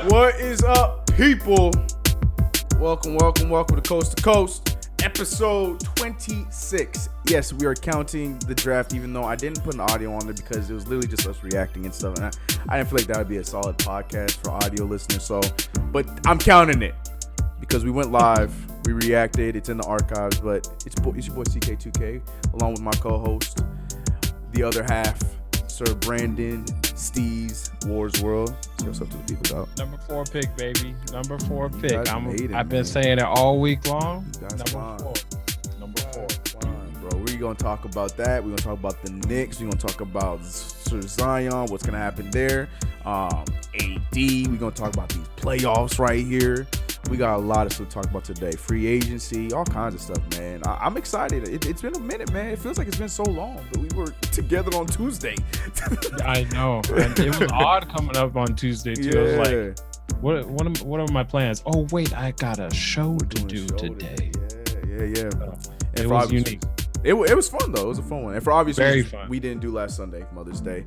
What is up, people? Welcome to Coast to Coast, episode 26. Yes, we are counting the draft, even though I didn't put an audio on there because it was literally just us reacting and stuff. And I didn't feel like that would be a solid podcast for audio listeners. But I'm counting it because we went live, we reacted, it's in the archives. But it's your boy CK2K, along with my co-host, the other half, Sir Brandon Steez, Wars World. Say what's up to the people, dog. Number 4 pick, baby. Number 4 pick. I've been man. saying it all week long. Number fine. 4. Number 4. Fine, bro. We're going to talk about that. We're going to talk about the Knicks. We're going to talk about Sir Zion, what's going to happen there. AD. We're going to talk about these playoffs right here. We got a lot of stuff to talk about today. Free agency, all kinds of stuff, man. I'm excited. It's been a minute, man. It feels like it's been so long, but we were together on Tuesday. I know. And it was odd coming up on Tuesday, too. Yeah. I was like, what are my plans? Oh, wait, I got a show to do today. Yeah. It was unique. It was fun, though. It was a fun one. And for obvious Very reasons, fun. we didn't do last Sunday, Mother's Day.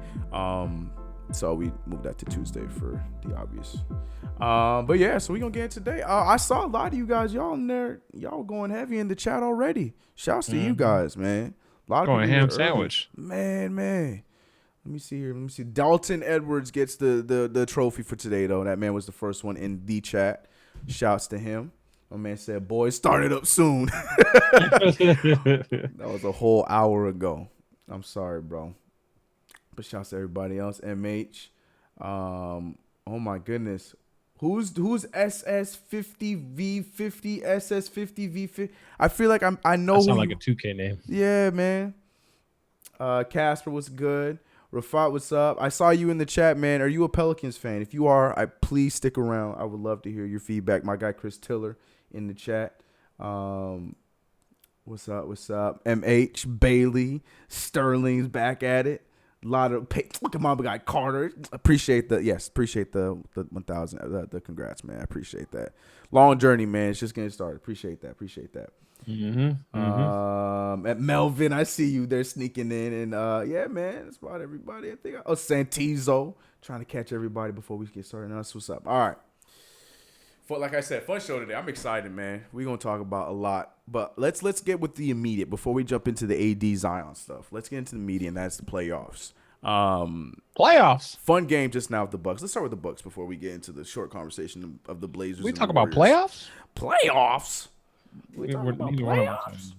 So we moved that to Tuesday for the obvious. But yeah, so we're going to get into today. I saw a lot of you guys, y'all in there, y'all going heavy in the chat already. Shouts to you guys, man. A lot of Going people ham were sandwich. early. Man. Let me see here. Dalton Edwards gets the trophy for today, though. That man was the first one in the chat. Shouts to him. My man said, boys, start it up soon. That was a whole hour ago. I'm sorry, bro. But shouts to everybody else. MH. Oh my goodness. Who's SS50V50? SS50V50? I feel like I know. That sounds like a 2K name. Yeah, man. Casper was good. Rafat, what's up? I saw you in the chat, man. Are you a Pelicans fan? If you are, please stick around. I would love to hear your feedback. My guy Chris Tiller in the chat. What's up? MH, Bailey, Sterling's back at it. A lot of look at my guy Carter. Appreciate the 1,000. The congrats, man. I appreciate that. Long journey, man. It's just getting started. Appreciate that. At Melvin, I see you there sneaking in, and yeah, man, that's about everybody. I think. Santizo trying to catch everybody before we get started. That's what's up. All right. Like I said, fun show today. I'm excited, man. We're gonna talk about a lot, but let's get with the immediate before we jump into the AD Zion stuff. Let's get into the media, and that's the playoffs. Playoffs. Fun game just now with the Bucks. Let's start with the Bucks before we get into the short conversation of the Blazers. We and talk the about Warriors. playoffs. We talking about Neither one of playoffs. us.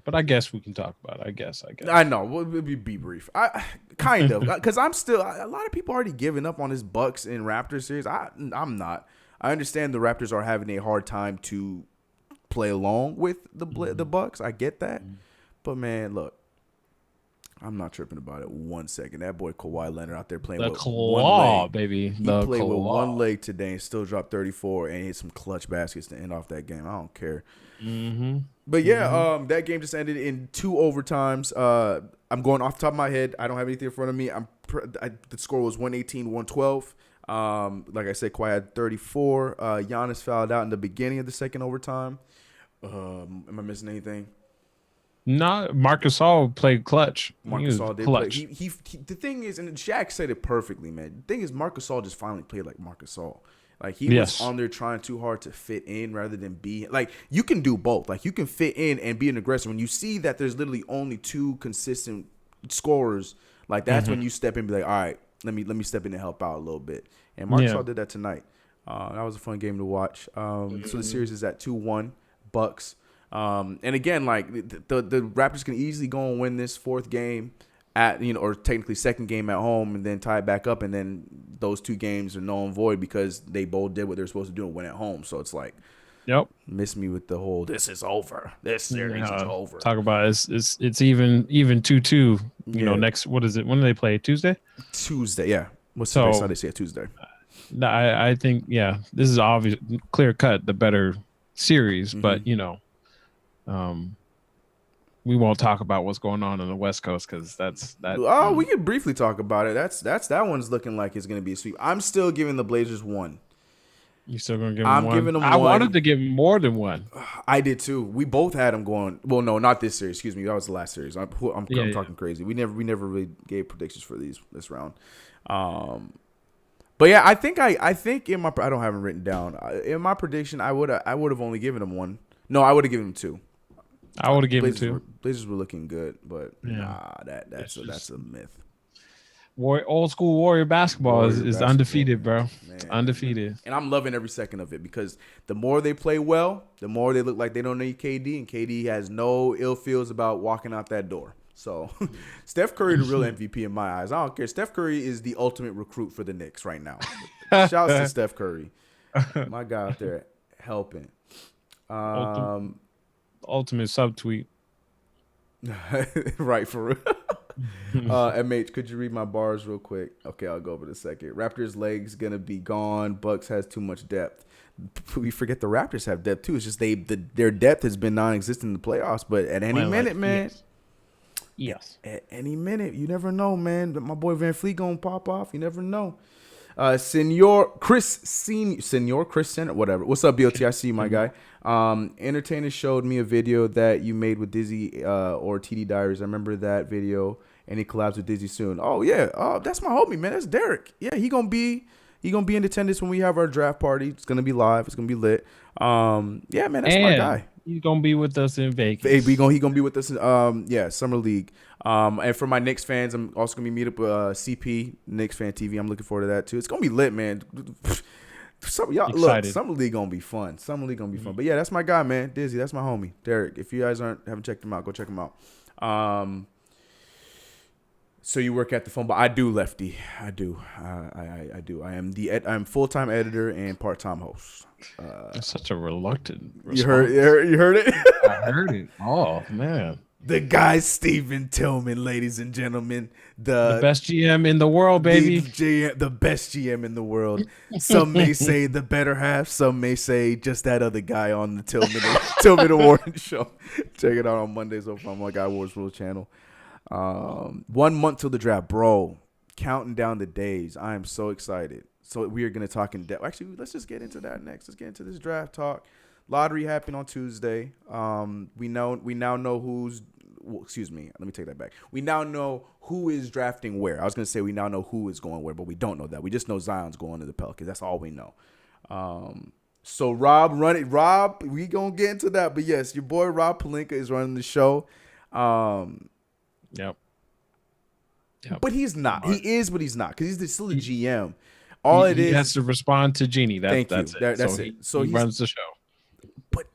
But I guess we can talk about it. I guess. I know. We'll be brief. I kind of because I'm still. A lot of people already giving up on this Bucks and Raptors series. I'm not. I understand the Raptors are having a hard time to play along with the Bucks. I get that, but man, look, I'm not tripping about it 1 second. That boy Kawhi Leonard out there playing The with claw, one leg. baby. He The played with claw. one leg today and still dropped 34 and hit some clutch baskets to end off that game. I don't care. But yeah, that game just ended in 2 overtimes. I'm going off the top of my head. I don't have anything in front of me. The score was 118-112. Like I said, Kawhi had 34. Giannis fouled out in the beginning of the second overtime. Am I missing anything? No, Marcus All played clutch. Marcus All did clutch. play. He the thing is, and Shaq said it perfectly, man. The thing is, Marcus All just finally played like Marcus All. Like he was on there trying too hard to fit in rather than be like you can do both. Like you can fit in and be an aggressor. When you see that there's literally only 2 consistent scorers, like that's when you step in and be like, all right, let me step in and help out a little bit. And Marcus All did that tonight. That was a fun game to watch. So the series is at 2-1 Bucks. And again, like the Raptors can easily go and win this 4th game at or technically 2nd game at home and then tie it back up, and then those 2 games are null and void because they both did what they're supposed to do and win at home. So it's like, miss me with the whole this is over. This series is over. Talk about it's even 2-2. You know, next what is it? When do they play? Tuesday, yeah. What's the Sunday? Yeah, Tuesday. I think this is obvious, clear cut, the better series, but we won't talk about what's going on the West Coast because that's that. Oh, we can briefly talk about it. That one's looking like it's going to be a sweep. I'm still giving the Blazers 1. You still gonna give him I'm one? giving him I one. wanted to give him more than one. I did too. We both had him going. Well, no, not this series. Excuse me. That was the last series. I'm talking crazy. We never really gave predictions for this round. But yeah, I think in my I don't have it written down. In my prediction, I would have only given him one. No, I would have given him two. I would have given him two. Blazers were looking good, but that's a myth. Old school Warrior basketball is undefeated, bro. Man. It's undefeated. And I'm loving every second of it because the more they play well, the more they look like they don't need KD, and KD has no ill feels about walking out that door. So Steph Curry, the real MVP in my eyes. I don't care. Steph Curry is the ultimate recruit for the Knicks right now. Shouts to Steph Curry. My guy out there helping. Ultimate subtweet. Right, for real. MH, could you read my bars real quick? Okay, I'll go over in a second. Raptors' legs gonna be gone. Bucks has too much depth. We forget the Raptors have depth too. It's just their depth has been non-existent in the playoffs. But at any minute, man. Yes. At any minute, you never know, man. My boy Van Fleet gonna pop off. You never know. Senor Chris Center, whatever. What's up, BOT? I see you, my guy. Entertainer showed me a video that you made with Dizzy or TD Diaries. I remember that video, and he collabs with Dizzy soon. Oh yeah, that's my homie, man. That's Derek. Yeah, he gonna be in attendance when we have our draft party. It's gonna be live. It's gonna be lit. Yeah, man, that's my guy. He's gonna be with us in Vegas. Hey, he gonna be with us in Summer League. And for my Knicks fans, I'm also gonna be meet up with CP Knicks Fan TV. I'm looking forward to that too. It's gonna be lit, man. Y'all look, Summer League gonna be fun. But yeah, that's my guy, man. Dizzy, that's my homie, Derek. If you guys haven't checked him out, go check him out. So you work at the phone, but I do, Lefty. I do. I do. I'm full-time editor and part-time host. That's such a reluctant response. You heard it? I heard it. Oh, man. The guy, Stephen Tillman, ladies and gentlemen. The best GM in the world, baby. The best GM in the world. Some may say the better half. Some may say just that other guy on the Tillman Award show. Check it out on Mondays over on My Guy Awards World channel. 1 month till the draft, bro. Counting down the days. I am so excited. So we are going to talk in depth. Actually, let's just get into that next. Let's get into this draft talk. Lottery happened on Tuesday. We now know who's. Well, excuse me. Let me take that back. We now know who is drafting where. I was going to say we now know who is going where, but we don't know that. We just know Zion's going to the Pelicans. That's all we know. So Rob, run it. Rob, we going to get into that. But yes, your boy Rob Pelinka is running the show. Yep. But he's not. He is, but he's not because he's still a GM. He has to respond to Jeannie. That's it. That's it. So he runs the show. But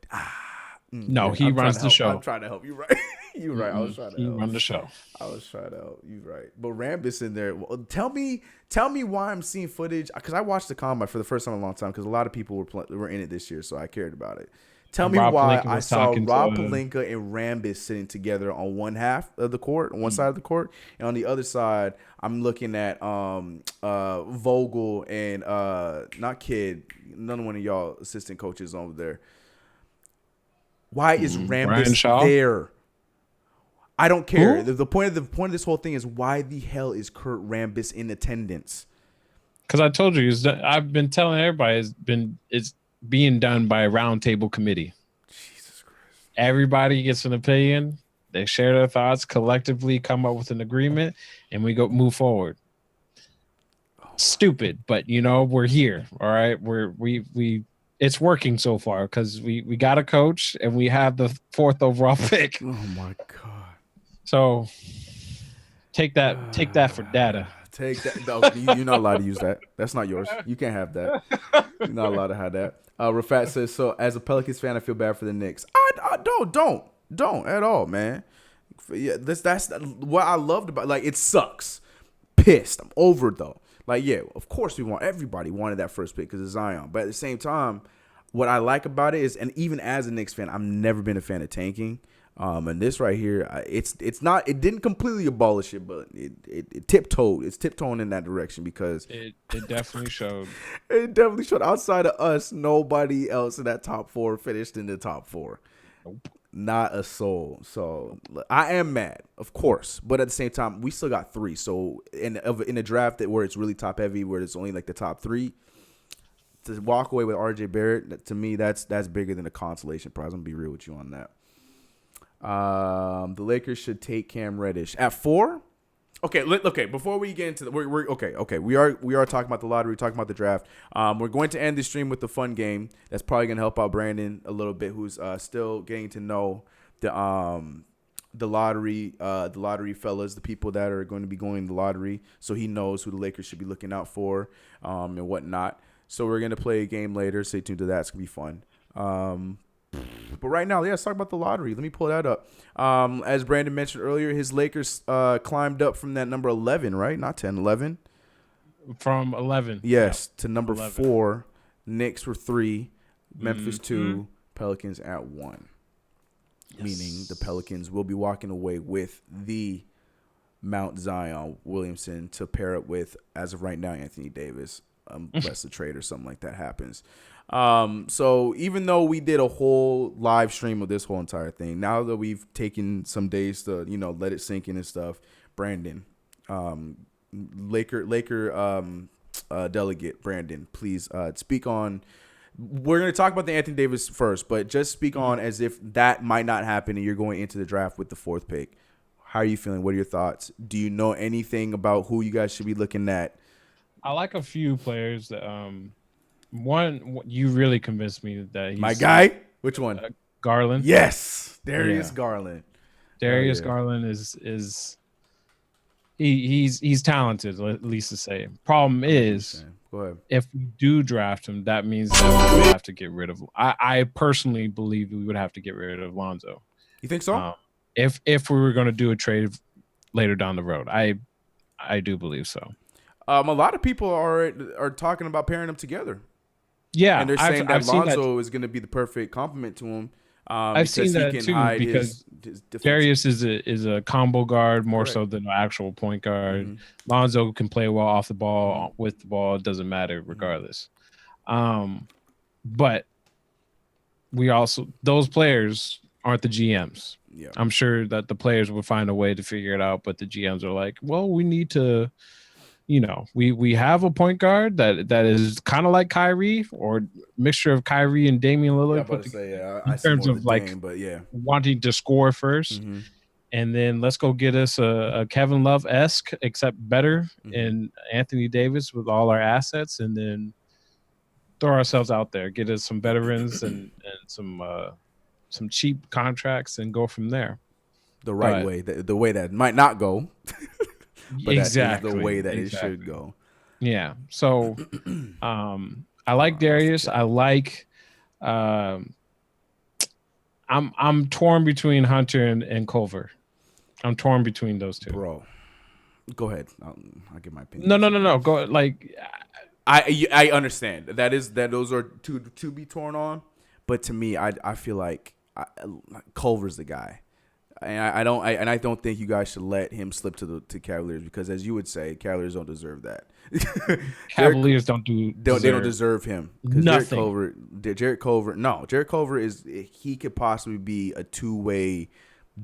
he runs the show. I'm trying to help you. Right. You're right. I was trying to help. He run the show. I was trying to help. You're right. But Rambis in there. Well, tell me why I'm seeing footage because I watched the combine for the first time in a long time because a lot of people were in it this year, so I cared about it. Tell me why I saw Rob Pelinka and Rambis sitting together on one half of the court, on one side of the court, and on the other side, I'm looking at Vogel and not Kidd, none one of y'all assistant coaches over there. Why is Rambis there? I don't care. The point of this whole thing is why the hell is Kurt Rambis in attendance? Because I told you, I've been telling everybody it's being done by a roundtable committee. Jesus Christ. Everybody gets an opinion. They share their thoughts, collectively come up with an agreement, and we move forward. Stupid, but we're here. All right. It's working so far because we got a coach and we have the 4th overall pick. Oh my God. So take that for data. Take that. No, you're not allowed to use that. That's not yours. You can't have that. You're not allowed to have that. Rafat says, so as a Pelicans fan, I feel bad for the Knicks. I don't at all, man. Yeah, that's what I loved about. Like, it sucks. Pissed. I'm over it though. Like, yeah, of course everybody wanted that first pick because of Zion. But at the same time, what I like about it is, and even as a Knicks fan, I've never been a fan of tanking. And this right here, it didn't completely abolish it, but it tiptoed. It's tiptoeing in that direction because it definitely showed. It definitely showed. Outside of us, nobody else in that top 4 finished in the top 4. Nope. Not a soul. So I am mad, of course, but at the same time, we still got 3. So in a draft where it's really top heavy, where it's only like the top 3, to walk away with RJ Barrett, to me, that's bigger than a consolation prize. I'm gonna be real with you on that. The Lakers should take Cam Reddish at 4. Okay. Before we get into we're okay. We are talking about the lottery. We're talking about the draft. We're going to end the stream with the fun game. That's probably gonna help out Brandon a little bit, who's still getting to know the lottery fellas, the people that are going to be going the lottery, so he knows who the Lakers should be looking out for, and whatnot. So we're gonna play a game later. Stay tuned to that. It's gonna be fun. But right now, let's talk about the lottery. Let me pull that up. As Brandon mentioned earlier, his Lakers climbed up from that number 11, right? Not 10, 11. From 11. Yes, to number 11. 4. Knicks were 3. Memphis 2. Pelicans at 1. Yes. Meaning the Pelicans will be walking away with the Mount Zion Williamson to pair up with, as of right now, Anthony Davis, unless the trade or something like that happens. So even though we did a whole live stream of this whole entire thing, now that we've taken some days to, let it sink in and stuff, Brandon, Laker delegate Brandon, please speak on. We're going to talk about the Anthony Davis first, but just speak on as if that might not happen and you're going into the draft with the 4th pick. How are you feeling? What are your thoughts? Do you know anything about who you guys should be looking at? I like a few players that one, you really convinced me that he's my guy. Which one? Garland. Yes, Darius Garland. Darius Garland is he's talented, at least to say. Problem is, go ahead. If we do draft him, that means that we would have to get rid of. I personally believe we would have to get rid of Lonzo. You think so? If we were going to do a trade later down the road, I do believe so. A lot of people are talking about pairing them together. Yeah, and they're saying that Lonzo is going to be the perfect complement to him. I've seen that too, because Darius is a combo guard more so than an actual point guard. Mm-hmm. Lonzo can play well off the ball, with the ball. It doesn't matter regardless. But we also, those players aren't the GMs. Yeah. I'm sure that the players will find a way to figure it out, but the GMs are like, well, we need to, we have a point guard that is kind of like Kyrie, or mixture of Kyrie and Damian Lillard. In terms of wanting to score first. Mm-hmm. And then let's go get us a Kevin Love-esque, except better, in Anthony Davis with all our assets, and then throw ourselves out there, get us some veterans and some cheap contracts, and go from there. The way, the way that might not go. But exactly that is the way that it should go. Yeah. So I like Darius. I like I'm torn between Hunter and Culver. I'm torn between those two. Bro. Go ahead. I'll give my opinion. No. Go I understand. Those are two to be torn on, but to me I feel like Culver's the guy. And I don't think you guys should let him slip to Cavaliers, because, as you would say, Cavaliers don't deserve that. Cavaliers don't deserve him. Nothing. Jarrett Culver he could possibly be a two-way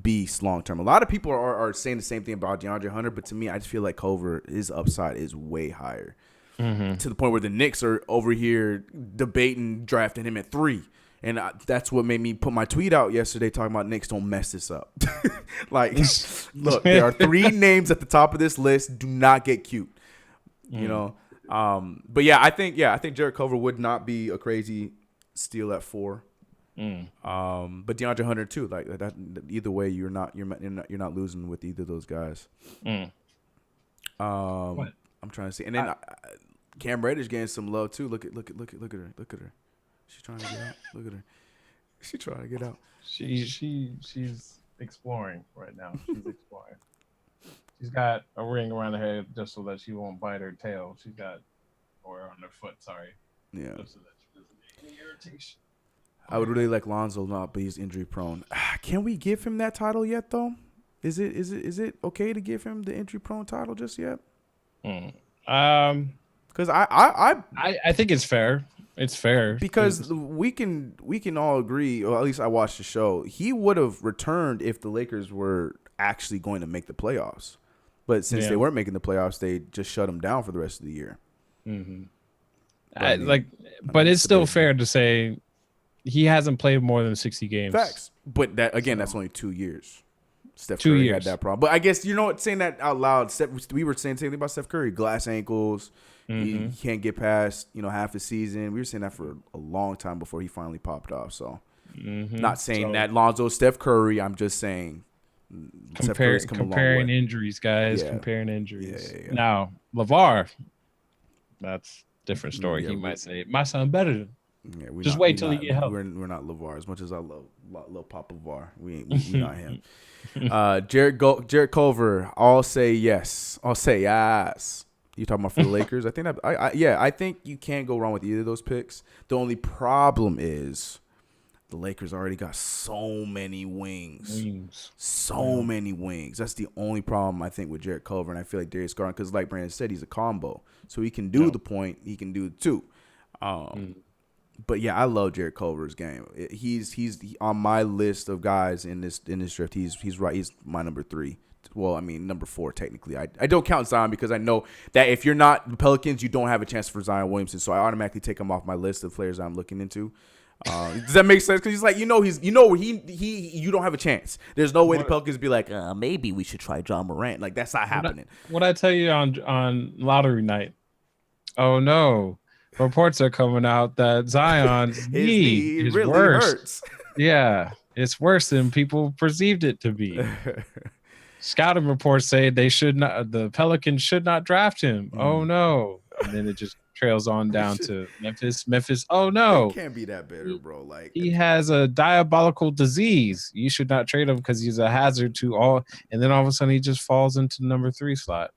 beast long term. A lot of people are saying the same thing about DeAndre Hunter, but to me, I just feel like Culver, his upside is way higher, to the point where the Knicks are over here debating drafting him at 3. And that's what made me put my tweet out yesterday talking about Knicks don't mess this up. Look, there are 3 names at the top of this list. Do not get cute, But I think Jarrett Culver would not be a crazy steal at 4. But DeAndre Hunter too. Like that. Either way, you're not losing with either of those guys. What? I'm trying to see, and then Cam Reddish getting some love too. Look at her. She's trying to get out. Look at her. She's trying to get out. She's exploring right now. She's exploring. She's got a ring around her head just so that she won't bite her tail. Or on her foot. Sorry. Yeah. Just so that she doesn't get any irritation. I would really like Lonzo not, but he's injury prone. Can we give him that title yet though? Is it okay to give him the injury prone title just yet? Because I think it's fair. It's fair because we can all agree, or at least I watched the show. He would have returned if the Lakers were actually going to make the playoffs, but since they weren't making the playoffs, they just shut him down for the rest of the year. But it's still fair to say he hasn't played more than 60 games. Facts, but that's only 2 years. Steph Curry had that problem. But I guess, you know what, saying that out loud, we were saying the same thing about Steph Curry. Glass ankles. He can't get past, half a season. We were saying that for a long time before he finally popped off. So, not saying that Lonzo, Steph Curry. I'm just saying comparing injuries, guys. Yeah. Comparing injuries. Yeah. Now, LeVar, that's a different story. He might say, my son better than. Yeah, just wait till he get help. We're not LeVar. As much as I love Papa VAR, we not him. Jared Culver, I'll say yes. I'll say yes. You talking about for the Lakers? I think I think you can't go wrong with either of those picks. The only problem is the Lakers already got so many wings. So many wings. That's the only problem I think with Jared Culver, and I feel like Darius Garland, because like Brandon said, he's a combo, so he can do the point, he can do the two. But yeah, I love Jared Culver's game. He's on my list of guys in this draft. He's right. He's my number 3. Well, I mean number 4 technically. I don't count Zion because I know that if you're not the Pelicans, you don't have a chance for Zion Williamson. So I automatically take him off my list of players I'm looking into. Does that make sense? Because he's like, you don't have a chance. There's no way the Pelicans be like, maybe we should try John Morant. Like that's not happening. What I tell you on lottery night? Oh no. Reports are coming out that Zion's knee is really worse. Hurts. Yeah, it's worse than people perceived it to be. Scouting reports say the Pelicans should not draft him. Oh no. And then it just trails on down to Memphis. Oh no. It can't be that bitter, bro. Like he has a diabolical disease. You should not trade him because he's a hazard to all. And then all of a sudden he just falls into the number 3 slot.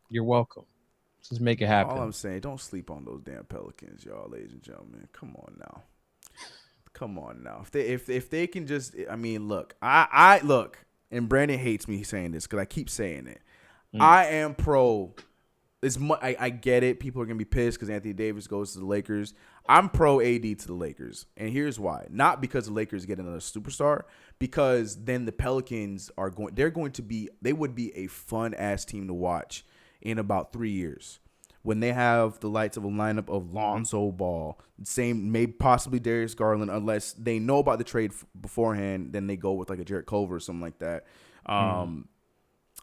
You're welcome. Just make it happen. All I'm saying, don't sleep on those damn Pelicans, y'all, ladies and gentlemen. Come on now. If they can just, I mean, look, I look, and Brandon hates me saying this because I keep saying it. I am pro. I get it. People are gonna be pissed because Anthony Davis goes to the Lakers. I'm pro AD to the Lakers, and here's why. Not because the Lakers get another superstar, because then the Pelicans they would be a fun ass team to watch in about 3 years when they have the lights of a lineup of Lonzo Ball, maybe possibly Darius Garland, unless they know about the trade beforehand, then they go with like a Jared Culver or something like that.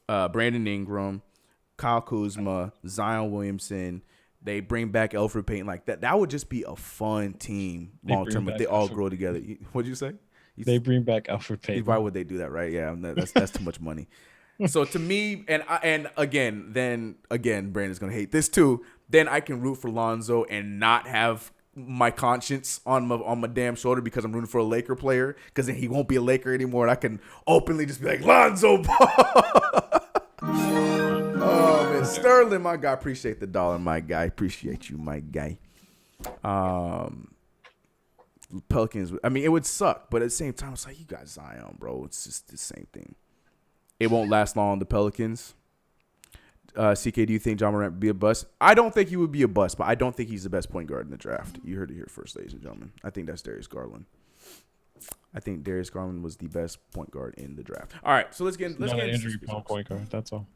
Brandon Ingram, Kyle Kuzma, Zion Williamson. They bring back Elfrid Payton. Like that would just be a fun team long term if they all grow together. What'd you say? They bring back Elfrid Payton. Why would they do that, right? Yeah, that's too much money. So to me, and again, Brandon's gonna hate this too. Then I can root for Lonzo and not have my conscience on my damn shoulder because I'm rooting for a Laker player, because then he won't be a Laker anymore, and I can openly just be like, Lonzo Ball. Oh man, Sterling, my guy, appreciate the dollar, my guy, appreciate you, my guy. Pelicans, I mean, it would suck, but at the same time, it's like, you got Zion, bro. It's just the same thing. It won't last long on the Pelicans. CK, do you think John Morant would be a bust? I don't think he would be a bust, but I don't think he's the best point guard in the draft. You heard it here first, ladies and gentlemen. I think that's Darius Garland. I think Darius Garland was the best point guard in the draft. All right, so let's get into injury prone point guard. That's all.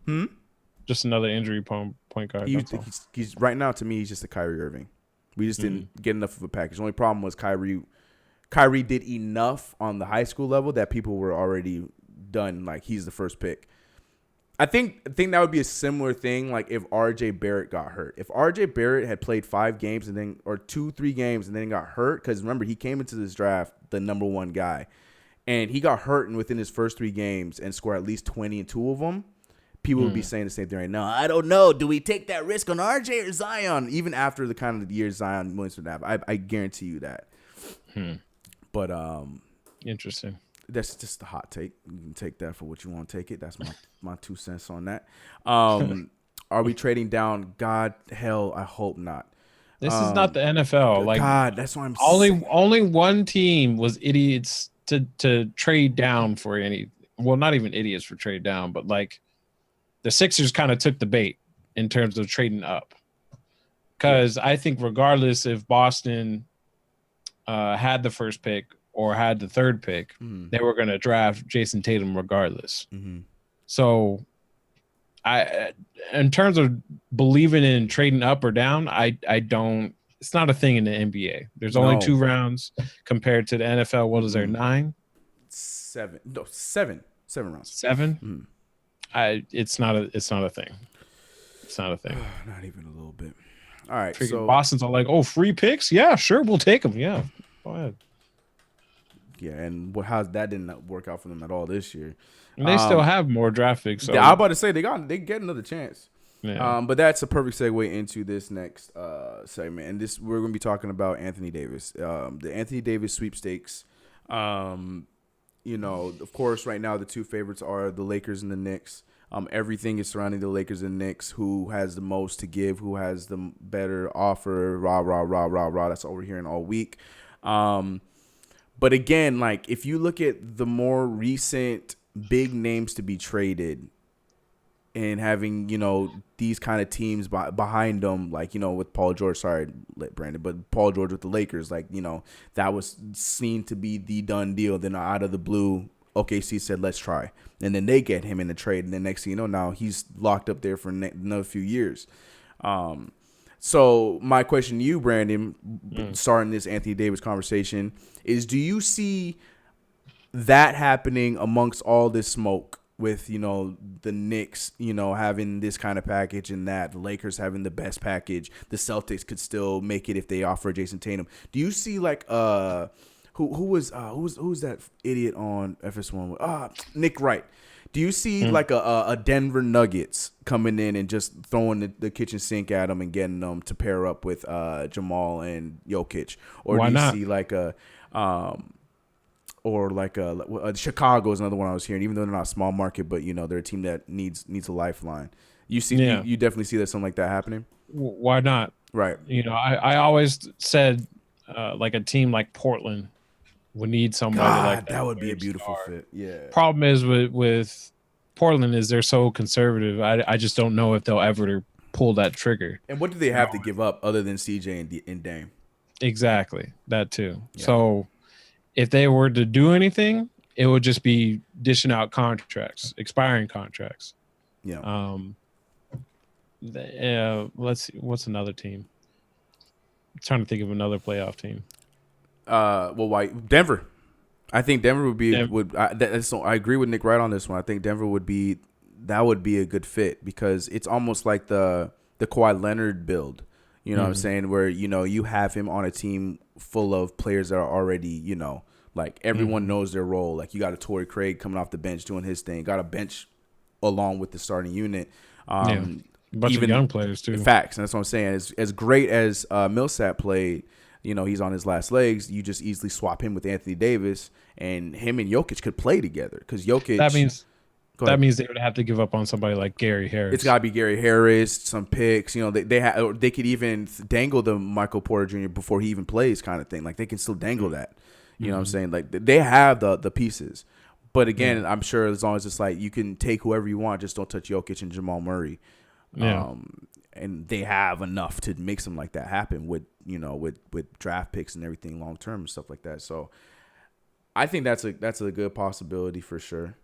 Just another injury prone point guard. He's right now, to me, he's just a Kyrie Irving. We just didn't get enough of a package. The only problem was Kyrie did enough on the high school level that people were already done. Like, he's the first pick. I think that would be a similar thing, like if RJ Barrett got hurt. If RJ Barrett had played 5 games or 2-3 games and then got hurt, because remember, he came into this draft the number 1 guy, and he got hurt and within his first 3 games and scored at least 20 in 2 of them, people would be saying the same thing right now. I don't know. Do we take that risk on RJ or Zion? Even after the kind of years Zion Williamson would have, I guarantee you that. But interesting. That's just a hot take. You can take that for what you want to take it. That's my 2 cents on that. Are we trading down? God, hell, I hope not. This is not the NFL. Like, God, that's why I'm saying. Only one team was idiots to trade down for any. Well, not even idiots for trade down, but like the Sixers kind of took the bait in terms of trading up. Because I think regardless if Boston had the first pick or had the 3rd pick, they were going to draft Jason Tatum regardless. So in terms of believing in trading up or down, I don't, it's not a thing in the NBA. There's only 2 rounds compared to the NFL. What is there, 9? 7. No, 7. 7 rounds. 7? It's not a thing. It's not a thing. Not even a little bit. All right. So Boston's all like, oh, free picks? Yeah, sure, we'll take them. Yeah, go ahead. Yeah, and how's that didn't work out for them at all this year? And they still have more draft picks. So. I'm about to say they get another chance. Yeah. But that's a perfect segue into this next segment, and we're going to be talking about Anthony Davis, the Anthony Davis sweepstakes. Of course, right now the two favorites are the Lakers and the Knicks. Everything is surrounding the Lakers and Knicks. Who has the most to give? Who has the better offer? Rah rah rah rah rah. That's what we're hearing all week. But again, like if you look at the more recent big names to be traded, and having these kind of teams behind them, like with Paul George. Sorry, Brandon, but Paul George with the Lakers, like that was seen to be the done deal. Then out of the blue, OKC said, let's try. And then they get him in the trade. And then next thing you know, now he's locked up there for another few years. So my question to you, Brandon, starting this Anthony Davis conversation, is do you see that happening amongst all this smoke with, the Knicks, having this kind of package and that, the Lakers having the best package, the Celtics could still make it if they offer Jason Tatum. Do you see like who's that idiot on FS1? Nick Wright. Do you see like a Denver Nuggets coming in and just throwing the kitchen sink at them and getting them to pair up with Jamal and Jokic? Or why do you not? see like Chicago is another one I was hearing, even though they're not a small market, but they're a team that needs a lifeline. You definitely see that something like that happening. Why not? Right. I always said like a team like Portland would need somebody like that. That would be a beautiful fit. Yeah. Problem is with Portland is they're so conservative. I just don't know if they'll ever pull that trigger. And what do they have to give up other than CJ and Dame? Exactly. That too. Yeah. So if they were to do anything, it would just be dishing out contracts, expiring contracts. Yeah. Let's see. What's another team? I'm trying to think of another playoff team. Why Denver? I think Denver would be I agree with Nick Wright on this one. I think Denver would be a good fit because it's almost like the Kawhi Leonard build. You know what I'm saying? Where you have him on a team full of players that are already like everyone knows their role. Like you got a Torrey Craig coming off the bench doing his thing. Got a bench along with the starting unit. A bunch of young players too. Facts, and that's what I'm saying. As great as Millsap played. He's on his last legs. You just easily swap him with Anthony Davis, and him and Jokic could play together. Because Jokic, that means they would have to give up on somebody like Gary Harris. It's got to be Gary Harris, some picks. They could even dangle the Michael Porter Jr. before he even plays, kind of thing. Like they can still dangle that. You know what I'm saying? Like they have the pieces. But again, I'm sure as long as it's like you can take whoever you want, just don't touch Jokic and Jamal Murray. Yeah. And they have enough to make something like that happen with draft picks and everything long term and stuff like that. So I think that's a good possibility for sure.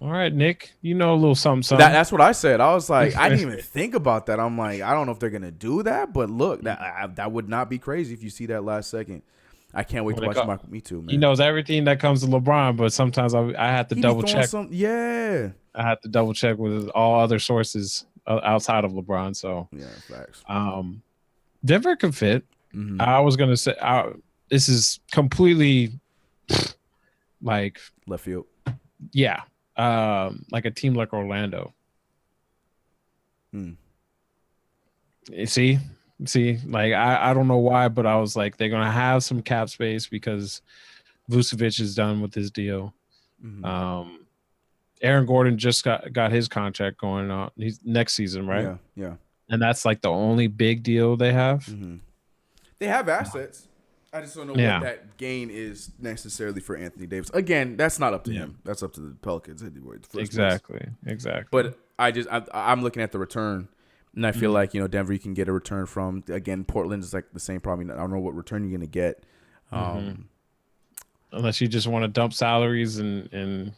All right, Nick, a little something. That's what I said. I was like, I didn't even think about that. I'm like, I don't know if they're gonna do that, but look, that would not be crazy if you see that last second. I can't wait to watch Michael. Me too, man. He knows everything that comes to LeBron, but sometimes I have to double check. Yeah, I have to double check with all other sources outside of LeBron. So yeah, facts. Denver could fit. I was gonna say this is completely like left field. Yeah, like a team like Orlando. See, like I don't know why, but I was like they're gonna have some cap space because Vucevic is done with his deal. Aaron Gordon just got his contract going on. He's next season, right? Yeah. And that's like the only big deal they have. They have assets. I just don't know what that gain is necessarily for Anthony Davis. Again, that's not up to him. That's up to the Pelicans anyway. Exactly. But I'm looking at the return, and I feel like Denver you can get a return from. Again, Portland is like the same. Probably I don't know what return you're gonna get, unless you just want to dump salaries and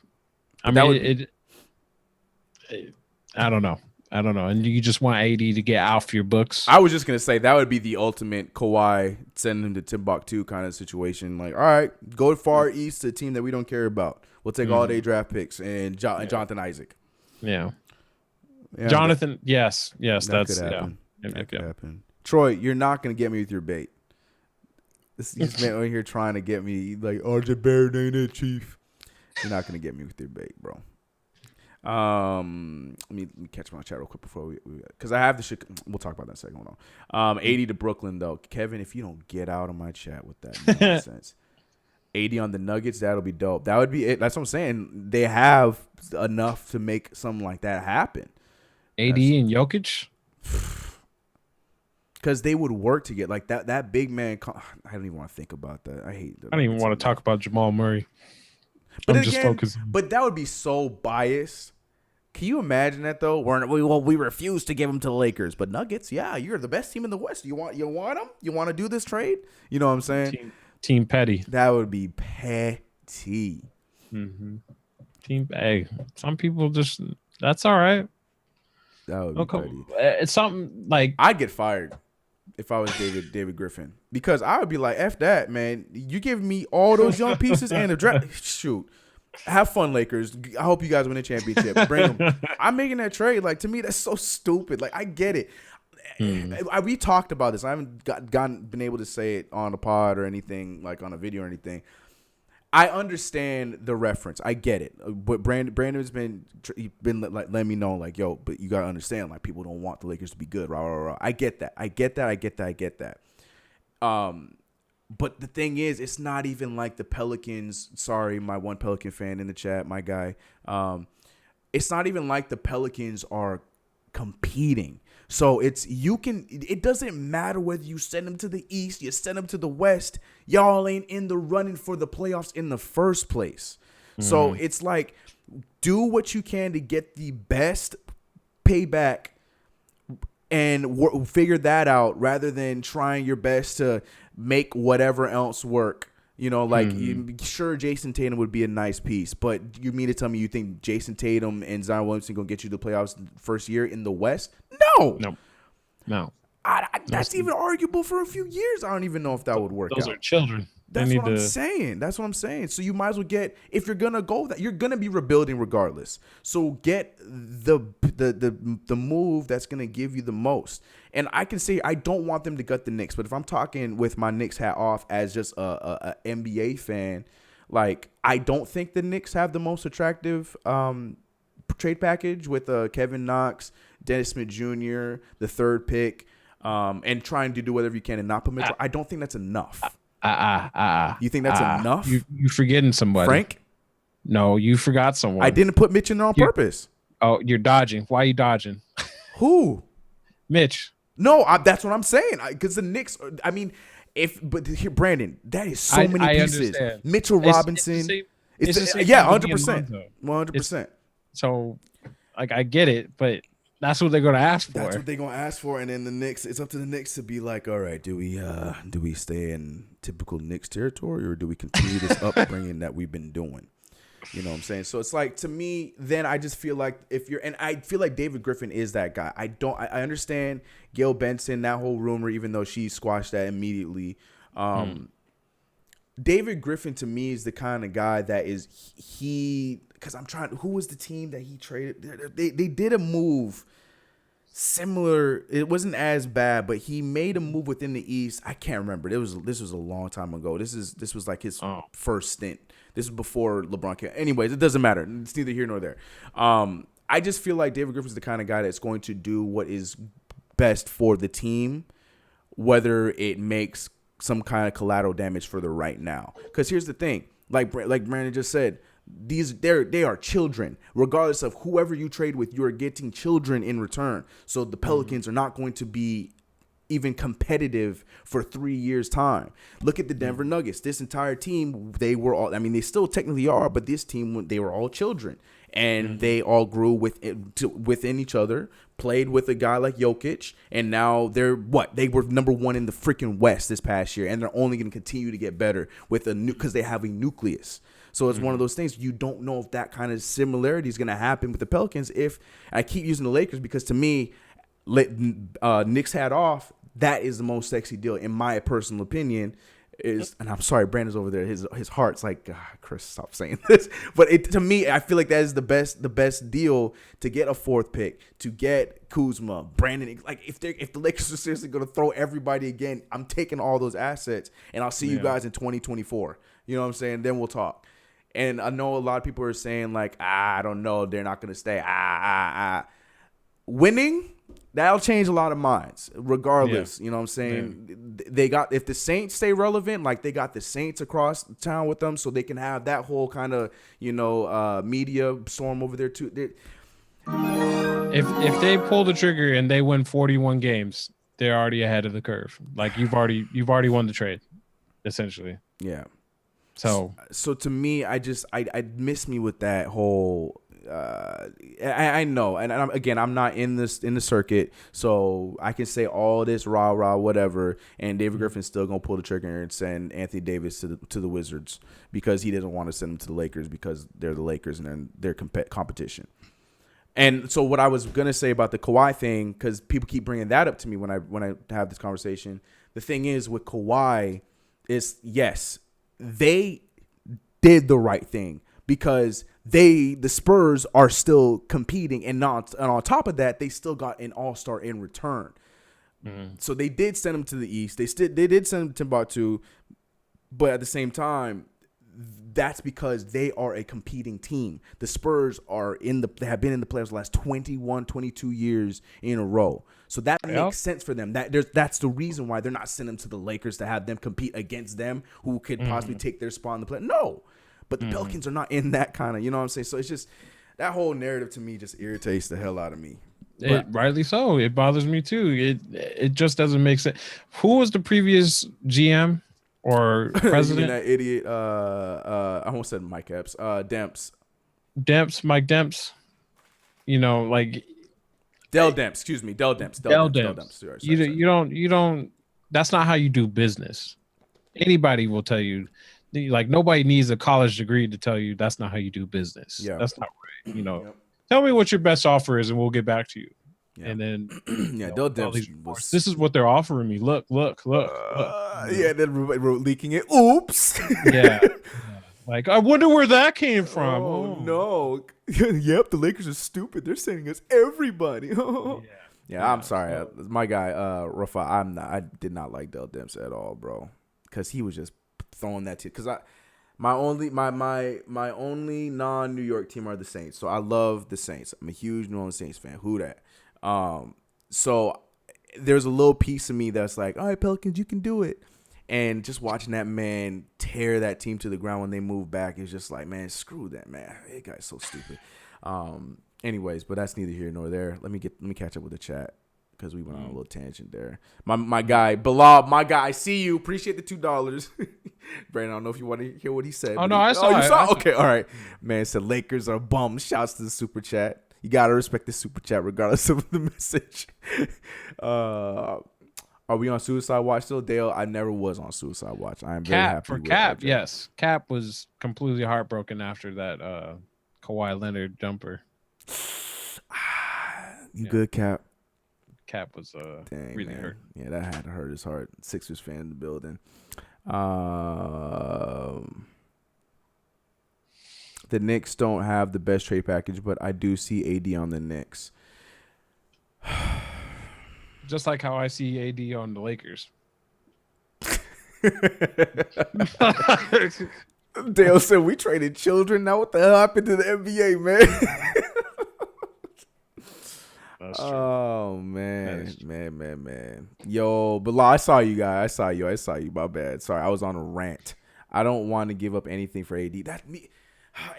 I don't know. I don't know. And you just want AD to get off your books. I was just gonna say that would be the ultimate Kawhi sending him to Timbuktu kind of situation. Like, all right, go far east to a team that we don't care about. We'll take all day draft picks and Jonathan Isaac. Yeah. Jonathan. Yes. That's could happen. That could happen. Troy, you're not gonna get me with your bait. This man over here trying to get me like RJ Barrett ain't it, Chief. You're not gonna get me with your bait, bro. Let me catch my chat real quick before we because I have the shit. We'll talk about that in a second. Hold on. 80 to Brooklyn though. Kevin, if you don't get out of my chat with that nonsense. 80 on the Nuggets, that'll be dope. That would be it. That's what I'm saying. They have enough to make something like that happen. AD and Jokic. Because they would work to get like that big man. I don't even want to think about that. I hate that. I don't even want to talk about Jamal Murray. But I'm just focusing. But that would be so biased. Can you imagine that though? We refuse to give him to the Lakers, but Nuggets, yeah, you're the best team in the West. You want them? You want to do this trade? You know what I'm saying? Team petty. That would be petty. Mm-hmm. Team. Hey, some people just. That's all right. That would be petty. It's something like I'd get fired if I was David Griffin because I would be like, F that, man. You give me all those young pieces and the draft. Shoot. Have fun, Lakers. I hope you guys win a championship. Bring them. I'm making that trade. Like, to me, that's so stupid. Like, I get it. We talked about this. I haven't been able to say it on a pod or anything, like on a video or anything. I understand the reference. I get it. But Brandon's been like letting me know, like, yo, but you gotta understand, like, people don't want the Lakers to be good. Rah, rah, rah. I get that. I get that. But the thing is, it's not even like the Pelicans. Sorry, my one Pelican fan in the chat, my guy. It's not even like the Pelicans are competing. So it doesn't matter whether you send them to the East, you send them to the West. Y'all ain't in the running for the playoffs in the first place. Mm-hmm. So it's like, do what you can to get the best payback and figure that out rather than trying your best to make whatever else work. You know, like, sure, Jason Tatum would be a nice piece, but you mean to tell me you think Jason Tatum and Zion Williamson going to get you to the playoffs first year in the West? No. That's even arguable for a few years. I don't even know if that would work out. Those are children. That's what I'm saying. So you might as well get, if you're going to go that, you're going to be rebuilding regardless. So get the move that's going to give you the most. And I can say I don't want them to gut the Knicks, but if I'm talking with my Knicks hat off as just a NBA fan, like, I don't think the Knicks have the most attractive trade package with Kevin Knox, Dennis Smith Jr., the third pick, and trying to do whatever you can and not put Mitchell. I don't think that's enough. You think that's enough? You forgetting somebody. Frank? No, you forgot someone. I didn't put Mitch in there on purpose. Oh, you're dodging. Why are you dodging? Who? Mitch. No, that's what I'm saying. Because the Knicks, I mean, but here, Brandon, that is so many pieces. Understand. Mitchell Robinson. It's the same 100%. 100%. So, like, I get it, but that's what they're going to ask for. That's what they're going to ask for, and then the Knicks. It's up to the Knicks to be like, all right, do we stay in typical Knicks territory, or do we continue this upbringing that we've been doing? You know what I'm saying? So it's like, to me, then I just feel like and I feel like David Griffin is that guy. I understand Gail Benson, that whole rumor, even though she squashed that immediately. David Griffin to me is the kind of guy that is because who was the team that he traded? They did a move similar. It wasn't as bad, but he made a move within the East. I can't remember. This was a long time ago. This was like his first stint. This is before LeBron came. Anyways, it doesn't matter. It's neither here nor there. I just feel like David Griffin's the kind of guy that's going to do what is best for the team, whether it makes some kind of collateral damage for the right now. Because here's the thing, like Brandon just said, they are children. Regardless of whoever you trade with, you are getting children in return. So the Pelicans are not going to be even competitive for 3 years' time. Look at the Denver Nuggets. This entire team, they were all, I mean, they still technically are, but this team, they were all children. And they all grew within each other, played with a guy like Jokic, and now they're they were number one in the freaking West this past year, and they're only going to continue to get better with because they have a nucleus. So it's one of those things you don't know if that kind of similarity is going to happen with the Pelicans. If I keep using the Lakers because to me, Knicks hat off, that is the most sexy deal in my personal opinion. And I'm sorry, Brandon's over there. His heart's like, Chris, stop saying this. But to me, I feel like that is the best deal to get a 4th pick, to get Kuzma, Brandon. Like if the Lakers are seriously going to throw everybody again, I'm taking all those assets, and I'll see you guys in 2024. You know what I'm saying? Then we'll talk. And I know a lot of people are saying like, I don't know, they're not going to stay. Winning. That'll change a lot of minds, regardless. You know what I'm saying? They got, if the Saints stay relevant, like they got the Saints across town with them, so they can have that whole kind of, media storm over there too. If they pull the trigger and they win 41 games, they're already ahead of the curve. Like you've already won the trade, essentially. Yeah. So to me, I miss me with that whole. I know, and I'm not in the circuit, so I can say all this rah whatever, and David Griffin's still gonna pull the trigger and send Anthony Davis to the Wizards because he doesn't want to send him to the Lakers because they're the Lakers and they're competition. And so what I was gonna say about the Kawhi thing, because people keep bringing that up to me when I have this conversation. The thing is with Kawhi is yes, they did the right thing. Because the Spurs are still competing, and on top of that, they still got an all-star in return. So they did send him to the East. They did send him to Timbuktu, but at the same time, that's because they are a competing team. The Spurs they have been in the playoffs the last 21, 22 years in a row. So that makes sense for them. That's the reason why they're not sending him to the Lakers to have them compete against them, who could possibly take their spot in the play. No. But the Pelicans are not in that kind of, you know what I'm saying? So it's just, that whole narrative to me just irritates the hell out of me. Rightly so. It bothers me too. It just doesn't make sense. Who was the previous GM or president? That idiot, I almost said Mike Epps. Demps. Mike Demps. Like Dell Demps. Excuse me, Dell Demps. Dell Demps. Sorry. You don't. That's not how you do business. Anybody will tell you. Like nobody needs a college degree to tell you that's not how you do business. Yeah, that's not right. Tell me what your best offer is, and we'll get back to you. Yeah. And then this is what they're offering me. Look. Yeah, then wrote leaking it. Oops. Yeah. Like I wonder where that came from. Oh no. Yep, the Lakers are stupid. They're sending us everybody. Yeah, I'm sorry. My guy, Rafa. I did not like Dell Demps at all, bro, because he was just throwing that to because my only non-New York team are the Saints, so I love the Saints. I'm a huge New Orleans Saints fan. Who that? So there's a little piece of me that's like, all right, Pelicans, you can do it. And just watching that man tear that team to the ground when they move back is just like, man, screw that man. That guy's so stupid. Anyways, but that's neither here nor there. Let me catch up with the chat, because we went on a little tangent there. My guy, Bilal, my guy, I see you. Appreciate the $2. Brandon, I don't know if you want to hear what he said. Oh, no, I saw it. You saw? Okay, all right. Man said Lakers are bums. Shouts to the super chat. You got to respect the super chat regardless of the message. Are we on Suicide Watch still? Dale, I never was on Suicide Watch. I am very happy for Cap, yes. Cap was completely heartbroken after that Kawhi Leonard jumper. You good, Cap? Cap was really hurt. Yeah, that had to hurt his heart. Sixers fan in the building. The Knicks don't have the best trade package, but I do see AD on the Knicks. Just like how I see AD on the Lakers. Dale said we traded children. Now what the hell happened to the NBA, man? That's true. Oh man. Yo, Bilal, I saw you guys. I saw you. My bad. Sorry, I was on a rant. I don't want to give up anything for AD. That's me.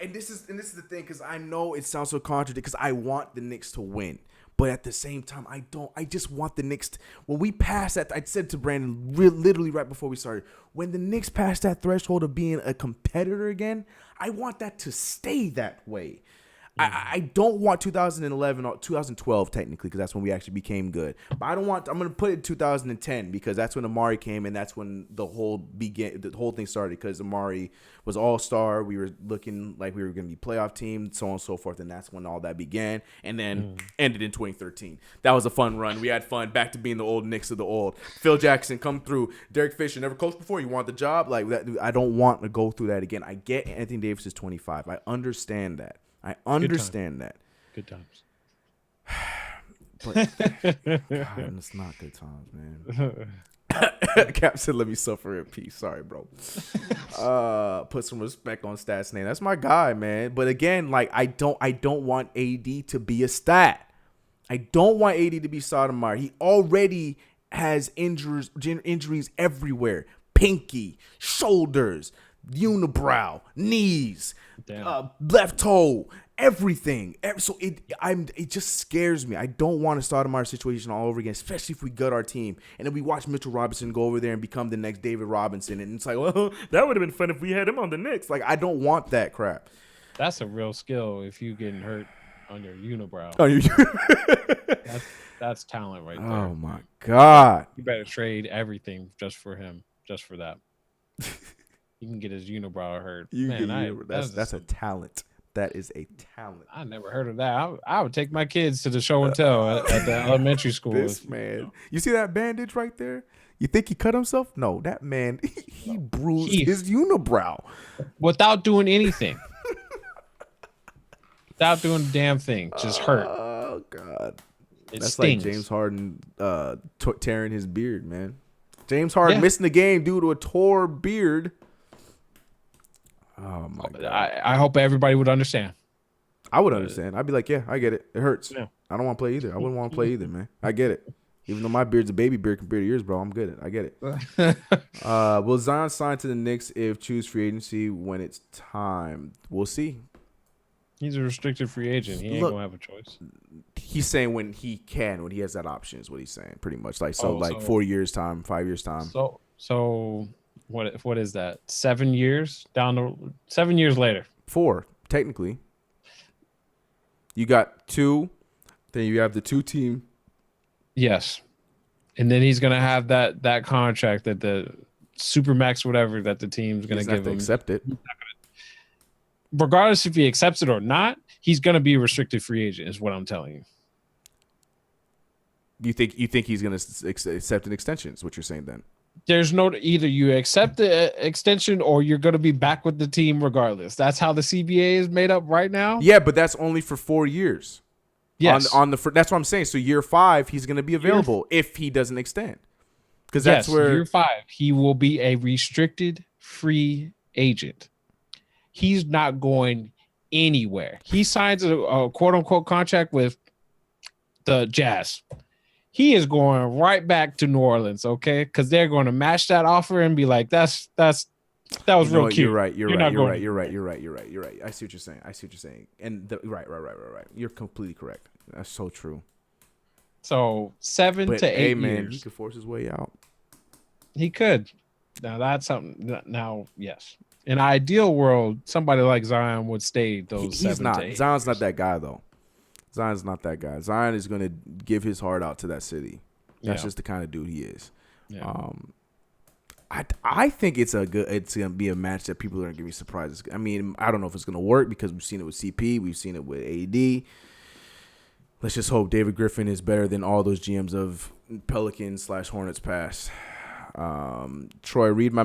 And this is the thing, because I know it sounds so contradictory, because I want the Knicks to win, but at the same time, I don't. I just want the Knicks when we pass that. I said to Brandon literally right before we started, when the Knicks pass that threshold of being a competitor again, I want that to stay that way. I don't want 2011 or 2012 technically because that's when we actually became good. But I'm going to put it 2010 because that's when Amari came and that's when the whole thing started because Amari was all-star. We were looking like we were going to be playoff team, so on and so forth, and that's when all that began and then ended in 2013. That was a fun run. We had fun. Back to being the old Knicks of the old. Phil Jackson come through. Derek Fisher never coached before. You want the job? Like that. I don't want to go through that again. I get Anthony Davis is 25. I understand that. I understand that. Good times. But God, it's not good times, man. Cap said, "Let me suffer in peace." Sorry, bro. Put some respect on Stat's name. That's my guy, man. But again, like I don't want AD to be a stat. I don't want AD to be Sotomayor. He already has injuries everywhere. Pinky, shoulders, unibrow, knees, left toe, everything. So it just scares me. I don't want to start a Stoudemire situation all over again, especially if we gut our team and then we watch Mitchell Robinson go over there and become the next David Robinson, and it's like, well, that would have been fun if we had him on the Knicks. Like, I don't want that crap. That's a real skill if you getting hurt on your unibrow. That's talent right there. Oh my God! You better trade everything just for him, just for that. You can get his unibrow hurt. That's a talent. That is a talent. I never heard of that. I would take my kids to the show and tell at the elementary school. This man, you see that bandage right there? You think he cut himself? No, that man, he bruised his unibrow without doing anything. Without doing a damn thing, just hurt. Oh God, that's stings. like James Harden tearing his beard, man. James Harden missing the game due to a tore beard. Oh my God! I hope everybody would understand. I would understand. I'd be like, yeah, I get it. It hurts. Yeah. I don't want to play either. I wouldn't want to play either, man. I get it. Even though my beard's a baby beard compared to yours, bro, I'm good. I get it. Will Zion sign to the Knicks if choose free agency when it's time? We'll see. He's a restricted free agent. He ain't gonna have a choice. He's saying when he has that option is what he's saying, pretty much. Like 4 years time, 5 years time. So what is that? 7 years 7 years later. 4 technically. You got 2, then you have the 2 team. Yes, and then he's gonna have that contract that the supermax whatever that the team's gonna give him. Accept it. Regardless if he accepts it or not, he's gonna be a restricted free agent. Is what I'm telling you. You think he's gonna accept an extension? Is what you're saying then? There's no either you accept the extension or you're going to be back with the team regardless. That's how the CBA is made up right now. Yeah, but that's only for 4 years. Yes. That's what I'm saying. So year 5, he's going to be available if he doesn't extend. Because that's where year 5 he will be a restricted free agent. He's not going anywhere. He signs a quote unquote contract with the Jazz. He is going right back to New Orleans, okay? Because they're going to match that offer and be like, that was real cute. You're right. You're right. I see what you're saying. And right. You're completely correct. That's so true. So 7 to 8 years. Man, he could force his way out. He could. Now that's something. Now, yes. In an ideal world, somebody like Zion would stay those 7 to 8 years. Zion's not that guy, though. Zion's not that guy. Zion is going to give his heart out to that city. That's just the kind of dude he is. Yeah. I think it's going to be a match that people are going to give me surprises. I mean, I don't know if it's going to work because we've seen it with CP. We've seen it with AD. Let's just hope David Griffin is better than all those GMs of Pelicans/Hornets past. Troy, read my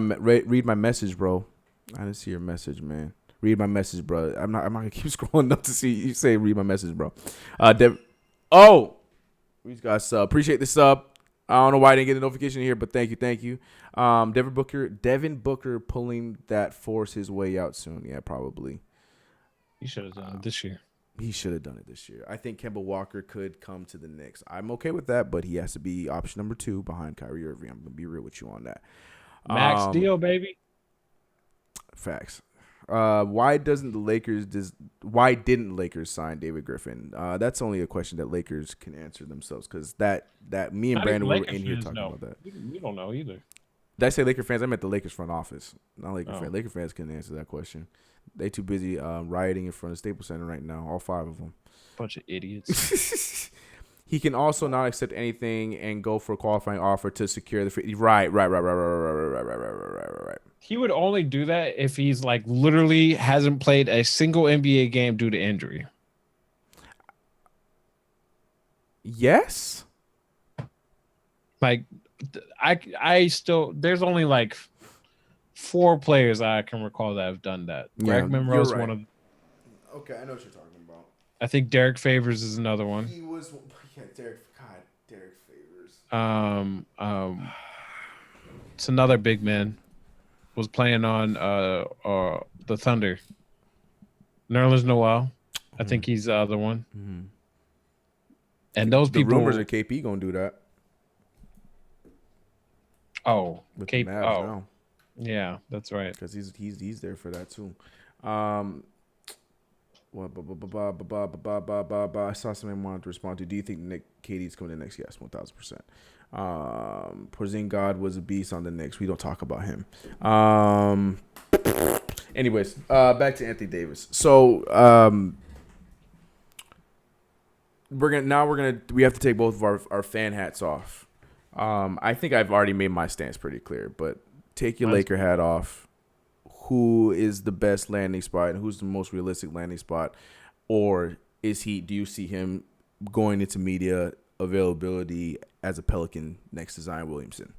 message, bro. I didn't see your message, man. Read my message, bro. I'm not gonna keep scrolling up to see you say read my message, bro. We got sub. Appreciate the sub. I don't know why I didn't get a notification here, but thank you. Devin Booker pulling that force his way out soon. Yeah, probably. He should have done it this year. He should have done it this year. I think Kemba Walker could come to the Knicks. I'm okay with that, but he has to be option number 2 behind Kyrie Irving. I'm gonna be real with you on that. Max deal, baby. Facts. Why didn't the Lakers sign David Griffin? That's only a question that Lakers can answer themselves because that me and Brandon were in here talking about that. We don't know either. Did I say Laker fans? I meant the Lakers front office. Not Laker fans. Laker fans couldn't answer that question. They too busy rioting in front of Staples Center right now. All 5 of them. Bunch of idiots. He can also not accept anything and go for a qualifying offer to secure the free. Right. He would only do that if he's like literally hasn't played a single NBA game due to injury. Yes. Like, I still, there's only like 4 players I can recall that have done that. Greg Monroe's one of. Okay, I know what you're talking about. I think Derek Favors is another one. He was, Derek Favors. It's another big man. Was playing on the Thunder. Nerlens Noel. I think he's the other one. Mm-hmm. And those people. The rumors are KP gonna do that. Oh, with KP. Now. Yeah, that's right. Because he's there for that too. I saw something I wanted to respond to. Do you think Nick KD's coming in next? Yes, 1,000%. Porzingis was a beast on the Knicks. We don't talk about him. Anyways, back to Anthony Davis. So we have to take both of our fan hats off. I think I've already made my stance pretty clear, but take your Laker hat off. Who is the best landing spot and who's the most realistic landing spot? Or do you see him going into media availability as a Pelican next to Zion Williamson?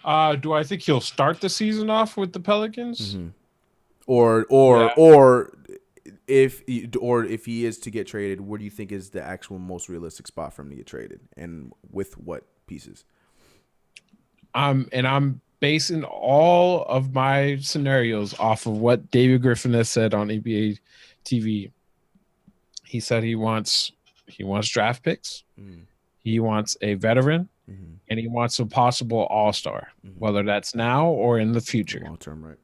Do I think he'll start the season off with the Pelicans? Mm-hmm. Or if he is to get traded, where do you think is the actual most realistic spot for him to get traded, and with what pieces? And I'm basing all of my scenarios off of what David Griffin has said on NBA TV. He said he wants draft picks. Mm. He wants a veteran, and he wants a possible all-star, whether that's now or in the future. Long term, right?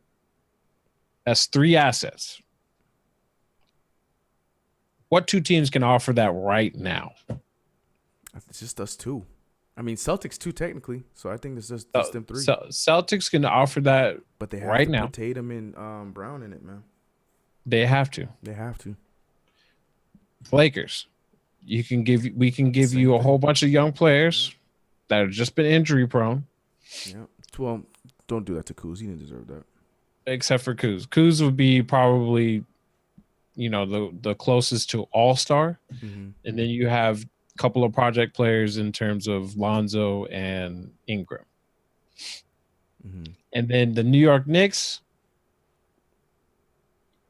That's 3 assets. What 2 teams can offer that right now? It's just us 2. I mean, Celtics 2 technically, so I think it's just them 3. Celtics can offer that, but they have right to now. Put Tatum and Brown in it, man. They have to. Lakers, we can give you a whole bunch of young players that have just been injury prone. Yeah. Well, don't do that to Kuz. He didn't deserve that. Except for Kuz. Kuz would be probably, the closest to all-star, and then you have couple of project players in terms of Lonzo and Ingram. And then the New York Knicks,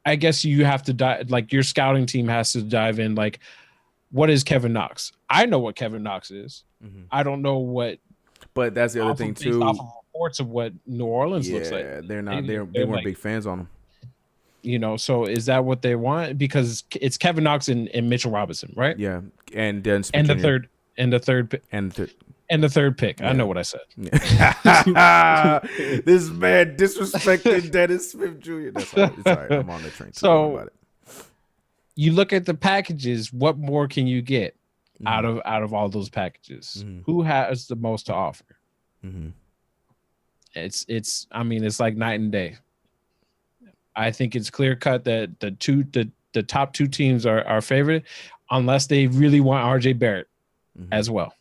I guess you have to dive, like your scouting team has to dive in, like, what is Kevin Knox? I know what Kevin Knox is. I don't know what. But that's the other thing too. Off of reports of what New Orleans looks like. Yeah, they're not. They weren't like, big fans on him. So is that what they want? Because it's Kevin Knox and Mitchell Robinson, right? Yeah, and then the third pick. Yeah. I know what I said. This man disrespected Dennis Smith Jr. That's all right. It's all right. I'm on the train. So about it. You look at the packages. What more can you get out of all those packages? Who has the most to offer? It's. I mean, it's like night and day. I think it's clear cut that the top 2 teams are favored, unless they really want RJ Barrett as well.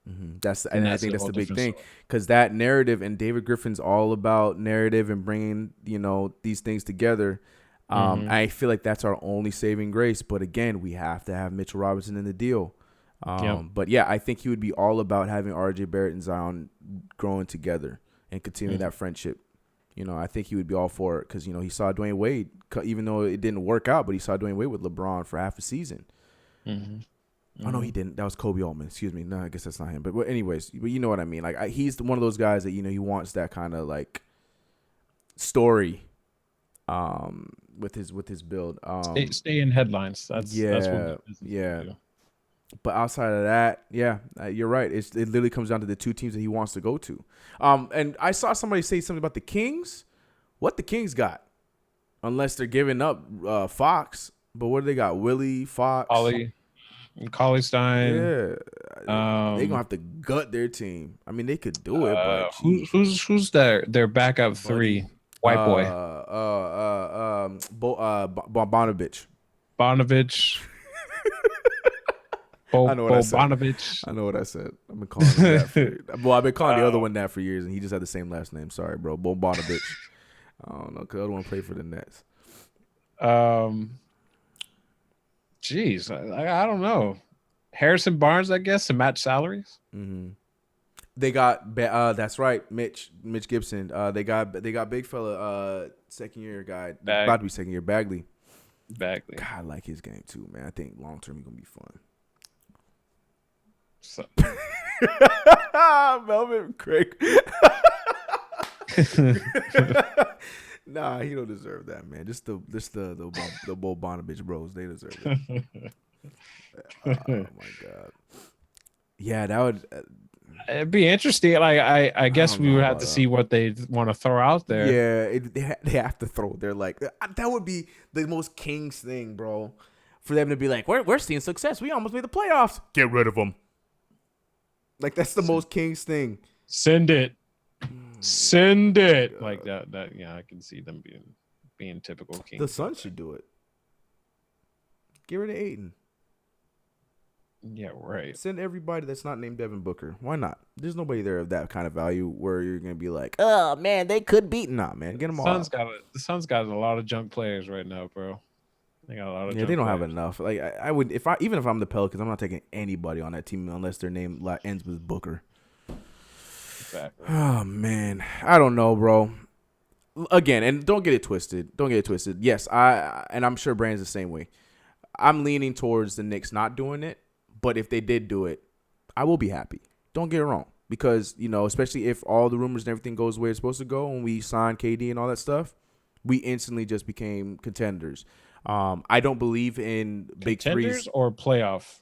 I think that's the big thing, because that narrative, and David Griffin's all about narrative and bringing these things together. I feel like that's our only saving grace. But again, we have to have Mitchell Robinson in the deal. But yeah, I think he would be all about having RJ Barrett and Zion growing together and continuing that friendship. I think he would be all for it, because, he saw Dwayne Wade, even though it didn't work out, but he saw Dwayne Wade with LeBron for half a season. Oh, no, he didn't. That was Kobe Altman. Excuse me. No, I guess that's not him. But anyways, you know what I mean. Like, he's one of those guys that, he wants that kind of, like, story with his build. Stay in headlines. That's what But outside of that, you're right. It literally comes down to the 2 teams that he wants to go to. And I saw somebody say something about the Kings. What the Kings got? Unless they're giving up Fox. But what do they got? Willie, Fox, Cauley-Stein. Yeah, they gonna have to gut their team. I mean, they could do it, but who's their backup three? White boy. Bonovich. Bonovich. I know what I said. Bonovich. I know what I said. I've been calling him that. I've been calling the other one that for years, and he just had the same last name. Sorry, bro. Bonovich. I don't know, because I don't want to play for the Nets. Jeez, I don't know. Harrison Barnes, I guess, to match salaries. Mm-hmm. They got that's right, Mitch Gibson. They got big fella, second year guy, about to be second year, Bagley. God, I like his game too, man. I think long term he's gonna be fun. So. Melvin Craig. Nah, he don't deserve that, man. Just the Bo Bonovich bros, they deserve it. Oh my god. Yeah, that would. It'd be interesting. Like I guess we would have to see what they want to throw out there. Yeah, they have to throw. They're like that would be the most Kings thing, bro. For them to be like, we're seeing success. We almost made the playoffs. Get rid of them. Like that's the most Kings thing. Send it. Like that. Yeah, I can see them being typical Kings. The Suns should do it. Get rid of Ayton. Yeah, right. Send everybody that's not named Devin Booker. Why not? There's nobody there of that kind of value where you're gonna be like, oh man, they could beat. Nah, man, get them all. The Suns got a lot of junk players right now, bro. They got a lot of. Yeah, they don't have enough. Like I would, even if I'm the Pelicans, I'm not taking anybody on that team unless their name ends with Booker. Exactly. Oh man, I don't know, bro. Again, and don't get it twisted. Yes, I'm sure Brandon's the same way. I'm leaning towards the Knicks not doing it. But if they did do it, I will be happy. Don't get it wrong. Because, especially if all the rumors and everything goes where it's supposed to go and we signed KD and all that stuff, we instantly just became contenders. I don't believe in big threes. Contenders or playoff?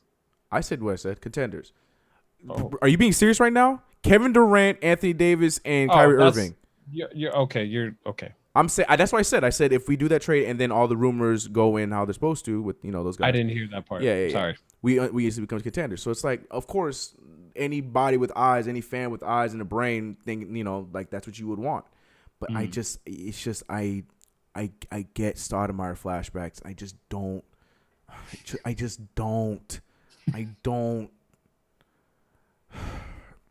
I said what I said. Contenders. Oh. Are you being serious right now? Kevin Durant, Anthony Davis, and Kyrie Irving. You're okay. You're okay. I'm saying that's what I said. I said if we do that trade and then all the rumors go in how they're supposed to with those guys. I didn't hear that part. Yeah. Sorry. We usually become contenders. So it's like, of course, anybody with eyes, any fan with eyes and a brain, think like that's what you would want. But I get Stoudemire flashbacks. I don't.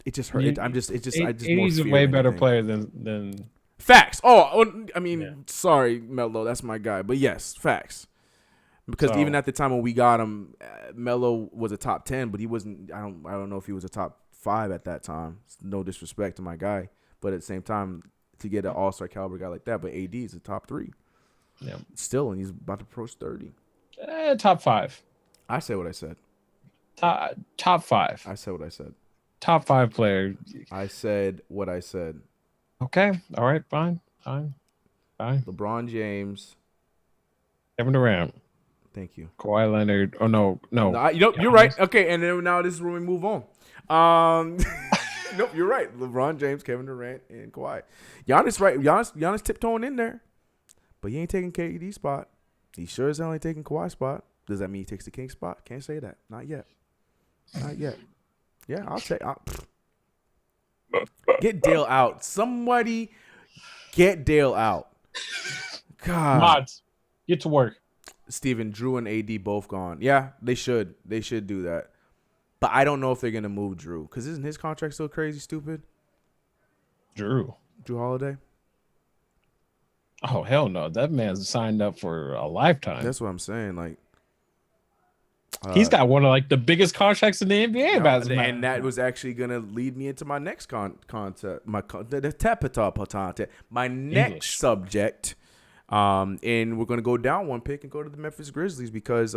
It just hurt. I just he's a way better player than. Facts. Sorry, Melo, that's my guy. But yes, facts. Because even at the time when we got him, Melo was a top 10, but he wasn't. I don't know if he was a top 5 at that time. No disrespect to my guy, but at the same time, to get an all-star caliber guy like that, but AD is a top 3. Yeah, still, and he's about to approach 30. Top 5. I said what I said. Top 5. I said what I said. Top 5 player. I said what I said. Okay. All right. Fine. LeBron James. Kevin Durant. Thank you. Kawhi Leonard. Oh, no. You're right. Okay, and then now this is where we move on. Nope, you're right. LeBron James, Kevin Durant, and Kawhi. Giannis, right? Giannis tiptoeing in there. But he ain't taking KD's spot. He sure as hell ain't taking Kawhi's spot. Does that mean he takes the King spot? Can't say that. Not yet. Yeah, I'll take. Get Dale out. Somebody get Dale out. God. Mods, get to work. Steven, Drew and AD both gone. Yeah, they should. They should do that. But I don't know if they're going to move Drew. Because isn't his contract still crazy stupid? Drew Holiday? Oh, hell no. That man's signed up for a lifetime. That's what I'm saying. Like, he's got one of the biggest contracts in the NBA. And that was actually going to lead me into my next concept. My next subject. And we're going to go down one pick and go to the Memphis Grizzlies because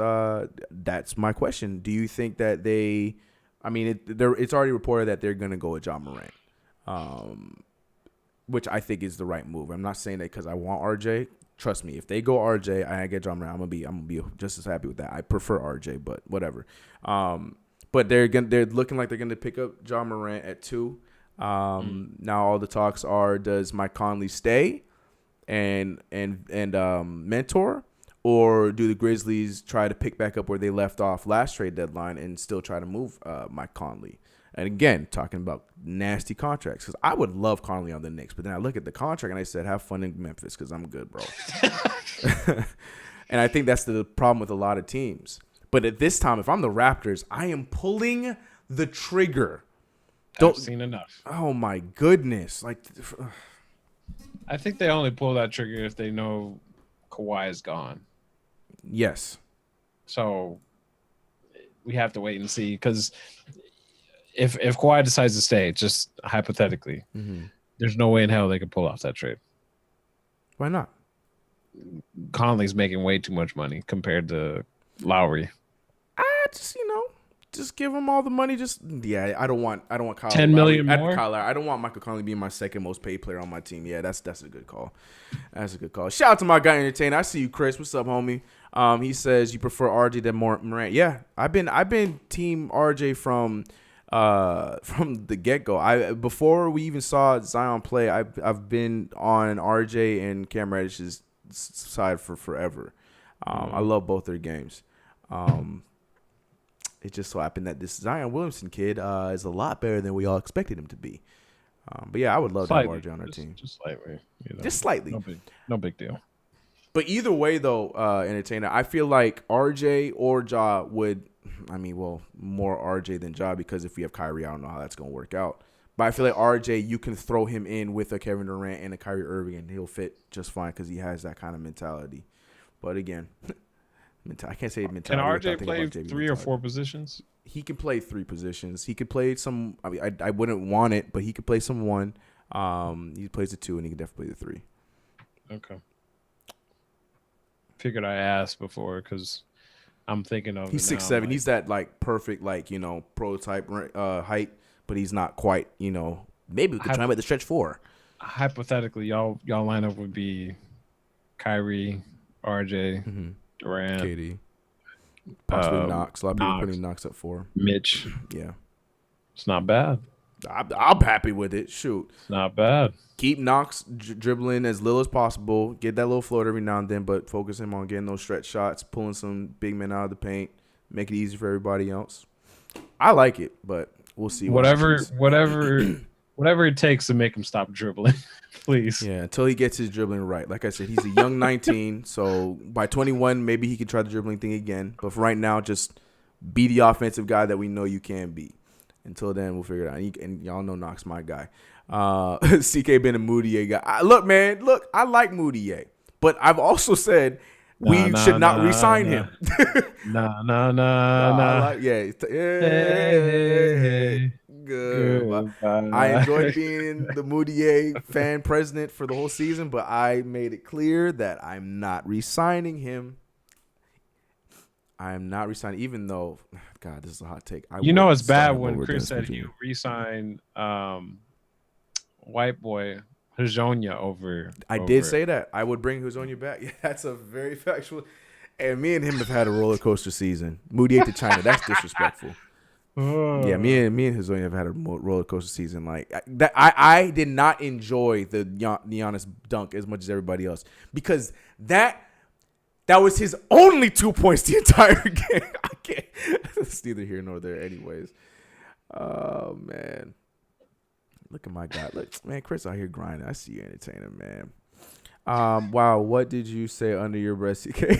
that's my question. Do you think that it's already reported that they're going to go with Ja Morant, which I think is the right move. I'm not saying that because I want RJ. Trust me, if they go RJ, I get Ja Morant. I'm gonna be just as happy with that. I prefer RJ, but whatever. But they're looking like they're gonna pick up Ja Morant at 2. Now all the talks are: does Mike Conley stay and mentor, Or do the Grizzlies try to pick back up where they left off last trade deadline and still try to move Mike Conley? And again, talking about nasty contracts, because I would love Conley on the Knicks, but then I look at the contract and I said, have fun in Memphis because I'm good, bro. And I think that's the problem with a lot of teams. But at this time, if I'm the Raptors, I am pulling the trigger. I've seen enough. Oh, my goodness. Like, I think they only pull that trigger if they know Kawhi is gone. Yes. So we have to wait and see, because if Kawhi decides to stay, just hypothetically, there's no way in hell they could pull off that trade. Why not? Conley's making way too much money compared to Lowry. Just give him all the money. I don't want Kyle. $10 million more. I don't want Michael Conley being my second most paid player on my team. Yeah, that's a good call. That's a good call. Shout out to my guy Entertainer. I see you, Chris. What's up, homie? He says you prefer RJ than Morant. Yeah, I've been team RJ from the get go. Before we even saw Zion play, I've been on RJ and Cam Reddish's side for forever. I love both their games. It just so happened that this Zion Williamson kid is a lot better than we all expected him to be. But yeah, I would love to have RJ on our team. Just slightly. Just slightly. No big deal. But either way, though, Entertainer, I feel like RJ or Ja would, more RJ than Ja, because if we have Kyrie, I don't know how that's going to work out. But I feel like RJ, you can throw him in with a Kevin Durant and a Kyrie Irving, and he'll fit just fine because he has that kind of mentality. But again, I can't say mentality. Can RJ play 3 or 4 positions? He can play 3 positions. He could play some. I wouldn't want it, but he could play some 1. He plays the 2, and he can definitely play the 3. Okay. Figured I asked before because I'm thinking of. He's 6'7". He's that perfect prototype height, but he's not quite. Maybe we could try him at the stretch 4. Hypothetically, y'all lineup would be Kyrie, RJ, Durant, KD, possibly Knox. A lot of people putting Knox at 4. Mitch. Yeah, it's not bad. I'm happy with it. Shoot, it's not bad. Keep Knox dribbling as little as possible. Get that little float every now and then, but focus him on getting those stretch shots, pulling some big men out of the paint, make it easy for everybody else. I like it, but we'll see. Whatever it takes to make him stop dribbling, please. Yeah, until he gets his dribbling right. Like I said, he's a young 19, so by 21, maybe he can try the dribbling thing again. But for right now, just be the offensive guy that we know you can be. Until then, we'll figure it out. And y'all know Knox, my guy. CK been a Moutier guy. I like Moutier, but I've also said we should not re-sign him. Nah. Good. I enjoyed being the Moutier fan president for the whole season, but I made it clear that I'm not re-signing him. I am not resigning, even though, God, this is a hot take. It's bad when Chris said he would resign white boy Hazonia over. I did say that. I would bring Hazonia back. Yeah, that's a very factual. And me and him have had a roller coaster season. Moutier to China, that's disrespectful. Yeah, me and Hazonia have had a roller coaster season. Like that, I did not enjoy the Giannis dunk as much as everybody else because that was his only 2 points the entire game. I can't. It's neither here nor there, anyways. Oh man, look at my guy. Look, man, Chris out here grinding. I see you entertaining, man. Wow, what did you say under your breath, CK?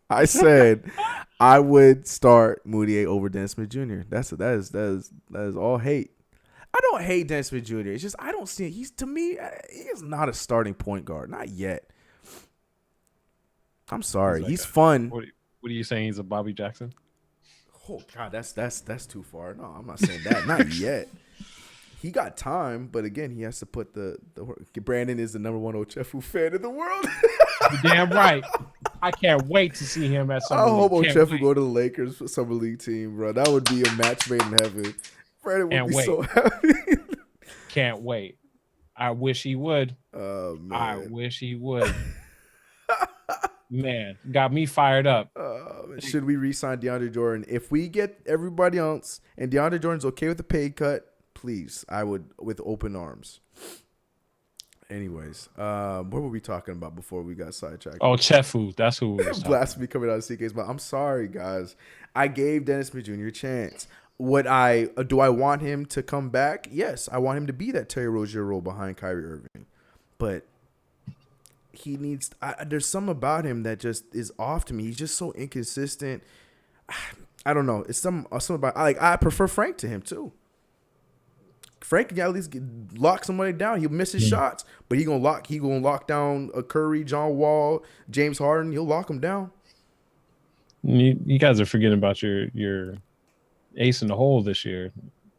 I said I would start Moutier over Dennis Smith Jr. That is all hate. I don't hate Dennis Smith Jr. It's just I don't see it. To me, he is not a starting point guard, not yet. I'm sorry. He's fun. What are you saying? He's a Bobby Jackson? Oh God, that's too far. No, I'm not saying that. Not yet. He got time, but again, he has to put the work. Brandon is the number 1 Ochefu fan in the world. You're damn right. I can't wait to see him at Summer League. I hope Ochefu go to the Lakers Summer League team, bro. That would be a match made in heaven. Brandon would be so happy. Can't wait. I wish he would. Oh man. I wish he would. Man, got me fired up. Should we re-sign DeAndre Jordan? If we get everybody else and DeAndre Jordan's okay with the pay cut, please, I would with open arms. Anyways, what were we talking about before we got sidetracked? Oh, Chefu. That's who we was talking Blasphemy coming out of CK's. But I'm sorry, guys. I gave Dennis Smith Jr. a chance. Do I want him to come back? Yes, I want him to be that Terry Rozier role behind Kyrie Irving. But he needs. There's something about him that just is off to me. He's just so inconsistent. I don't know. It's something about. I prefer Frank to him too. Frank can at least lock somebody down. He'll miss his shots, but he gonna lock down a Curry, John Wall, James Harden. He'll lock them down. You guys are forgetting about your ace in the hole this year,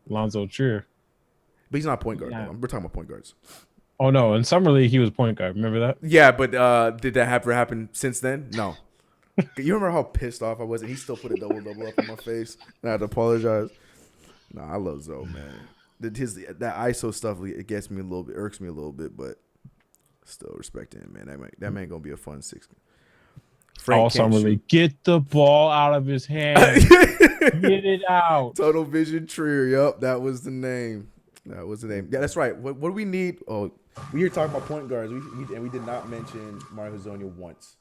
Lonzo Trier. But he's not a point guard. Yeah. We're talking about point guards. Oh no! In summer league, he was point guard. Remember that? Yeah, but did that ever happen since then? No. You remember how pissed off I was, and he still put a double up in my face. And I had to apologize. Nah, I love Zoe, man. That ISO stuff, it gets me a little bit, irks me a little bit, but still respecting him, man. That man gonna be a fun 6. All summer league, get the ball out of his hand, get it out. Total Vision Trier, yep, that was the name. Yeah, that's right. What do we need? Oh, we here talking about point guards, and we did not mention Mario Hezonja once.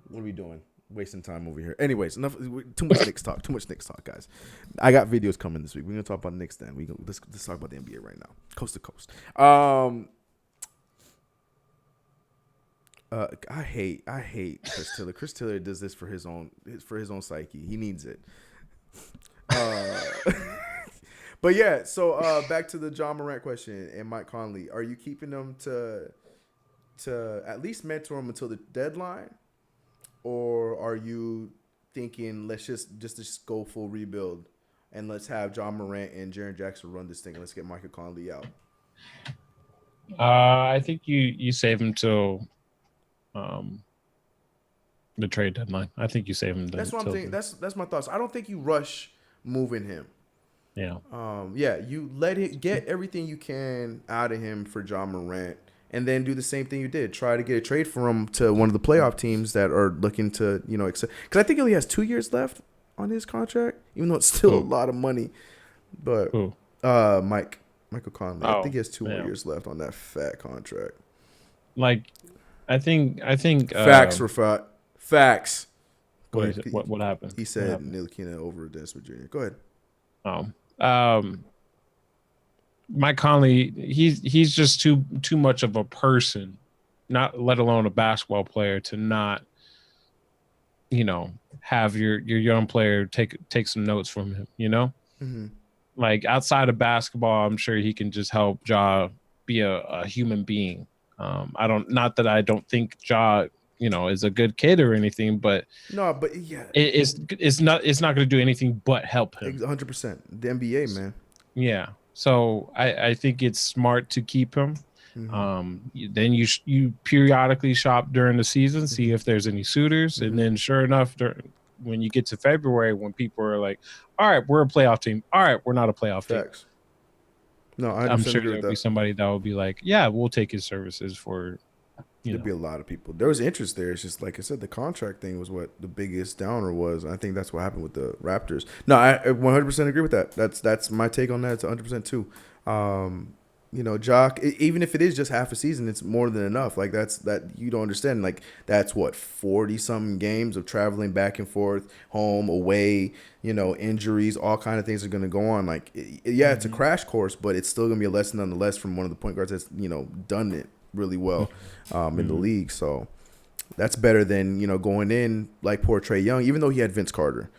What are we doing? Wasting time over here. Anyways, enough. Too much Knicks talk. Too much Knicks talk, guys. I got videos coming this week. We're gonna talk about Knicks then. Let's talk about the NBA right now, coast to coast. I hate Chris Tiller. Chris Tiller does this for his own psyche. He needs it. But yeah. So back to the John Morant question and Mike Conley. Are you keeping them to at least mentor him until the deadline? Or are you thinking let's just go full rebuild and let's have John Morant and Jaren Jackson run this thing and let's get Michael Conley out? I think you save him till the trade deadline. I think you save him. That's what I'm thinking. That's my thoughts. I don't think you rush moving him. Yeah. You let it get everything you can out of him for John Morant. And then do the same thing you did. Try to get a trade for him to one of the playoff teams that are looking to, accept. Because I think he only has 2 years left on his contract, even though it's still a lot of money. But Michael Conley, I think he has 2 more years left on that fat contract. Like, I think. Facts, Rafat. Facts. Go ahead. What happened? He said Ntilikina over Dennis Smith Jr. Go ahead. Mike Conley, he's just too much of a person, not let alone a basketball player, to not, have your young player take some notes from him. Mm-hmm. Like outside of basketball, I'm sure he can just help Ja be a human being. Not that I don't think Ja, is a good kid or anything, but no, but yeah, it's not going to do anything but help him. 100%. The NBA, man. Yeah. So I think it's smart to keep him. Mm-hmm. Then you periodically shop during the season, see if there's any suitors, and then sure enough, when you get to February, when people are like, "All right, we're a playoff team. All right, we're not a playoff team." No, I'm sure there'll be somebody that will be like, "Yeah, we'll take his services for." There'd be a lot of people. There was interest there. It's just like I said, the contract thing was what the biggest downer was. I think that's what happened with the Raptors. No, I 100% agree with that. That's my take on that. It's 100% too. Jock, even if it is just half a season, it's more than enough. Like that you don't understand. Like that's what 40-something games of traveling back and forth, home, away. Injuries, all kind of things are going to go on. Like, it's a crash course, but it's still going to be a lesson nonetheless from one of the point guards that's done it really well in the league. So that's better than going in like poor Trae Young, even though he had Vince Carter.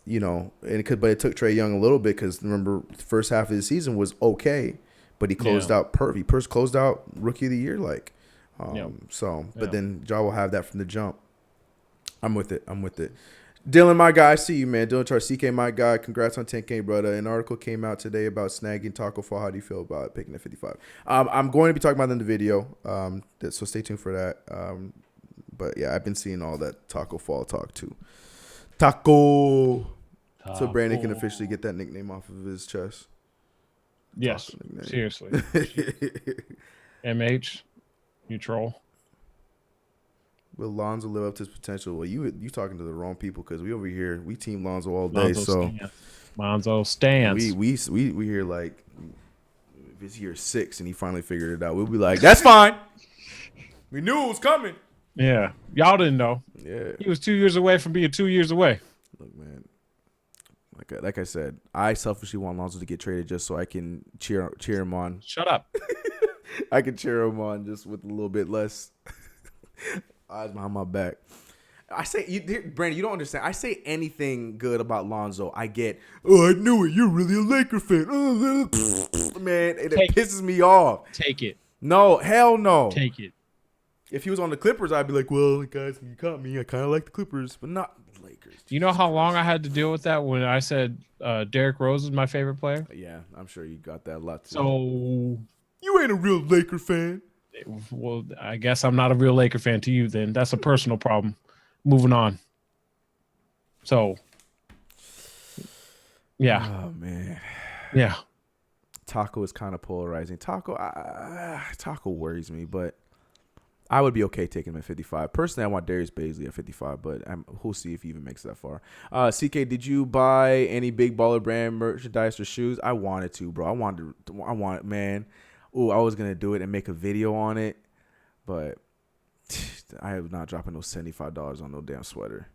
But it took Trae Young a little bit because remember the first half of the season was okay, but he closed out perfect. He closed out Rookie of the Year but then Ja will have that from the jump. I'm with it. Dylan, my guy, I see you, man. Dylan Char, CK, my guy. Congrats on 10K, brother. An article came out today about snagging Taco Fall. How do you feel about picking the 55? I'm going to be talking about it in the video, so stay tuned for that. But, yeah, I've been seeing all that Taco Fall talk, too. Taco. So Brandon can officially get that nickname off of his chest. Yes, seriously. MH, you troll. Will Lonzo live up to his potential? Well, you talking to the wrong people because we over here we team Lonzo all day. Lonzo stands. We here like If it's year 6 and he finally figured it out, we'll be like, that's fine. We knew it was coming. Yeah. Y'all didn't know. Yeah. He was 2 years away from being 2 years away. Look, man. Like I said, I selfishly want Lonzo to get traded just so I can cheer him on. Shut up. I can cheer him on just with a little bit less eyes behind my back. I say, Brandon, you don't understand. I say anything good about Lonzo, I get, oh, I knew it. You're really a Laker fan. Man, it pisses me off. Take it. No, hell no. Take it. If he was on the Clippers, I'd be like, well, guys, you caught me. I kind of like the Clippers, but not the Lakers. Do you know how long I had to deal with that when I said Derrick Rose is my favorite player? Yeah, I'm sure you got that a lot too. So you ain't a real Laker fan. Well, I guess I'm not a real Laker fan to you then. That's a personal problem. Moving on. So, yeah. Oh, man. Yeah. Taco is kind of polarizing. Taco worries me, but I would be okay taking him at 55. Personally, I want Darius Bazley at 55, but we'll see if he even makes that far. CK, did you buy any Big Baller Brand merchandise or shoes? I wanted to, bro. I want it, man. Ooh, I was going to do it and make a video on it, but I am not dropping no $75 on no damn sweater.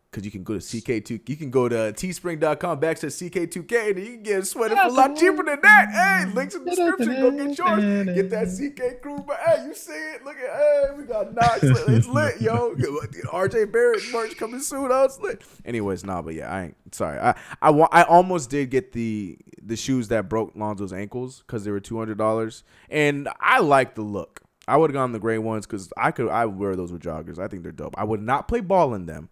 Because you can go to CK2, you can go to teespring.com/CK2K and you can get a sweater for a lot cheaper than that. Hey, links in the description. Go get yours. Get that CK crew. But hey, you see it? Look at, hey, we got Knox. It's lit, yo. RJ Barrett merch coming soon. I was lit. Anyways, but yeah, I ain't sorry. I almost did get the shoes that broke Lonzo's ankles because they were $200, and I like the look. I would have gone the gray ones because I would wear those with joggers. I think they're dope. I would not play ball in them,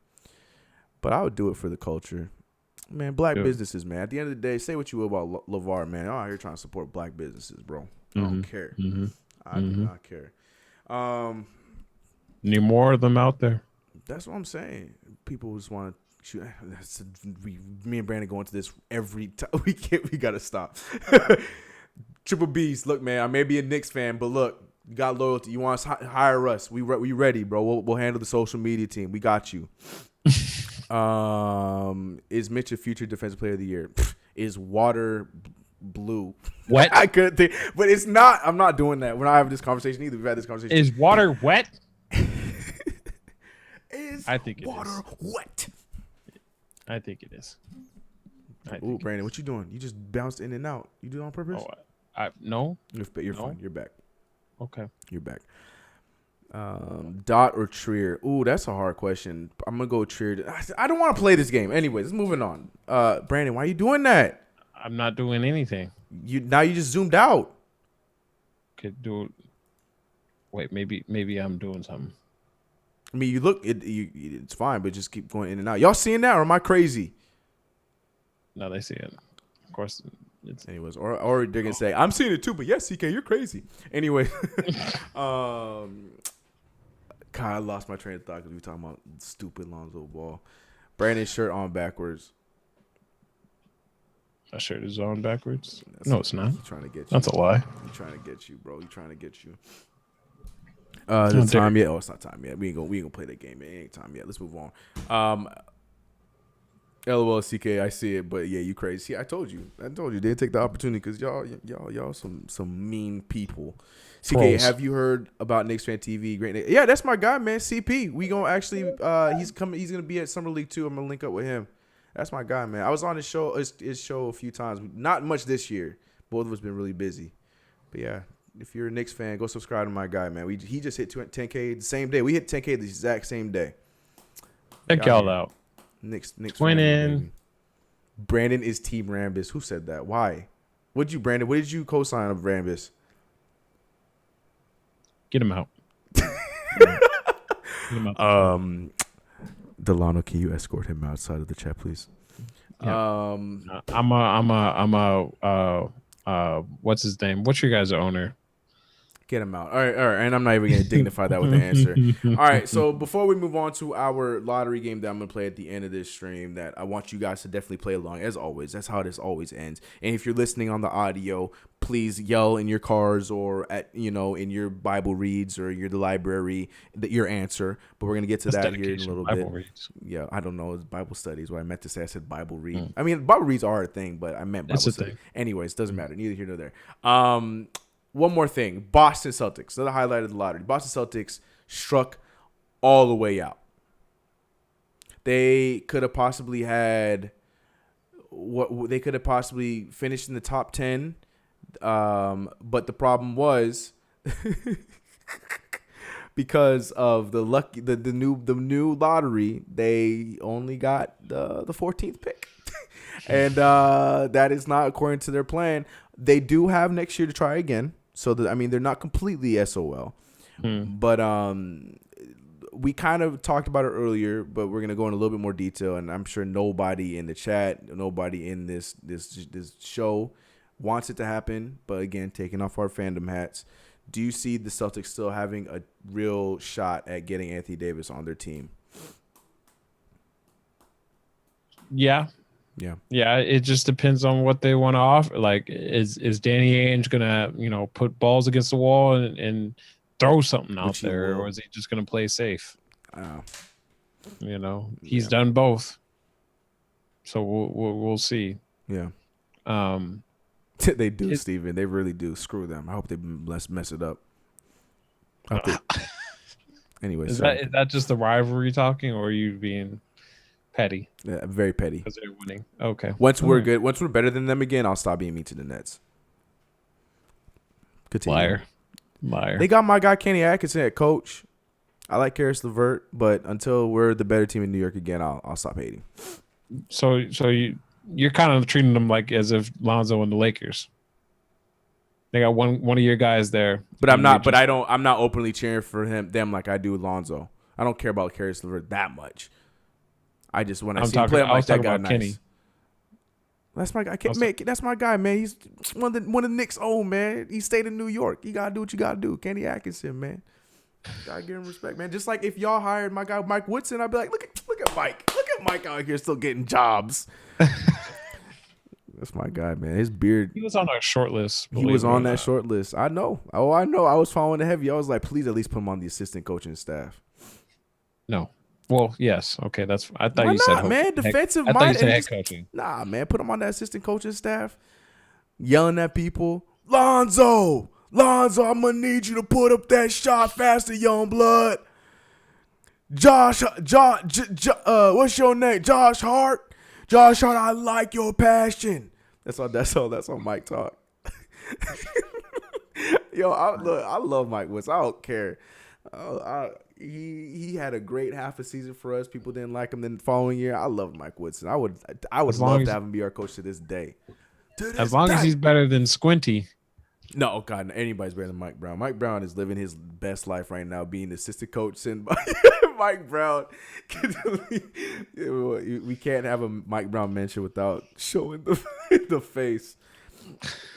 but I would do it for the culture. Man, black businesses, man. At the end of the day, say what you will about LeVar, man. I'm out here trying to support black businesses, bro. I don't care. I do not care. Need more of them out there. That's what I'm saying. People just want to shoot. Me and Brandon go into this every time. We got to stop. Triple B's. Look, man, I may be a Knicks fan, but look, you got loyalty. You want to hire us. We ready, bro. We'll handle the social media team. We got you. Is Mitch a future defensive player of the year? Is water blue? Wet? I couldn't think, but it's not. I'm not doing that. We're not having this conversation either. We've had this conversation. Is water wet? I think it water is. Wet? I think it is. Ooh, Brandon, what you doing? You just bounced in and out. You do it on purpose? No. You're fine. You're back. Okay. You're back. Dot or Trier? Ooh, that's a hard question. I'm gonna go Trier. I don't want to play this game. Anyways, moving on. Brandon, why are you doing that? I'm not doing anything. You just zoomed out. Could do it. Wait, maybe I'm doing something. I mean, you look it's fine, but just keep going in and out. Y'all seeing that, or am I crazy? No, they see it. Of course. Anyways, or they're gonna say I'm seeing it too, but yes, CK, you're crazy. Anyway, God, I lost my train of thought because we were talking about stupid Lonzo Ball. Brandon's shirt on backwards. My shirt is on backwards. No, it's not. He's trying to get you. That's a lie. He's trying to get you, bro. He's trying to get you. Is it time yet? Oh, it's not time yet. We ain't gonna play that game. It ain't time yet. Let's move on. LOL, CK, I see it, but yeah, you crazy. See, I told you. They take the opportunity because y'all some mean people. CK, Trolls. Have you heard about Knicks Fan TV? Great, yeah, that's my guy, man. CP, we gonna actually he's coming. He's gonna be at Summer League too. I'm gonna link up with him. That's my guy, man. I was on his show a few times. Not much this year. Both of us been really busy, but yeah. If you're a Knicks fan, go subscribe to my guy, man. He just hit 10K the same day. We hit 10K the exact same day. Check y'all out. Knicks Twinning. Brandon is Team Rambus. Who said that? Why? What did you co-sign of Rambus? Get him out. Delano, can you escort him outside of the chat, please? Yeah. I'm a what's his name? What's your guys' owner? Get him out. All right. And I'm not even going to dignify that with an answer. All right. So before we move on to our lottery game that I'm going to play at the end of this stream, that I want you guys to definitely play along, as always. That's how this always ends. And if you're listening on the audio, please yell in your cars or in your Bible reads or the library your answer. But we're going to get to that here in a little bit. Reads. Yeah, I don't know. It's Bible studies. What I meant to say, I said Bible read. I mean, Bible reads are a thing, but I meant Bible studies. Anyways, doesn't matter. Neither here nor there. One more thing. Boston Celtics. Another highlight of the lottery. Boston Celtics struck all the way out. They could have possibly had they could have possibly finished in the top 10. But the problem was because of the new lottery, they only got the 14th pick. And that is not according to their plan. They do have next year to try again. So, they're not completely SOL. But we kind of talked about it earlier, but we're going to go in a little bit more detail. And I'm sure nobody in the chat, nobody in this show wants it to happen. But, again, taking off our fandom hats, do you see the Celtics still having a real shot at getting Anthony Davis on their team? Yeah. Yeah, it just depends on what they want to offer. Like, is Danny Ainge gonna, put balls against the wall and throw something out there, or is he just gonna play safe? He's done both. So we'll see. Yeah. They do, Steven. They really do. Screw them. I hope they mess it up. Anyway, is that just the rivalry talking, or are you being petty? Yeah, very petty. Because they're winning. Okay. Once we're good, once we're better than them again, I'll stop being mean to the Nets. Continue. Liar. They got my guy Kenny Atkinson at coach. I like Karis LeVert, but until we're the better team in New York again, I'll stop hating. So you're kind of treating them like as if Lonzo and the Lakers. They got one of your guys there. But I'm not. I'm not openly cheering for them like I do Lonzo. I don't care about Karis LeVert that much. I just when I see him play, I'm like, that guy nice. Kenny. That's my guy. That's my guy, man. He's one of the Knicks' own, man. He stayed in New York. You gotta do what you gotta do. Kenny Atkinson, man. Gotta give him respect, man. Just like if y'all hired my guy Mike Woodson, I'd be like, look at Mike. Look at Mike out here still getting jobs. That's my guy, man. His beard. He was on our short list. He was on that short list. I know. Oh, I know. I was following the heavy. I was like, please at least put him on the assistant coaching staff. No. Well, yes. Okay, that's. I thought Why you not, said man. Defensive mind. I thought you said head coaching. Nah, man. Put him on that assistant coaching staff. Yelling at people. Lonzo, I'm gonna need you to put up that shot faster, young blood. Josh, what's your name? Josh Hart. Josh Hart, I like your passion. That's all Mike talk. Yo, I love Mike Woods. I don't care. He had a great half a season for us. People didn't like him. Then the following year, I loved Mike Woodson. I would love to have him be our coach to this day. As long as he's better than Squinty. No, God, anybody's better than Mike Brown. Mike Brown is living his best life right now, being the assistant coach sent by Mike Brown. We can't have a Mike Brown mention without showing the face.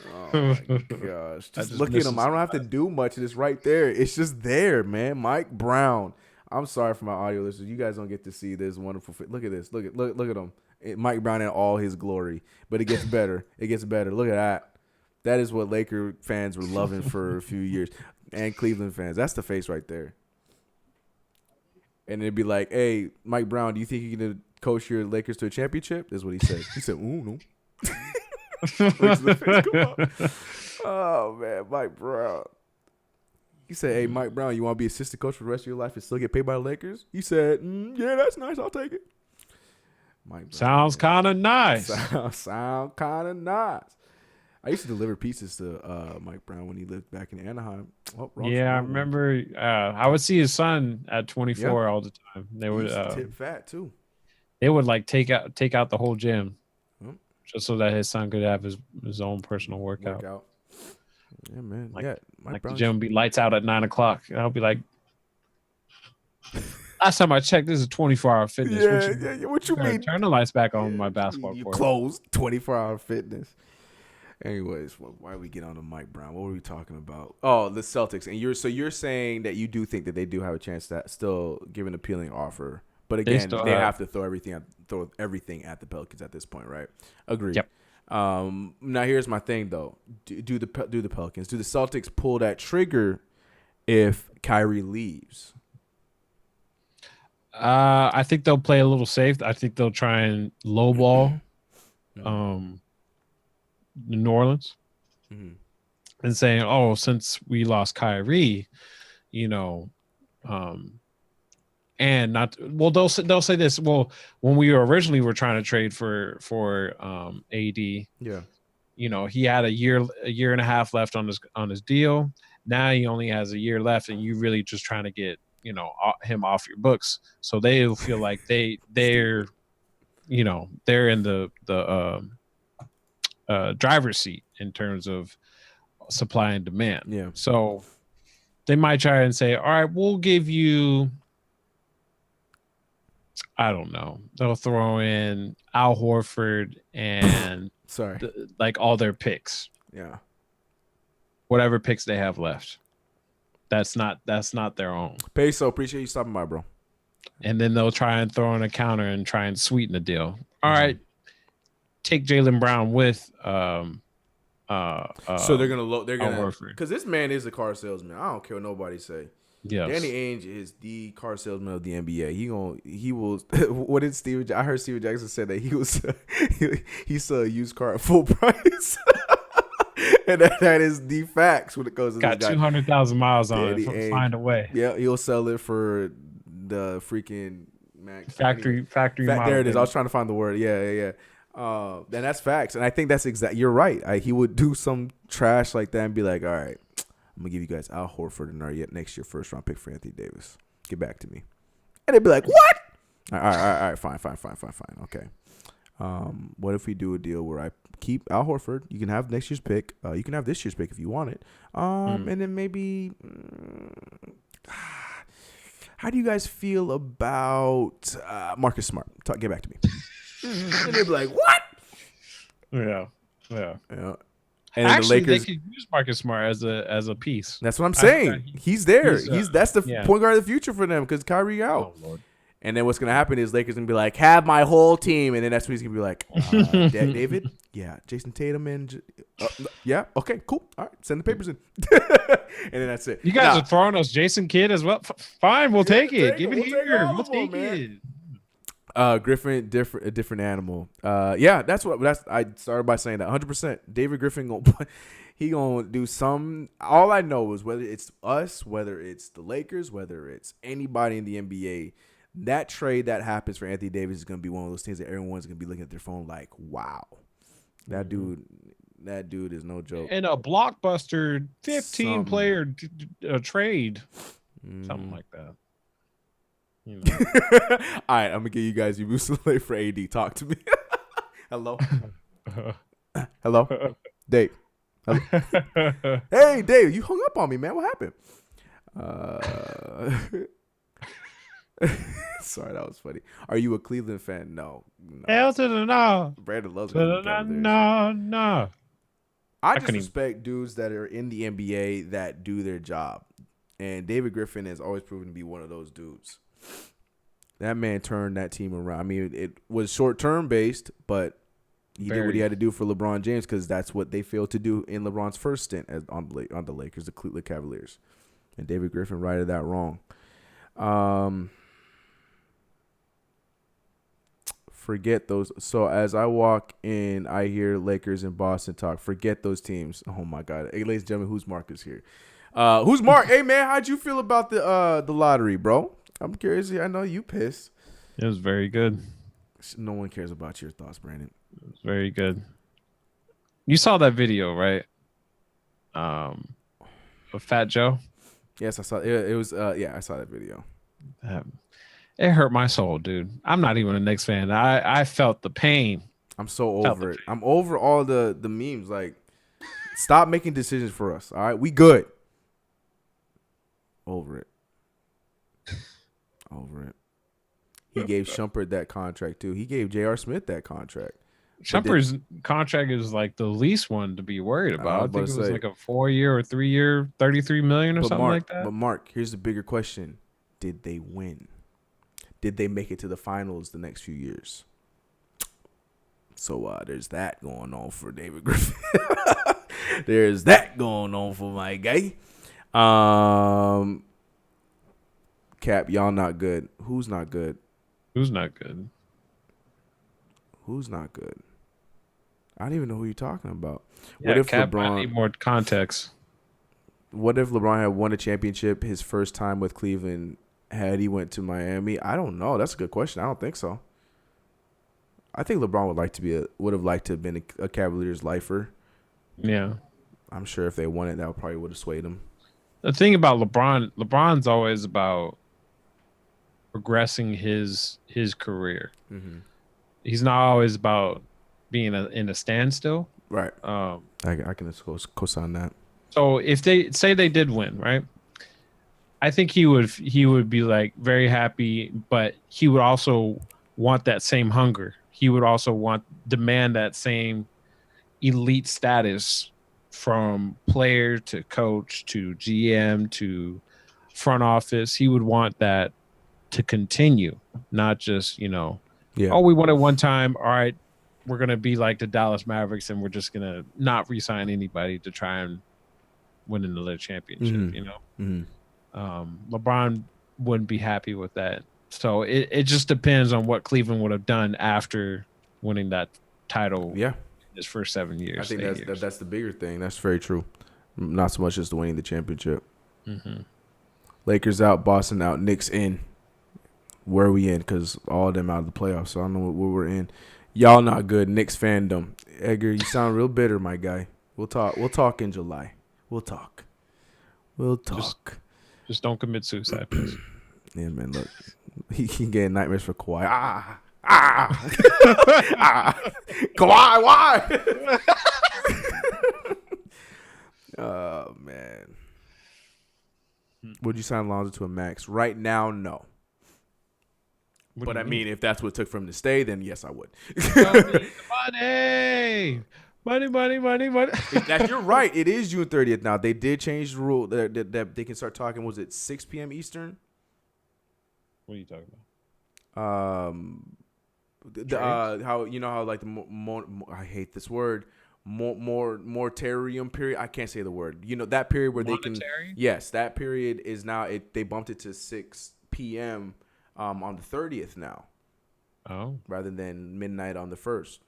Oh my gosh! Just look at him. I don't have to do much. It's right there. It's just there, man. Mike Brown. I'm sorry for my audio listeners. You guys don't get to see this wonderful. Look at this. Look at him. Mike Brown in all his glory. But it gets better. It gets better. Look at that. That is what Laker fans were loving for a few years, and Cleveland fans. That's the face right there. And it'd be like, "Hey, Mike Brown, do you think you can coach your Lakers to a championship?" That's what he said. He said, "Ooh, no." Oh man, Mike Brown. He said, "Hey, Mike Brown, you want to be assistant coach for the rest of your life and still get paid by the Lakers?" He said, "Yeah, that's nice. I'll take it." Mike Brown, sounds kind of nice. Sound kind of nice. I used to deliver pizzas to Mike Brown when he lived back in Anaheim. Oh, yeah, I remember. I would see his son at 24 all the time. They would tip fat too. They would like take out the whole gym, just so that his son could have his own personal workout. Yeah, man. Mike Brown, the gym would be lights out at 9:00. I'll be like, last time I checked, this is 24-hour fitness. What you mean? Turn the lights back on my basketball court. Closed 24-hour fitness. Anyways, why we get on the mic, Brown? What were we talking about? Oh, the Celtics. And you're saying that you do think that they do have a chance to still give an appealing offer, but again, they have to throw everything at the Pelicans at this point, right? Agreed. Yep. Now here's my thing though. Do the Pelicans, do the Celtics pull that trigger if Kyrie leaves? I think they'll play a little safe. I think they'll try and lowball New Orleans and saying, "Oh, since we lost Kyrie, and not well." They'll say this. Well, when we originally were trying to trade for AD, yeah, he had a year and a half left on his deal. Now he only has a year left, and you really just trying to get him off your books. So they feel like they're in the driver's seat in terms of supply and demand. Yeah. So they might try and say, all right, we'll give you, I don't know. They'll throw in Al Horford and all their picks. Yeah. Whatever picks they have left. That's not their own. Peso, appreciate you stopping by, bro. And then they'll try and throw in a counter and try and sweeten the deal. All right. Take Jaylen Brown with so they're gonna because this man is a car salesman. I don't care what nobody say. Yes. Danny Ainge is the car salesman of the NBA. He will. What did Steven? I heard Steven Jackson said that he sold a used car at full price. And that is the facts when it goes to got 200,000 miles on it. Find a way. Yeah, he'll sell it for the freaking factory. There it is. I was trying to find the word. Yeah. And that's facts. And I think that's you're right. He would do some trash like that and be like, all right, I'm gonna give you guys Al Horford and our next year first round pick for Anthony Davis. Get back to me. And they'd be like, what? All right. Fine. Okay. What if we do a deal where I keep Al Horford? You can have next year's pick. You can have this year's pick if you want it. And then maybe, how do you guys feel about Marcus Smart? Get back to me. And they'd be like, what? Yeah. And actually, the Lakers, they could use Marcus Smart as a piece. That's what I'm saying. He's there. That's the point guard of the future for them because Kyrie out. Oh, Lord. And then what's going to happen is Lakers going to be like, have my whole team. And then that's when he's going to be like, David? Yeah. Jason Tatum and yeah. Okay, cool. All right. Send the papers in. And then that's it. You guys are throwing us Jason Kidd as well. Fine. We'll take it. Give it here. We'll take it. Griffin, a different animal. Yeah, I started by saying that 100%. David Griffin he gonna do some. All I know is whether it's us, whether it's the Lakers, whether it's anybody in the NBA, that trade that happens for Anthony Davis is gonna be one of those things that everyone's gonna be looking at their phone like, wow, that dude is no joke. And a blockbuster 15-player trade, something like that. All right, I'm gonna give you guys your Mussolini for AD. Talk to me. Hello. Dave. Hello? Hey, Dave, you hung up on me, man. What happened? Sorry, that was funny. Are you a Cleveland fan? No. Hell to the no. Brandon loves No. I just respect dudes that are in the NBA that do their job, and David Griffin has always proven to be one of those dudes. That man turned that team around. I mean, it was short-term based, but he did what he had to do for LeBron James because that's what they failed to do in LeBron's first stint on the Lakers, the Cleveland Cavaliers. And David Griffin righted that wrong. Forget those. So as I walk in, I hear Lakers and Boston talk. Forget those teams. Oh, my God. Hey, ladies and gentlemen, who's Marcus here? Who's Mark? Hey, man, how'd you feel about the lottery, bro? I'm curious. I know you pissed. It was very good. No one cares about your thoughts, Brandon. It was very good. You saw that video, right? Of Fat Joe? Yes, I saw it. It was I saw that video. It hurt my soul, dude. I'm not even a Knicks fan. I felt the pain. I'm so over it. I'm over all the memes. Like, stop making decisions for us. All right, we good. Over it. He gave Shumpert that contract too. He gave J.R. Smith that contract. Shumpert's contract is like the least one to be worried about. I think it was like a 4-year or 3-year, $33 million or something like that. But Mark, here's the bigger question: did they win? Did they make it to the finals the next few years? So there's that going on for David Griffin. There's that going on for my guy. Cap, y'all not good. Who's not good? Who's not good? Who's not good? I don't even know who you're talking about. Yeah, what if Cap, LeBron? I need more context. What if LeBron had won a championship his first time with Cleveland? Had he went to Miami? I don't know. That's a good question. I don't think so. I think LeBron would have liked to have been a Cavaliers lifer. Yeah, I'm sure if they won it, that probably would have swayed him. The thing about LeBron's always about progressing his career. Mm-hmm. He's not always about being in a standstill. Right. I can co-sign that. So if they say they did win, right? I think he would be like very happy, but he would also want that same hunger. He would also demand that same elite status from player to coach to GM to front office. He would want that to continue, not just, oh, we won it one time. All right, we're going to be like the Dallas Mavericks and we're just going to not re-sign anybody to try and win another championship, Mm-hmm. LeBron wouldn't be happy with that. So it just depends on what Cleveland would have done after winning that title. Yeah. His first 7 years. I think that's the bigger thing. That's very true. Not so much as winning the championship. Mm-hmm. Lakers out, Boston out, Knicks in. Where are we in? Because all of them out of the playoffs, so I don't know where we're in. Y'all not good. Knicks fandom. Edgar, you sound real bitter, my guy. We'll talk in July. We'll talk. Just don't commit suicide, please. Yeah, man, look. He getting nightmares for Kawhi. Kawhi, why? Oh, man. Would you sign Lonzo to a max? Right now, no. But I mean, if that's what it took for him to stay, then yes, I would. Money. You're right. It is June 30th now. They did change the rule that they can start talking. Was it 6 p.m. Eastern? What are you talking about? How like I hate this word. Moratorium period. I can't say the word. That period where Monetary? They can. Yes, that period is now. They bumped it to 6 p.m. On the 30th now. Oh. Rather than midnight on the 1st.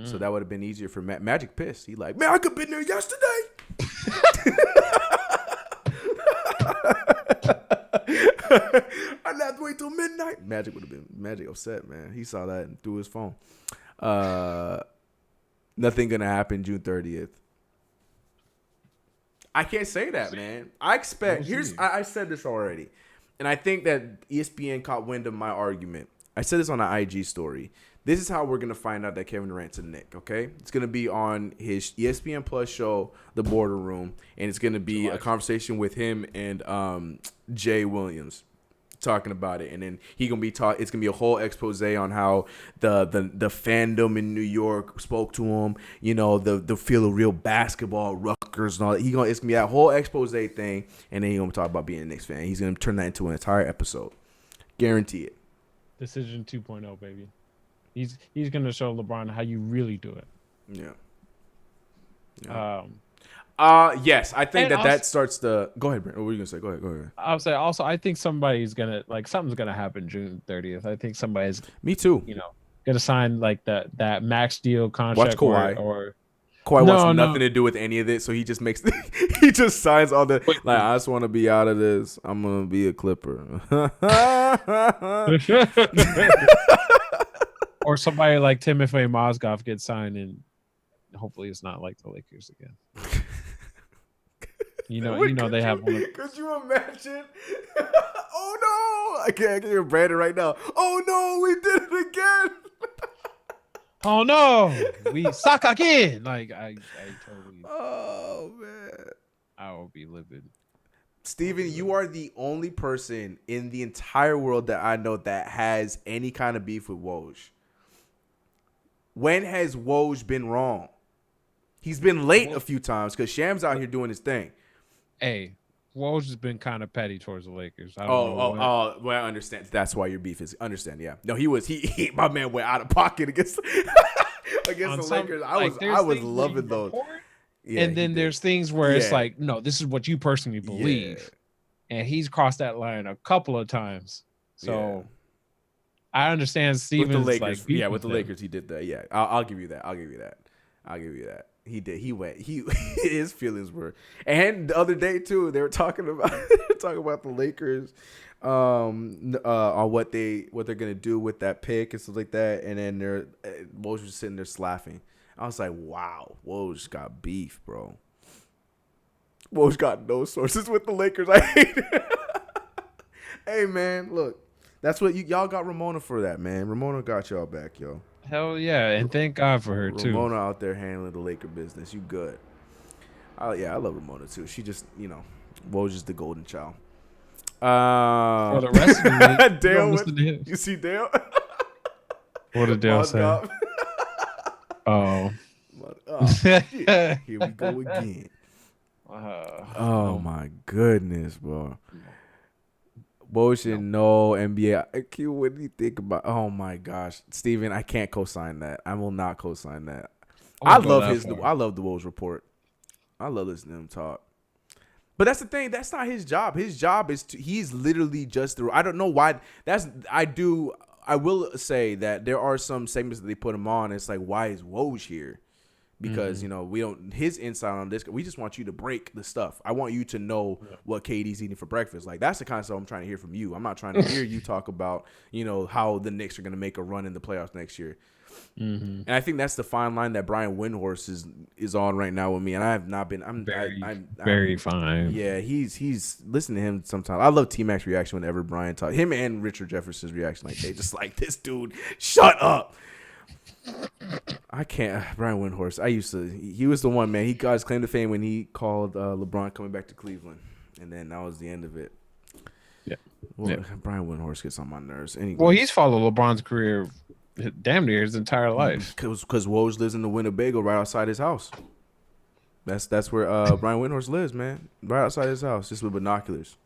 So that would have been easier for Magic. Pissed. He like, man, I could have been there yesterday. I'd have to wait till midnight. Magic would have been upset, man. He saw that and threw his phone. Nothing gonna happen June 30th. I can't say that, man. I expect. I said this already, and I think that ESPN caught wind of my argument. I said this on an IG story. This is how we're going to find out that Kevin Durant's a Knick, okay? It's going to be on his ESPN Plus show, The Border Room, and it's going to be a conversation with him and Jay Williams talking about it. And then it's going to be a whole expose on how the fandom in New York spoke to him, the feel of real basketball, Rutgers and all that. It's going to be that whole expose thing, and then he's going to talk about being a Knicks fan. He's going to turn that into an entire episode. Guarantee it. Decision 2.0, baby. He's going to show LeBron how you really do it. Yeah. Yes, I think that starts the. Go ahead, Brent. What were you gonna say? Go ahead. I would say also, I think somebody's gonna something's gonna happen June 30th. I think somebody's. Me too. Gonna sign that max deal contract. Watch Kawhi. Or Kawhi wants nothing to do with any of it, so he just he just signs all the I just want to be out of this. I'm gonna be a Clipper. Or somebody like Timothy Mozgov gets signed, and hopefully it's not like the Lakers again. They have one. Could you imagine? Oh no! I can't hear Brandon right now. Oh no, we did it again. Oh no, we suck again. I totally. Oh man, I will be livid. Steven, you are the only person in the entire world that I know that has any kind of beef with Woj. When has Woj been wrong? He's been late a few times because Sham's out here doing his thing. Hey, Woj has been kind of petty towards the Lakers. I don't know. Well, I understand. That's why your beef is. Understand? Yeah. No, he my man went out of pocket against the Lakers. I was loving those. Yeah, and then there's things where it's like, no, this is what you personally believe, and he's crossed that line a couple of times. So I understand Stevens with the Lakers. With the Lakers, he did that. Yeah, I'll give you that. I'll give you that. He did. He went. His feelings were. And the other day too, they were talking about the Lakers, on what they're gonna do with that pick and stuff like that. And then Woj was sitting there laughing. I was like, wow, Woj got beef, bro. Woj got no sources with the Lakers. I hate it. Hey man, look, that's what y'all got Ramona for that, man. Ramona got y'all back, yo. Hell yeah, and thank God for her too. Ramona out there handling the Laker business. You good? I love Ramona too. She just, Woj is the golden child. For the rest of the Dale, you see Dale? What did Dale say? Oh, shit. Here we go again. Oh my goodness, bro. Motion, no NBA. Q, what do you think about? Oh my gosh, Steven, I can't co-sign that. I will not co-sign that. I love the Woj report. I love listening to him talk. But that's the thing. That's not his job. His job is he's literally just I don't know why. I will say that there are some segments that they put him on. It's like, why is Woj here? Because, we don't, his insight on this, we just want you to break the stuff. I want you to know what KD's eating for breakfast. Like, that's the kind of stuff I'm trying to hear from you. I'm not trying to hear you talk about, how the Knicks are going to make a run in the playoffs next year. Mm-hmm. And I think that's the fine line that Brian Windhorst is on right now with me. And I have not been, I'm very fine. Yeah, he's listen to him sometimes. I love T-Mac's reaction whenever Brian talks. Him and Richard Jefferson's reaction, like, they just like, this dude, shut up. I can't. Brian Windhorst. He was the one, man. He got his claim to fame when he called LeBron coming back to Cleveland, and then that was the end of it. Yeah. Well, Brian Windhorst gets on my nerves. Anyway. Well, he's followed LeBron's career damn near his entire life. Because Woj lives in the Winnebago right outside his house. That's where Brian Windhorst lives, man. Right outside his house, just with binoculars.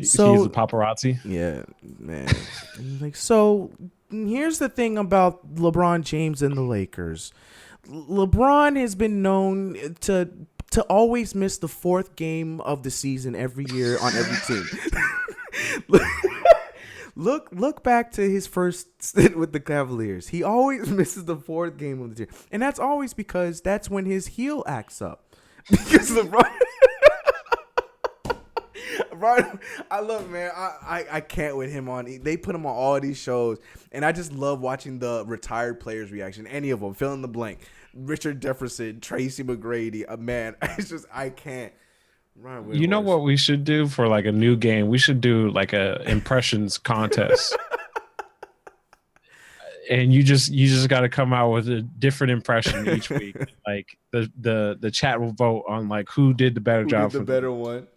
So he's a paparazzi. Yeah, man. So here's the thing about LeBron James and the Lakers. LeBron has been known to always miss the fourth game of the season every year on every team. Look back to his first stint with the Cavaliers. He always misses the fourth game of the year, and that's always because that's when his heel acts up. Because LeBron. Right, I love, man. I can't with him on. They put him on all these shows, and I just love watching the retired players' reaction. Any of them, fill in the blank. Richard Jefferson, Tracy McGrady. Man, it's just I can't. You know what we should do for like a new game? We should do like a impressions contest. And you just got to come out with a different impression each week. Like the chat will vote on like who did the better job. The better one.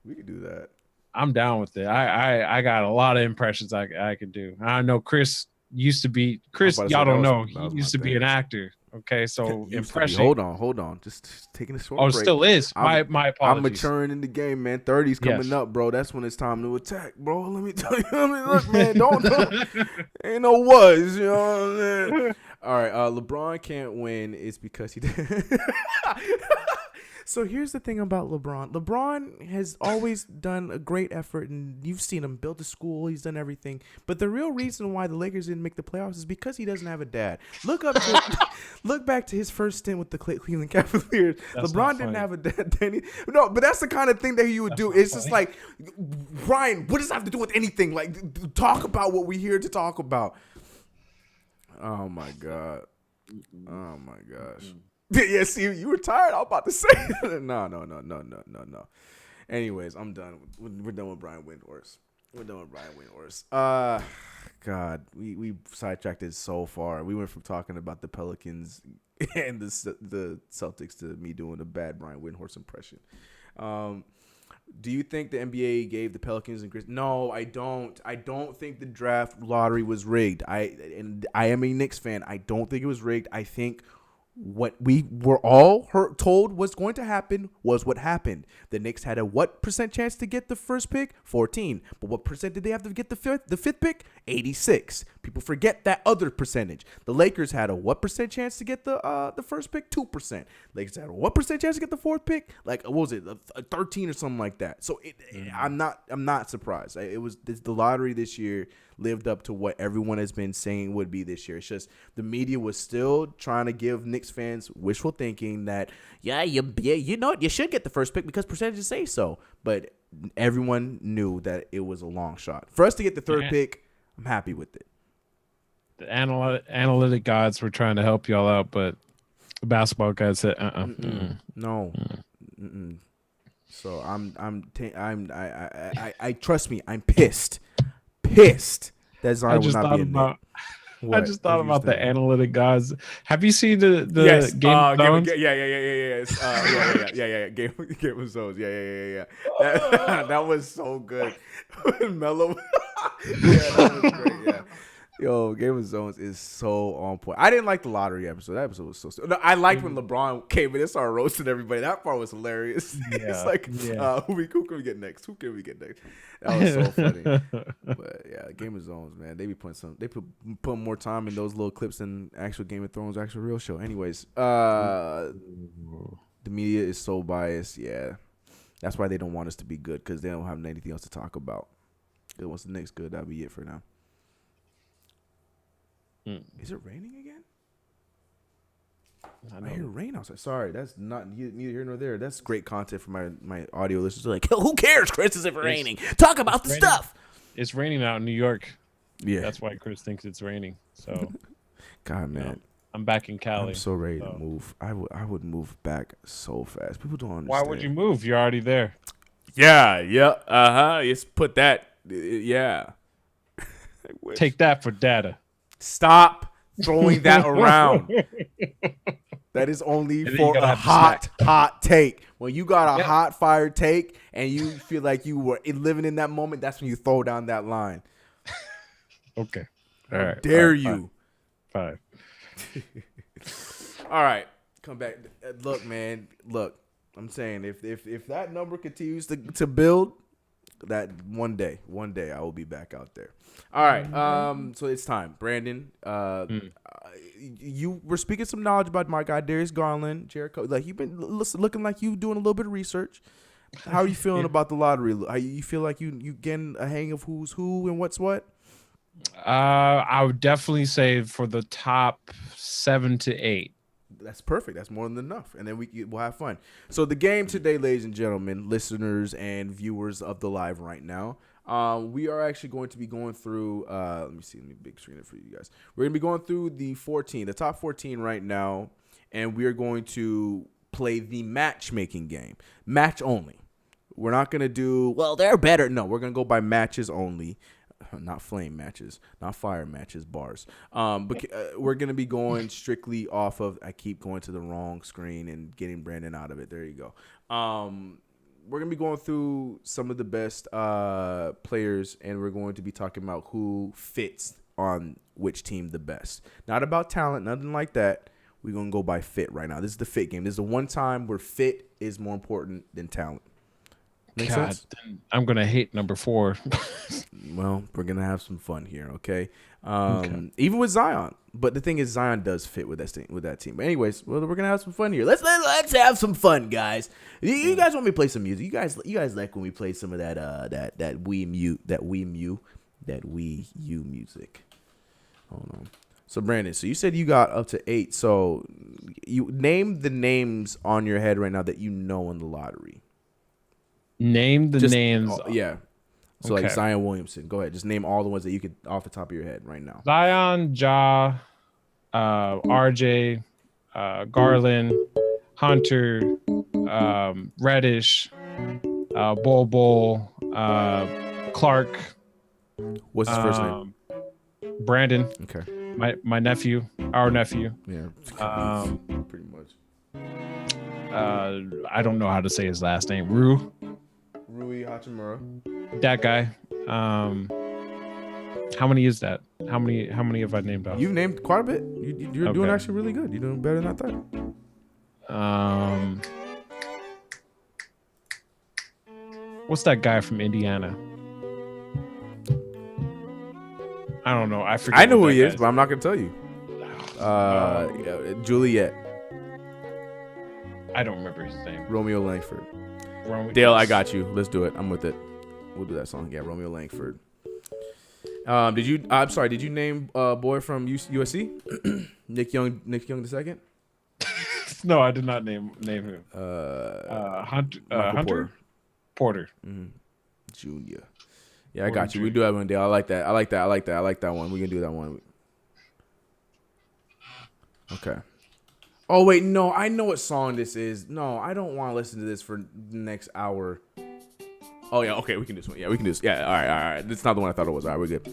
We could do that. I'm down with it. I got a lot of impressions I could do. I know Chris used to be y'all don't know. He used to be an actor. Okay, so impression. Hold on. Just taking a short break. Still is. My apologies. I'm maturing in the game, man. 30's coming up, bro. That's when it's time to attack, bro. Let me tell you. Look, man, don't ain't no was, you know what I'm saying? All right, LeBron can't win. It's because he did. So here's the thing about LeBron. LeBron has always done a great effort, and you've seen him build a school. He's done everything. But the real reason why the Lakers didn't make the playoffs is because he doesn't have a dad. Look back to his first stint with the Cleveland Cavaliers. LeBron didn't have a dad. No, but that's the kind of thing that you would do. It's just like, Ryan, what does that have to do with anything? Like, talk about what we're here to talk about. Oh, my God. Oh, my gosh. Yeah, see, you were tired. I was about to say no. Anyways, I'm done. We're done with Brian Windhorst. God, we sidetracked it so far. We went from talking about the Pelicans and the Celtics to me doing a bad Brian Windhorst impression. Do you think the NBA gave the Pelicans and Grizzlies? No, I don't. I don't think the draft lottery was rigged. I am a Knicks fan. I don't think it was rigged. I think what we were all told was going to happen was what happened. The Knicks had a what percent chance to get the first pick? 14. But what percent did they have to get the fifth pick? 86. People forget that other percentage. The Lakers had a what percent chance to get the first pick? 2%. Lakers had a what percent chance to get the fourth pick? Like, what was it? 13 or something like that. So I'm not surprised. The lottery this year lived up to what everyone has been saying would be this year. It's just the media was still trying to give Knicks fans wishful thinking that you know what, you should get the first pick because percentages say so. But everyone knew that it was a long shot. For us to get the third pick, I'm happy with it. The analytic gods were trying to help y'all out, but the basketball guys said, no. So I trust me, I'm pissed that Zion will not be a Knick. I just thought about the analytic guys. Have you seen the Game of Thrones? Yeah. Game of Zones. Yeah. That was so good. Mellow. That was great. Yeah. Yo, Game of Zones is so on point. I didn't like the lottery episode. That episode was so. No, I liked when LeBron came in and started roasting everybody. That part was hilarious. Yeah. It's like, who can we get next? Who can we get next? That was so funny. But yeah, Game of Zones, man. They be put more time in those little clips than actual Game of Thrones, actual real show. Anyways, the media is so biased. Yeah, that's why they don't want us to be good because they don't have anything else to talk about. Once the Knicks good, that'll be it for now. Is it raining again? I hear rain outside. Sorry, that's not neither here nor there. That's great content for my audio listeners. They're like, who cares, Chris? Is it raining? Talk about the raining stuff. It's raining out in New York. Yeah, that's why Chris thinks it's raining. So, God, man, I'm back in Cali. I'm so ready to move. I would move back so fast. People don't understand. Why would you move? You're already there. Yeah. Just put that. Yeah. Take that for data. Stop throwing that around. That is only for a hot take. When you got a hot fire take and you feel like you were living in that moment, that's when you throw down that line. Okay. All right. Dare you. Fine. All right. Come back. Look, man. Look, I'm saying if that number continues to build, that one day I will be back out there. All right. So it's time. Brandon, you were speaking some knowledge about my guy Darius Garland, Jericho. Like, you've been looking like you doing a little bit of research. How are you feeling about the lottery? How you feel like you getting a hang of who's who and what's what? I would definitely say for the top 7 to 8. That's perfect. That's more than enough. And then we'll have fun. So the game today, ladies and gentlemen, listeners and viewers of the live right now, we are actually going to be going through, let me big screen it for you guys. We're going to be going through the top 14 right now, and we are going to play the matchmaking game. Match only. We're not going to do, well, they're better. No, we're going to go by matches only. Not flame matches, not fire matches, bars. But we're going to be going strictly off of, I keep going to the wrong screen and getting Brandon out of it. There you go. We're going to be going through some of the best players, and we're going to be talking about who fits on which team the best. Not about talent, nothing like that. We're going to go by fit right now. This is the fit game. This is the one time where fit is more important than talent. Make sense? I'm going to hate number 4. Well, we're going to have some fun here, okay? Even with Zion. But the thing is, Zion does fit with that team. But anyways, we're going to have some fun here. Let's have some fun, guys. You guys want me to play some music? You guys like when we play some of that Wii U music. Hold on. So, Brandon, so you said you got up to 8. So, you name the names on your head right now that you know in the lottery. Name the names. Yeah. So, like Zion Williamson. Go ahead. Just name all the ones that you could off the top of your head right now. Zion, Ja, RJ, Garland, Hunter, Reddish, Bol, Clark. What's his first name? Brandon. Okay. My nephew. Our nephew. Yeah. Pretty much. I don't know how to say his last name. Rue. Rui Hachimura. That guy. How many is that? How many have I named off? You've named quite a bit. You're doing actually really good. You're doing better than I thought. What's that guy from Indiana? I don't know. I forget. I know who he is, but I'm not gonna tell you. Juliet. I don't remember his name. Romeo Langford. Dale, I got you. Let's do it. I'm with it. We'll do that song. Yeah, Romeo Langford. Did you name boy from USC? Nick Young II? No, I did not name him. Hunter Porter. Mm-hmm. Junior. Yeah, I got you. We do that one, Dale. I like that one. We can do that one. Okay. Oh wait, no, I know what song this is. No, I don't want to listen to this for the next hour. Oh yeah, okay, we can do this one. Yeah, we can do this. Yeah, all right. It's not the one I thought it was. All right, we're good.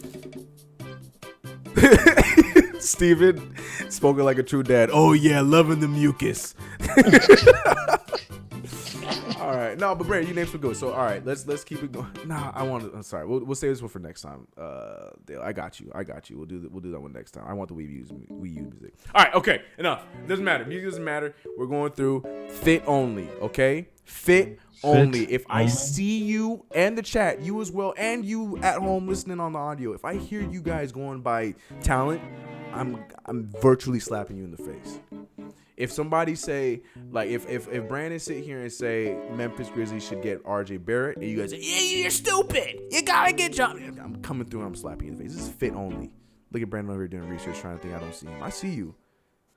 Steven, spoken like a true dad. Oh yeah, loving the mucus. All right, no, but Brandon, you named some good. So all right, let's keep it going. Nah, I'm sorry. We'll save this one for next time. Dale, I got you. We'll do that one next time. I want the Wii U music. All right, okay, enough. Doesn't matter. Music doesn't matter. We're going through fit only. Okay, fit only. If I see you and the chat, you as well, and you at home listening on the audio, if I hear you guys going by talent, I'm virtually slapping you in the face. If somebody say, like, if Brandon sit here and say Memphis Grizzlies should get RJ Barrett, and you guys say, yeah, you're stupid, you gotta get John, I'm coming through and I'm slapping you in the face. This is fit only. Look at Brandon over here doing research, trying to think I don't see him. I see you.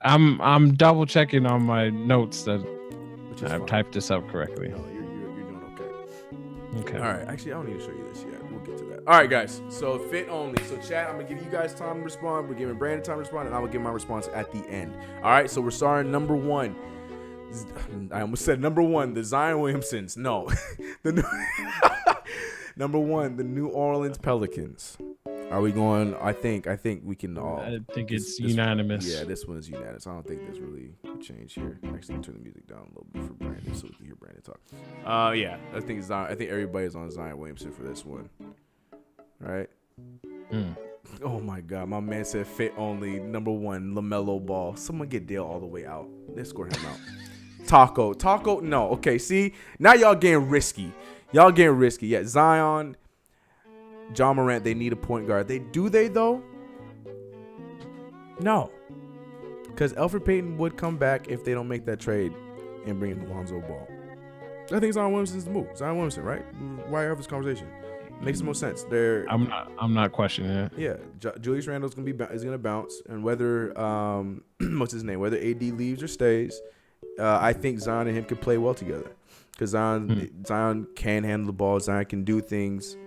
I'm double checking on my notes that I've typed this up correctly. No, you're doing okay. Okay. All right. Actually, I don't need to show you this yet. We'll get to that. All right, guys. So fit only. So chat, I'm gonna give you guys time to respond. We're giving Brandon time to respond, and I will give my response at the end. All right. So we're starting number one. I almost said number one. The Zion Williamsons. No, number one. The New Orleans Pelicans. Are we going? I think we can all. I think it's unanimous. Yeah, this one is unanimous. I don't think there's really a change here. Actually, turn the music down a little bit for Brandon so we can hear Brandon talk. Yeah, I think Zion. I think everybody's on Zion Williamson for this one. Right? Oh my God, my man said fit only. Number one, LaMelo Ball. Someone get Dale all the way out. Let's score him out. Taco. No. Okay, see, now y'all getting risky. Yeah, Zion. John Morant, they need a point guard. Do they though? No. Because Elfrid Payton would come back if they don't make that trade and bring in Lonzo Ball. I think Zion Williamson's the move. Zion Williamson, right? Why have this conversation? Makes the most sense. I'm not questioning it. Yeah, Julius Randle's gonna bounce, and whether what's his name? Whether AD leaves or stays, I think Zion and him can play well together. Because Zion can handle the ball. Zion can do things,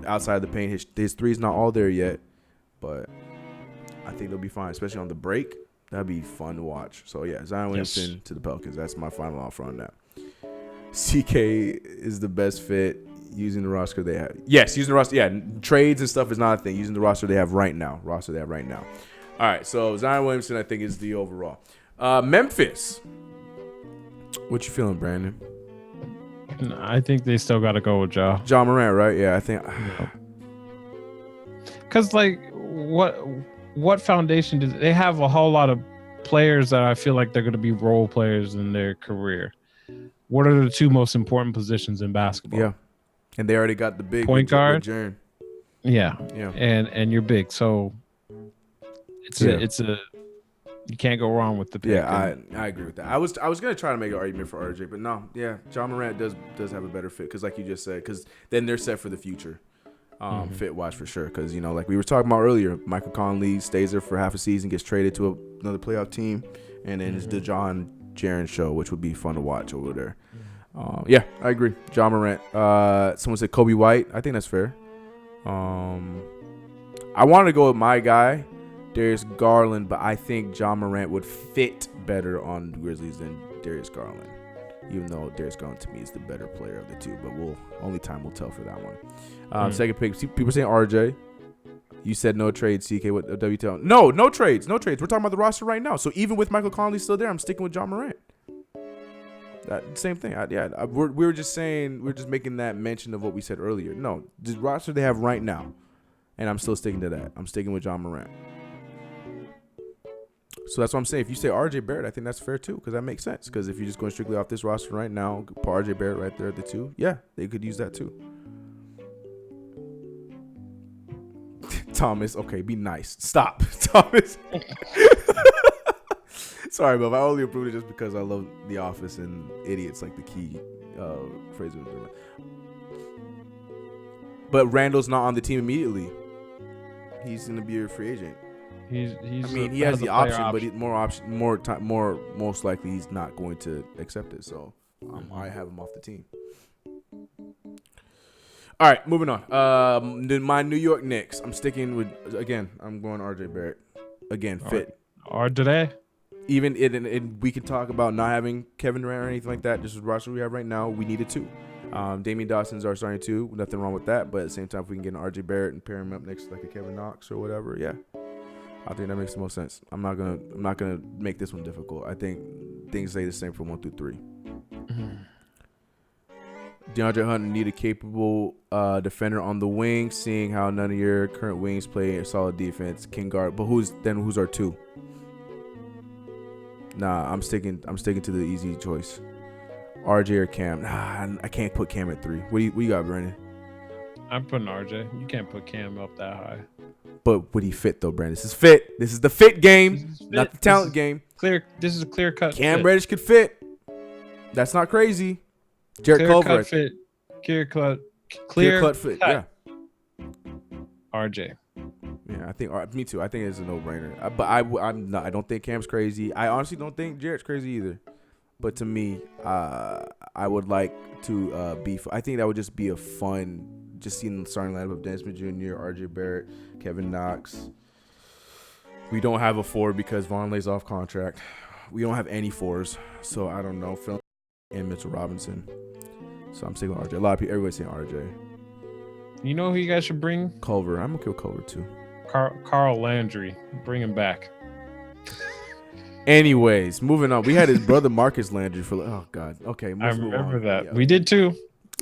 outside the paint. His three's not all there yet, but I think they'll be fine, especially on the break. That'd be fun to watch. So yeah, Zion Williamson to the Pelicans. That's my final offer on that. CK is the best fit using the roster they have. Yes, using the roster. Yeah, trades and stuff is not a thing. Using the roster they have right now. All right, so Zion Williamson I think is the overall. Memphis. What you feeling, Brandon? I think they still got to go with John Morant, right? Yeah, I think. Because what foundation do they have? A whole lot of players that I feel like they're going to be role players in their career. What are the two most important positions in basketball? Yeah, and they already got the big point guard. Yeah, and you're big, so it's a you can't go wrong with the pick. Yeah, I agree with that. I was gonna try to make an argument for RJ, but no, yeah, John Morant does have a better fit because, like you just said, because then they're set for the future, fit wise for sure. Because like we were talking about earlier, Michael Conley stays there for half a season, gets traded to another playoff team, and then it's the John Jaren show, which would be fun to watch over there. Yeah, I agree. John Morant. Someone said Kobe White. I think that's fair. I wanted to go with my guy, Darius Garland, but I think John Morant would fit better on the Grizzlies than Darius Garland, even though Darius Garland to me is the better player of the two, but only time will tell for that one. Second pick, people saying RJ. You said no trades, CK. What WTL? No trades. We're talking about the roster right now. So even with Michael Conley still there, I'm sticking with John Morant. That same thing. We were just saying, we're just making that mention of what we said earlier. No, the roster they have right now, and I'm still sticking to that. I'm sticking with John Morant. So that's what I'm saying. If you say RJ Barrett, I think that's fair too, because that makes sense. Because if you're just going strictly off this roster right now, put RJ Barrett right there at the 2. Yeah, they could use that too. Thomas, okay, be nice. Stop, Thomas. Sorry, but I only approved it just because I love The Office and idiots like the key phrase. But Randall's not on the team immediately. He's gonna be a free agent. He has the option, but more most likely he's not going to accept it. So I have him off the team. All right, moving on. My New York Knicks. I'm sticking with I'm going RJ Barrett again. Fit. Or today. Even we can talk about not having Kevin Durant or anything like that. Just the roster we have right now, we needed 2. Damian Dawson's our starting 2. Nothing wrong with that. But at the same time, if we can get an RJ Barrett and pair him up next to like a Kevin Knox or whatever, yeah, I think that makes the most sense. I'm not gonna make this one difficult. I think things stay the same from 1 through 3. DeAndre Hunter need a capable defender on the wing. Seeing how none of your current wings play a solid defense, can guard. But who's our 2? Nah, I'm sticking to the easy choice. RJ or Cam. Nah, I can't put Cam at 3. What do you got, Brandon? I'm putting RJ. You can't put Cam up that high. But would he fit though, Brandon? This is fit. This is the fit game, not the talent game. This is a clear cut. Cam Reddish could fit. That's not crazy. Jarrett Culver fit. Clear cut fit. Yeah. RJ. Yeah, I think me too. I think it's a no-brainer. But I'm not. I don't think Cam's crazy. I honestly don't think Jarrett's crazy either. But to me, I would like to be. I think that would just be a fun. Just seeing the starting lineup of Dennis Smith Jr., RJ Barrett, Kevin Knox. We don't have a 4 because Vonleh's off contract. We don't have any 4s, so I don't know. Phil and Mitchell Robinson. So I'm saying RJ. A lot of people, everybody's saying RJ. You know who you guys should bring? Culver. I'm okay with Culver too. Carl Landry. Bring him back. Anyways, moving on. We had his brother Marcus Landry for. Oh God. Okay. I remember that. Yeah. We did too.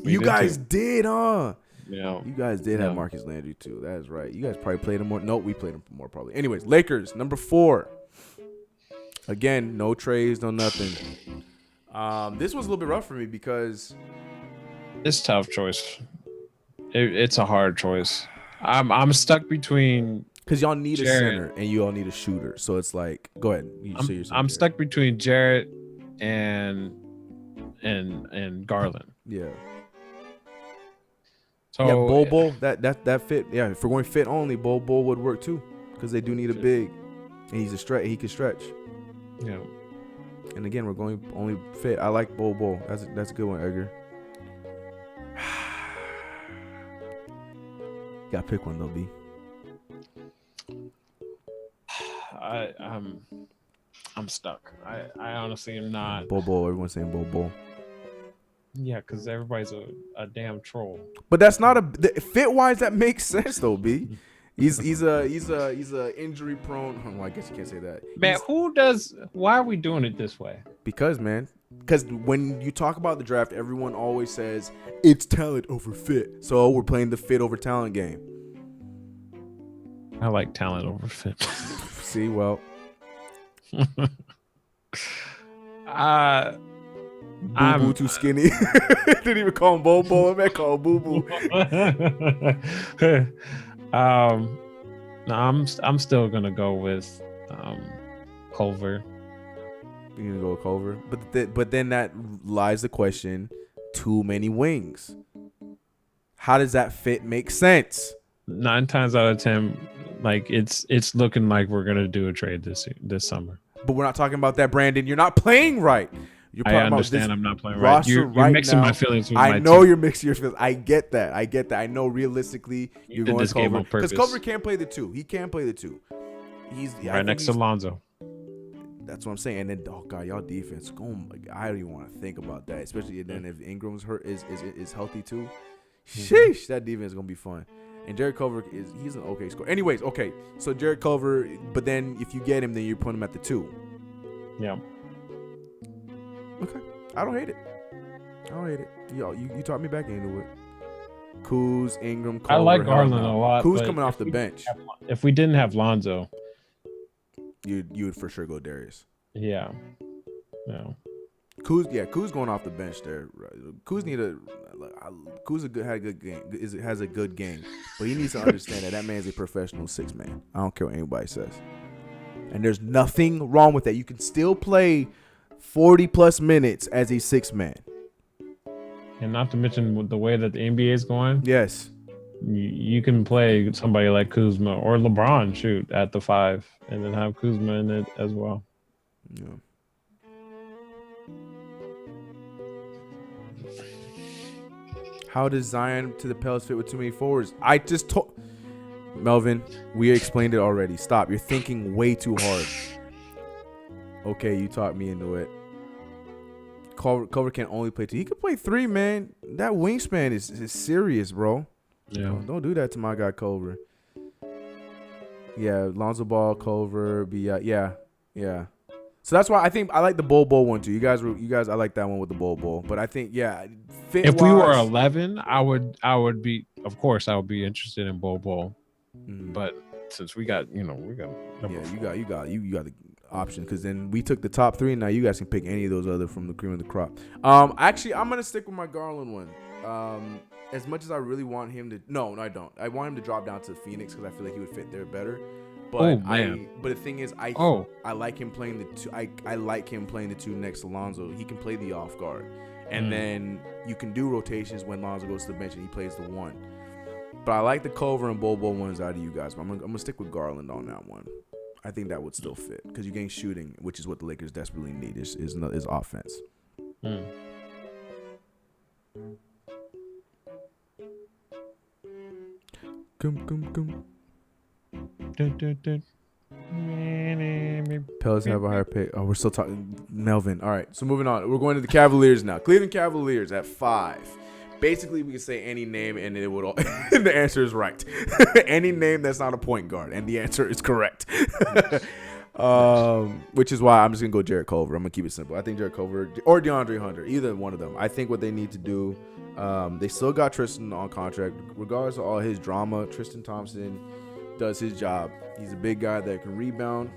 You guys did, huh? Yeah. You guys did have Marcus Landry too. That is right. You guys probably played him more. No, we played him more probably. Anyways, Lakers number 4. Again, no trades, no nothing. This was a little bit rough for me because it's a tough choice. It's a hard choice. I'm stuck between because y'all need Jarrett. A center and you all need a shooter. So it's like, go ahead. I'm stuck between Jarrett and Garland. Yeah. So yeah, Bol that fit. Yeah, if we're going fit only, Bol would work too because they do need a big, and he's a stretch. He can stretch. Yeah. And again, we're going only fit. I like Bol. That's a good one, Edgar. Gotta pick one though, B. I'm stuck. I honestly am not. Bol. Everyone's saying Bol. Yeah, because everybody's a damn troll. But that's not fit wise. That makes sense though, B. He's a injury prone. Well, I guess you can't say that. Man, why are we doing it this way? Because when you talk about the draft, everyone always says it's talent over fit. So we're playing the fit over talent game. I like talent over fit. See, well. Boo too skinny. Didn't even call him Bol. I call him Boo Boo. No, I'm still gonna go with Culver. You're gonna go with Culver, but then that lies the question: too many wings. How does that fit make sense? 9 times out of 10, like it's looking like we're gonna do a trade this summer. But we're not talking about that, Brandon. You're not playing right. I understand I'm not playing right. You're mixing my feelings with my team. You're mixing your feelings. I get that. I know realistically you're going to Culver. Because Culver can't play the 2. He can play the 2. He's right next to Lonzo. That's what I'm saying. And then, oh God, y'all defense. Oh my God, I don't even want to think about that. Especially then if Ingram's hurt is healthy too. Sheesh, that defense is gonna be fun. And Jarrett Culver he's an okay scorer. Anyways, okay. So Jarrett Culver, but then if you get him, then you're putting him at the 2. Yeah. Okay. I don't hate it. Yo, you taught me back into it. Kuz, Ingram, Culver. I like Garland a lot. Kuz coming off the bench. If we didn't have Lonzo, you would for sure go Darius. Yeah. No. Kuz going off the bench there. Kuz had a good game. Has a good game, but he needs to understand that man's a professional 6-man. I don't care what anybody says, and there's nothing wrong with that. You can still play 40 plus minutes as a 6-man. And not to mention the way that the NBA is going. Yes. You can play somebody like Kuzma or LeBron at the 5 and then have Kuzma in it as well. Yeah. How does Zion to the Pelicans fit with too many forwards? I just told Melvin, we explained it already. Stop. You're thinking way too hard. Okay, you taught me into it. Culver can only play 2. He could play 3, man. That wingspan is serious, bro. Yeah. Don't do that to my guy Culver. Yeah, Lonzo Ball, Culver, yeah. So that's why I think I like the Bol one too. You guys, I like that one with the Bol. But I think, yeah, if we were 11, I would be, of course, I would be interested in Bol. Mm-hmm. But since we got. You got the option, because then we took the top 3, and now you guys can pick any of those other from the cream of the crop. Actually, I'm gonna stick with my Garland one. As much as I really want him to, no, I don't. I want him to drop down to Phoenix because I feel like he would fit there better. But but the thing is, I like him playing the 2. I like him playing the 2 next to Lonzo. He can play the off guard, and then you can do rotations when Lonzo goes to the bench and he plays the 1. But I like the Culver and Bol ones out of you guys. But I'm gonna stick with Garland on that one. I think that would still fit because you're getting shooting, which is what the Lakers desperately need is offense. Come. Pelicans have a higher pick. Oh, we're still talking Melvin. All right, so moving on. We're going to the Cavaliers now. Cleveland Cavaliers at 5. Basically, we can say any name, and it would all. The answer is right. Any name that's not a point guard, and the answer is correct. Which is why I'm just gonna go Jarrett Culver. I'm gonna keep it simple. I think Jarrett Culver or DeAndre Hunter, either one of them. I think what they need to do. They still got Tristan on contract, regardless of all his drama. Tristan Thompson does his job. He's a big guy that can rebound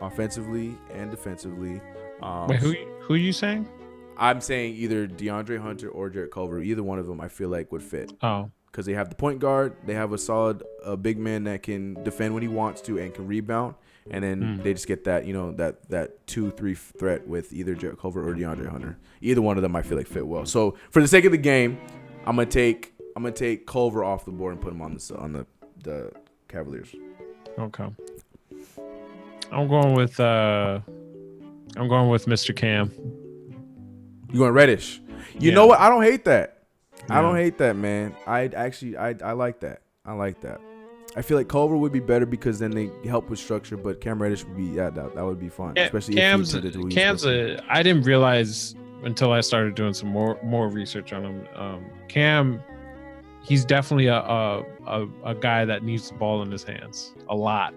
offensively and defensively. Wait, who are you saying? I'm saying either DeAndre Hunter or Jarrett Culver. Either one of them I feel like would fit. Oh. Because they have the point guard. They have a solid big man that can defend when he wants to and can rebound. And then they just get that, that 2-3 threat with either Jarrett Culver or DeAndre Hunter. Either one of them I feel like fit well. So for the sake of the game, I'm gonna take Culver off the board and put him on the Cavaliers. Okay. I'm going with Mr. Cam. You going Reddish? You know what? I don't hate that. Yeah. I don't hate that, man. I like that. I like that. I feel like Culver would be better because then they help with structure, but Cam Reddish would be that would be fun, especially Cam's I didn't realize until I started doing some more research on him. Cam, he's definitely a guy that needs the ball in his hands a lot.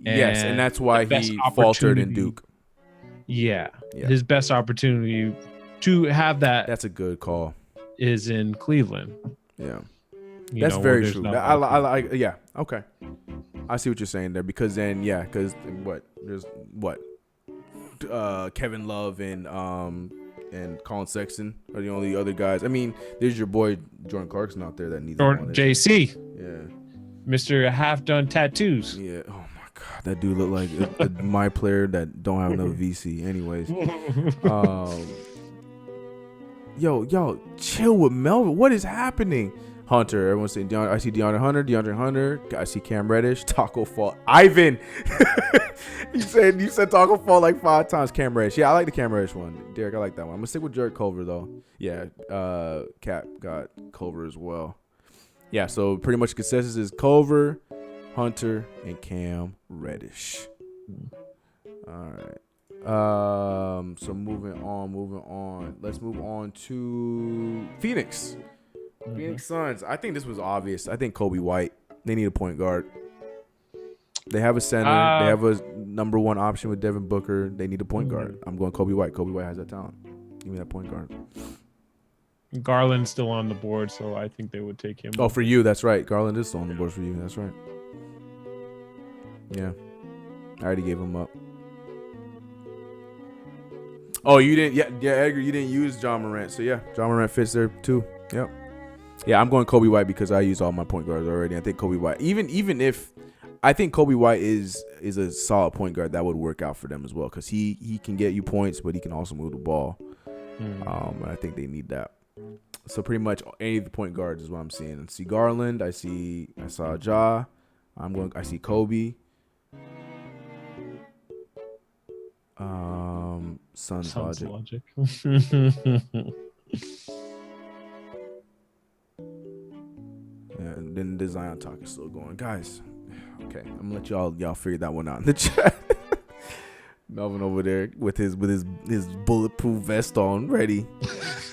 Yes, and that's why he faltered in Duke. Yeah, his best opportunity to have that. That's a good call. Is in Cleveland. Yeah. That's very true. I like. Yeah. Okay. I see what you're saying there because then because Kevin Love and Colin Sexton are the only other guys. I mean, there's your boy Jordan Clarkson out there that needs. Or JC. Yeah. Mr. Half Done Tattoos. Yeah. Oh my God, that dude look like my player that don't have no VC. Anyways. Yo, chill with Melvin. What is happening? Hunter, everyone's saying I see DeAndre Hunter. I see Cam Reddish, Taco Fall, Ivan. you said Taco Fall like 5 times. Cam Reddish, yeah, I like the Cam Reddish one. Derek, I like that one. I'm gonna stick with Jarrett Culver though. Yeah, Cap got Culver as well. Yeah, so pretty much consensus is Culver, Hunter, and Cam Reddish. All right. So moving on. Let's move on to Phoenix. Phoenix Suns. I think this was obvious. I think Kobe White. They need a point guard. They have a center. They have a number one option with Devin Booker. They need a point guard. I'm going Kobe White. Kobe White has that talent. Give me that point guard. Garland's still on the board, so I think they would take him. Oh, for you, that's right. Garland is still on the board for you. That's right. Yeah, I already gave him up. Oh, you didn't? Yeah, Edgar, you didn't use John Morant. So yeah, John Morant fits there too. Yep. Yeah, I'm going Kobe White because I used all my point guards already. I think Kobe White, even if I think Kobe White is a solid point guard, that would work out for them as well because he can get you points, but he can also move the ball. And I think they need that. So pretty much any of the point guards is what I'm seeing. I see Garland. I saw Ja. I see Kobe. Suns logic. And then the Zion talk is still going, guys. Okay, I'm gonna let y'all figure that one out in the chat. Melvin over there with his bulletproof vest on, ready,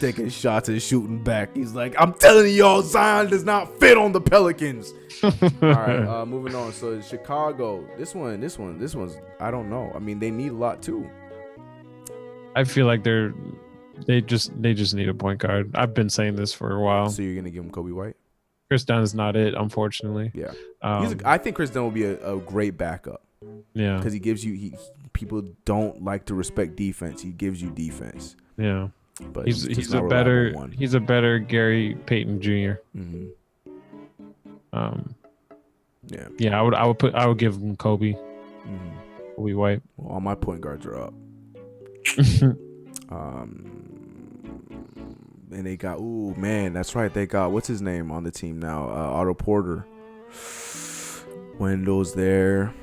taking shots and shooting back. He's like, I'm telling y'all, Zion does not fit on the Pelicans. All right, moving on. So Chicago, this one's I don't know. I mean, they need a lot too. I feel like they just need a point guard. I've been saying this for a while. So you're gonna give him Kobe White? Chris Dunn is not it, unfortunately. Yeah, I think Chris Dunn will be a great backup. Yeah, because he gives you. People don't like to respect defense. He gives you defense. Yeah, but he's a better Gary Payton Jr. Mm-hmm. Yeah. I would give him Kobe. Mm-hmm. Kobe White. Well, all my point guards are up. And they got, ooh, man, that's right. They got, what's his name on the team now? Otto Porter. Wendell's there.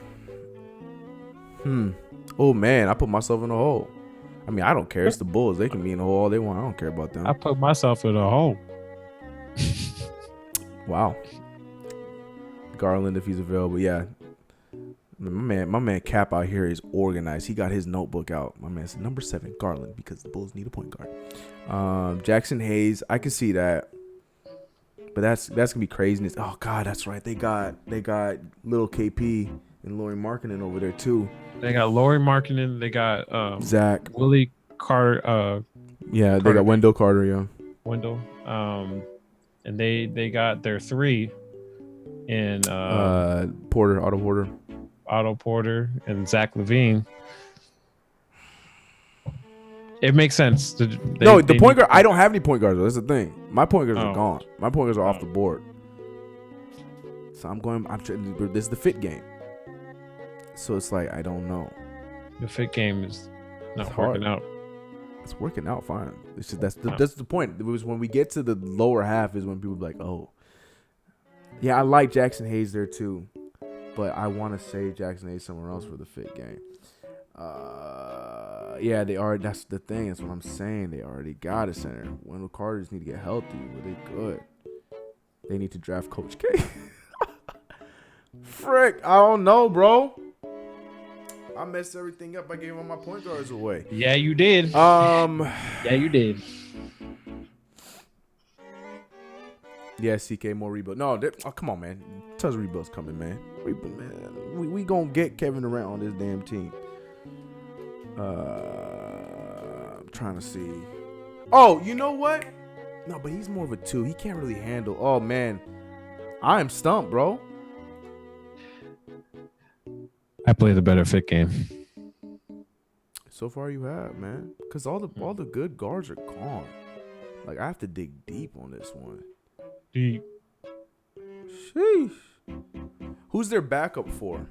Oh, man, I put myself in a hole. I mean, I don't care. It's the Bulls. They can be in a hole all they want. I don't care about them. I put myself in a hole. Wow. Garland, if he's available. Yeah. My man Cap out here is organized. He got his notebook out. My man said number 7, Garland, because the Bulls need a point guard. Jackson Hayes, I can see that, but that's gonna be craziness. Oh God, that's right. They got little KP and Lauri Markkanen over there too. They got Lauri Markkanen. They got Zach Willie Carter. Yeah, they got Wendell Carter. Yeah, Wendell. And they got their 3 in Otto Porter and Zach LaVine. It makes sense. The point guard. I don't have any point guards. Though. That's the thing. My point guards are gone. My point guards are off the board. So I'm trying. This is the fit game. So it's like I don't know. The fit game is not working out. It's working out fine. It's just that's the point. It was when we get to the lower half is when people be like, oh, yeah, I like Jackson Hayes there too. But I want to save Jackson Hayes somewhere else for the fit game. Yeah, they are. That's the thing. That's what I'm saying. They already got a center. Wendell Carter just need to get healthy. But they good. They need to draft Coach K. Frick, I don't know, bro. I messed everything up. I gave all my point guards away. Yeah, you did. Yeah, you did. Yeah, CK, more rebuild. No, come on, man. Tons of rebuilds coming, man. We gonna get Kevin Durant on this damn team. I'm trying to see. Oh, you know what? No, but he's more of a 2. He can't really handle. Oh man, I am stumped, bro. I play the better fit game. So far, you have, man. Because all the good guards are gone. Like I have to dig deep on this one. Deep. Sheesh. Who's their backup for?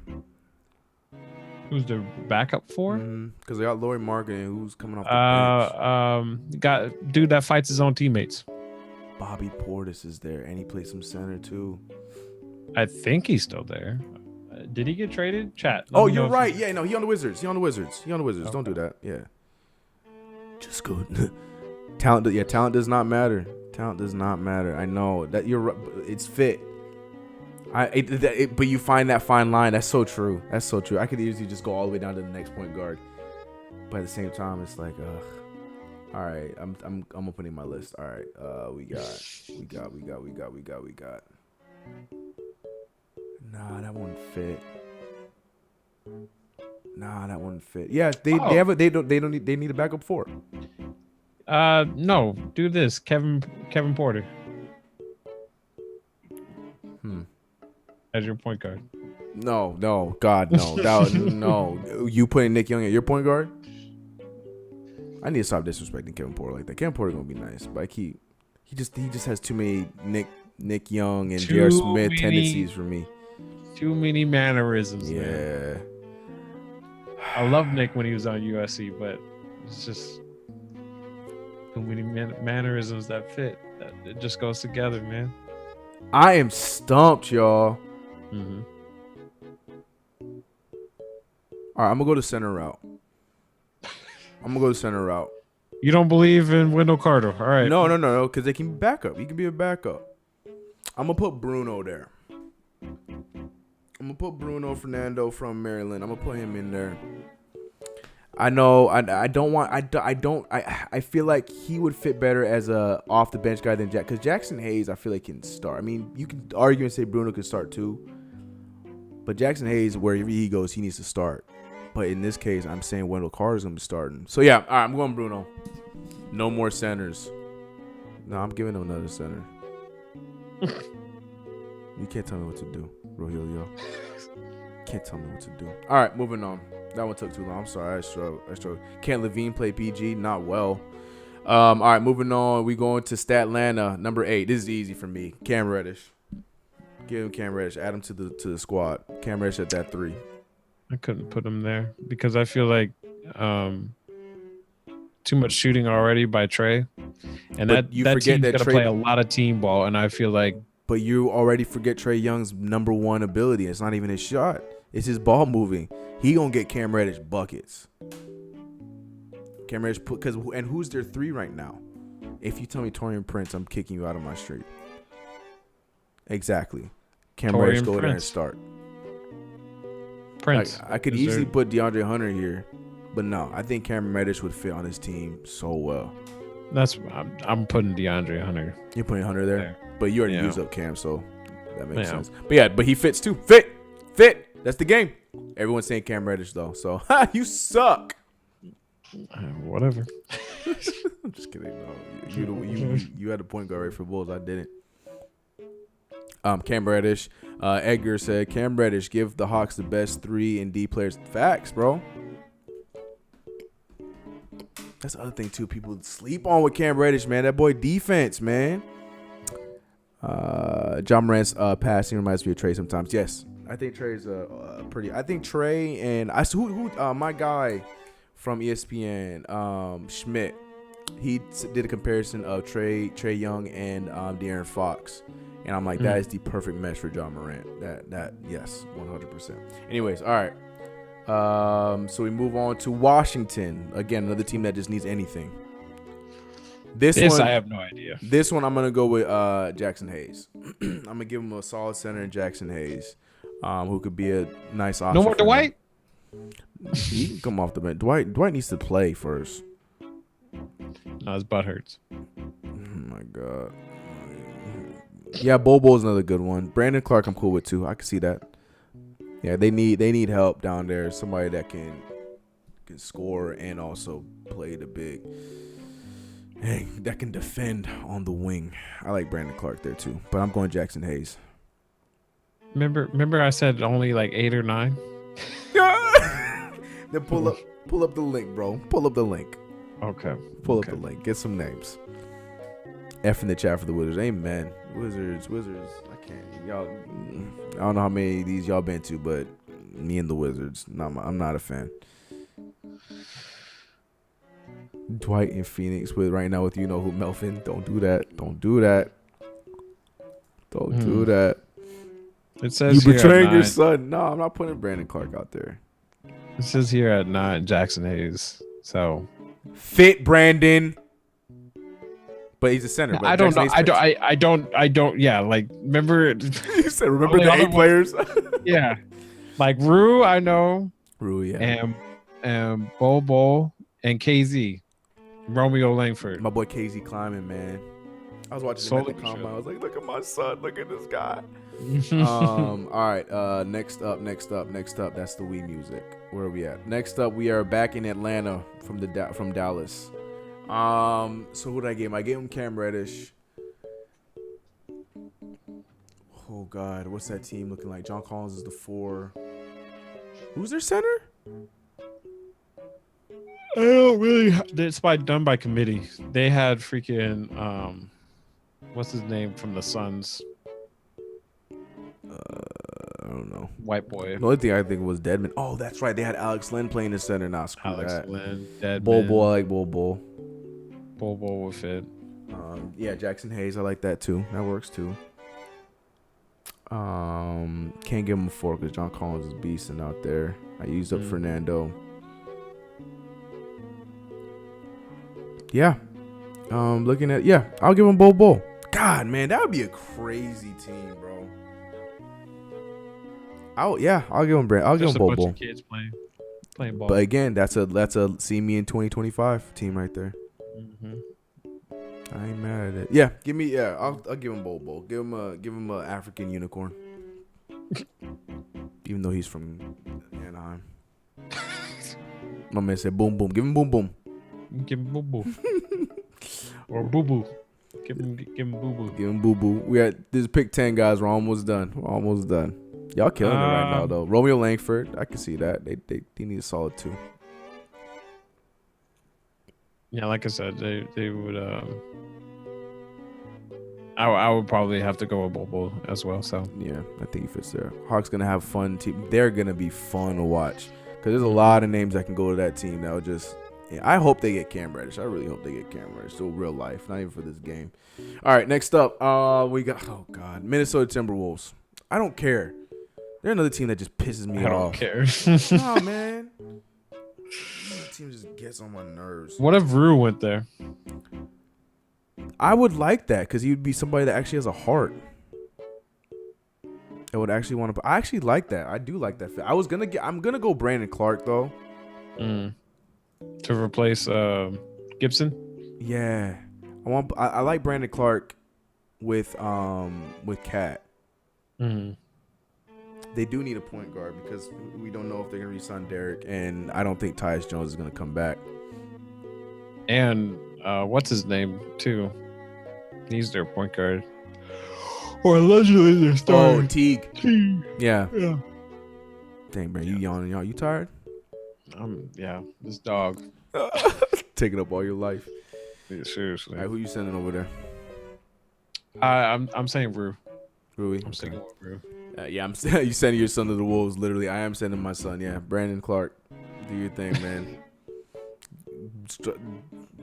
Who's their backup for? Because they got Lauri Markkanen, who's coming off the bench. Got dude that fights his own teammates. Bobby Portis is there, and he plays some center too. I think he's still there. Did he get traded? Chat. Oh, you're right. Yeah, no, he on the Wizards. Don't do that. Yeah. Just go. Talent. Yeah, talent does not matter. Talent does not matter. I know that you're right. It's fit. But you find that fine line. That's so true. I could easily just go all the way down to the next point guard. But at the same time, it's like, all right, I'm opening my list. All right, we got. Nah, that won't fit. Nah, that wouldn't fit. Yeah, they need a backup 4. No, do this. Kevin Porter. As your point guard. No, God, no. No. You putting Nick Young at your point guard? I need to stop disrespecting Kevin Porter like that. Kevin Porter gonna be nice, but he just has too many Nick Young and J.R. Smith tendencies for me. Too many mannerisms. Yeah. Man. I love Nick when he was on USC, but it's just too many mannerisms that fit. It just goes together, man. I am stumped, y'all. Mm-hmm. All right, I'm gonna go to center route. You don't believe in Wendell Carter, all right? No, because they can be backup. He can be a backup. I'm gonna put Bruno there. I'm gonna put Bruno Fernando from Maryland. I'm gonna put him in there. I know. I feel like he would fit better as a off the bench guy than Jack. Because Jackson Hayes, I feel like can start. I mean, you can argue and say Bruno can start too. But Jackson Hayes, wherever he goes, he needs to start. But in this case, I'm saying Wendell Carter's gonna be starting. So yeah, all right, I'm going Bruno. No more centers. No, I'm giving him another center. You can't tell me what to do, Rogelio. Can't tell me what to do. All right, moving on. That one took too long. I'm sorry. I struggled. Can Levine play PG? Not well. All right, moving on. We going to Statlanta, number 8. This is easy for me. Cam Reddish. Give him Cam Reddish. Add him to the squad. Cam Reddish at that 3. I couldn't put him there because I feel like too much shooting already by Trey, and that team's gonna play a lot of team ball, and I feel like. But you already forget Trey Young's number 1 ability. It's not even his shot. It's his ball moving. He gonna get Cam Reddish buckets. Cam Reddish and who's their 3 right now? If you tell me Taurean Prince, I'm kicking you out of my street. Exactly. Cam Reddish go there and start. Prince. I could easily put DeAndre Hunter here, but no, I think Cam Reddish would fit on his team so well. I'm putting DeAndre Hunter. You're putting Hunter there? But you already used up Cam, so that makes sense. But he fits too. Fit. That's the game. Everyone's saying Cam Reddish though, so you suck. Whatever. I'm just kidding. No, you had a point guard right for Bulls. I didn't. Cam Reddish. Edgar said Cam Reddish give the Hawks the best 3 and D players. Facts, bro. That's the other thing too. People sleep on with Cam Reddish, man. That boy defense, man. John Morant's passing reminds me of Trey sometimes. Yes, I think Trey's pretty. I think Trey and my guy from ESPN, Schmidt. He did a comparison of Trey Young and De'Aaron Fox, and I'm like, that is the perfect mesh for John Morant. That yes, 100%. Anyways, all right. So we move on to Washington. Again, another team that just needs anything. This one, I have no idea. This one I'm gonna go with Jackson Hayes. I'm gonna give him a solid center in Jackson Hayes, who could be a nice option. No more Dwight. He can come off the bench. Dwight needs to play first. No, his butt hurts. Oh my God. Yeah, Bobo's another good one. Brandon Clark, I'm cool with too. I can see that. Yeah, they need help down there. Somebody that can score and also play the big. Hey, that can defend on the wing. I like Brandon Clark there too, but I'm going Jackson Hayes. Remember I said only like 8 or 9? Then pull up the link, bro. Pull up the link. Okay. Pull up the link. Get some names. F in the chat for the Wizards. Amen. Wizards. I can't. Y'all. I don't know how many of these y'all been to, but me and the Wizards. I'm not a fan. Dwight in Phoenix with right now with you know who Melvin. Don't do that. Don't do that. It says you betraying your son. No, I'm not putting Brandon Clark out there. It says here at 9 Jackson Hayes. So fit Brandon. But he's a center. But I don't know. I don't. Yeah, like remember. You said remember the 8 players. Yeah, like Rue. I know. Rue, yeah. And Bobo and KZ, Romeo Langford. My boy KZ climbing, man. I was watching him at the combine. I was like, look at my son. Look at this guy. All right. Next up. That's the Wii music. Where are we at? Next up, we are back in Atlanta from Dallas. So who did I give him? I gave him Cam Reddish. Oh God, what's that team looking like? John Collins is the 4. Who's their center? I don't really. It's done by committee. They had freaking what's his name from the Suns? I don't know. White boy. The only thing I think was Dedmon. Oh, that's right. They had Alex Len playing the center. Nah, screw Alex that. Len, Dedmon. Bol. I like Bol. Bol will fit. Yeah, Jackson Hayes. I like that too. That works too. Can't give him a 4 because John Collins is beasting out there. I used up Fernando. Yeah. Looking at I'll give him Bol. God, man, that would be a crazy team, bro. I'll give him Brand. I'll give him Bol. Bunch of kids playing ball. But again, that's a see me in 2025 team right there. Mm-hmm. I ain't mad at it. Yeah, I'll give him Bol. Give him a African unicorn. Even though he's from Anaheim. My man said boom boom. Give him boom boom. Give him boo boo. Or boo boo. Give him boo boo. Give him boo boo. We got this pick 10 guys. We're almost done. Y'all killing it right now though. Romeo Langford, I can see that. They need a solid 2. Yeah, like I said, they would. I would probably have to go with Bol as well. So yeah, I think he fits there. Hawks gonna have fun team. They're gonna be fun to watch because there's a lot of names that can go to that team that will just. Yeah, I hope they get Cam Reddish. I really hope they get Cam Reddish. So real life, not even for this game. All right, next up, we got Minnesota Timberwolves. I don't care. They're another team that just pisses me off. I don't care. Nah, man. That team just gets on my nerves. What if Rue went there? I would like that because he would be somebody that actually has a heart. I would actually want to. I actually like that. I do like that fit. I'm gonna go Brandon Clark though. To replace Gibson. Yeah, I like Brandon Clark with Cat. Mm-hmm. They do need a point guard because we don't know if they're gonna re-sign Derek, and I don't think Tyus Jones is gonna come back. And what's his name too? He's their point guard. Or allegedly their starter. Oh, Teague. Yeah. Dang, man, you yawning? You tired? Yeah, this dog. Taking up all your life. Yeah, seriously. All right, who you sending over there? I'm saying Rue. Rui? I'm sticking with Rue. Yeah, you sending your son to the Wolves. Literally, I am sending my son. Yeah, Brandon Clark. Do your thing, man.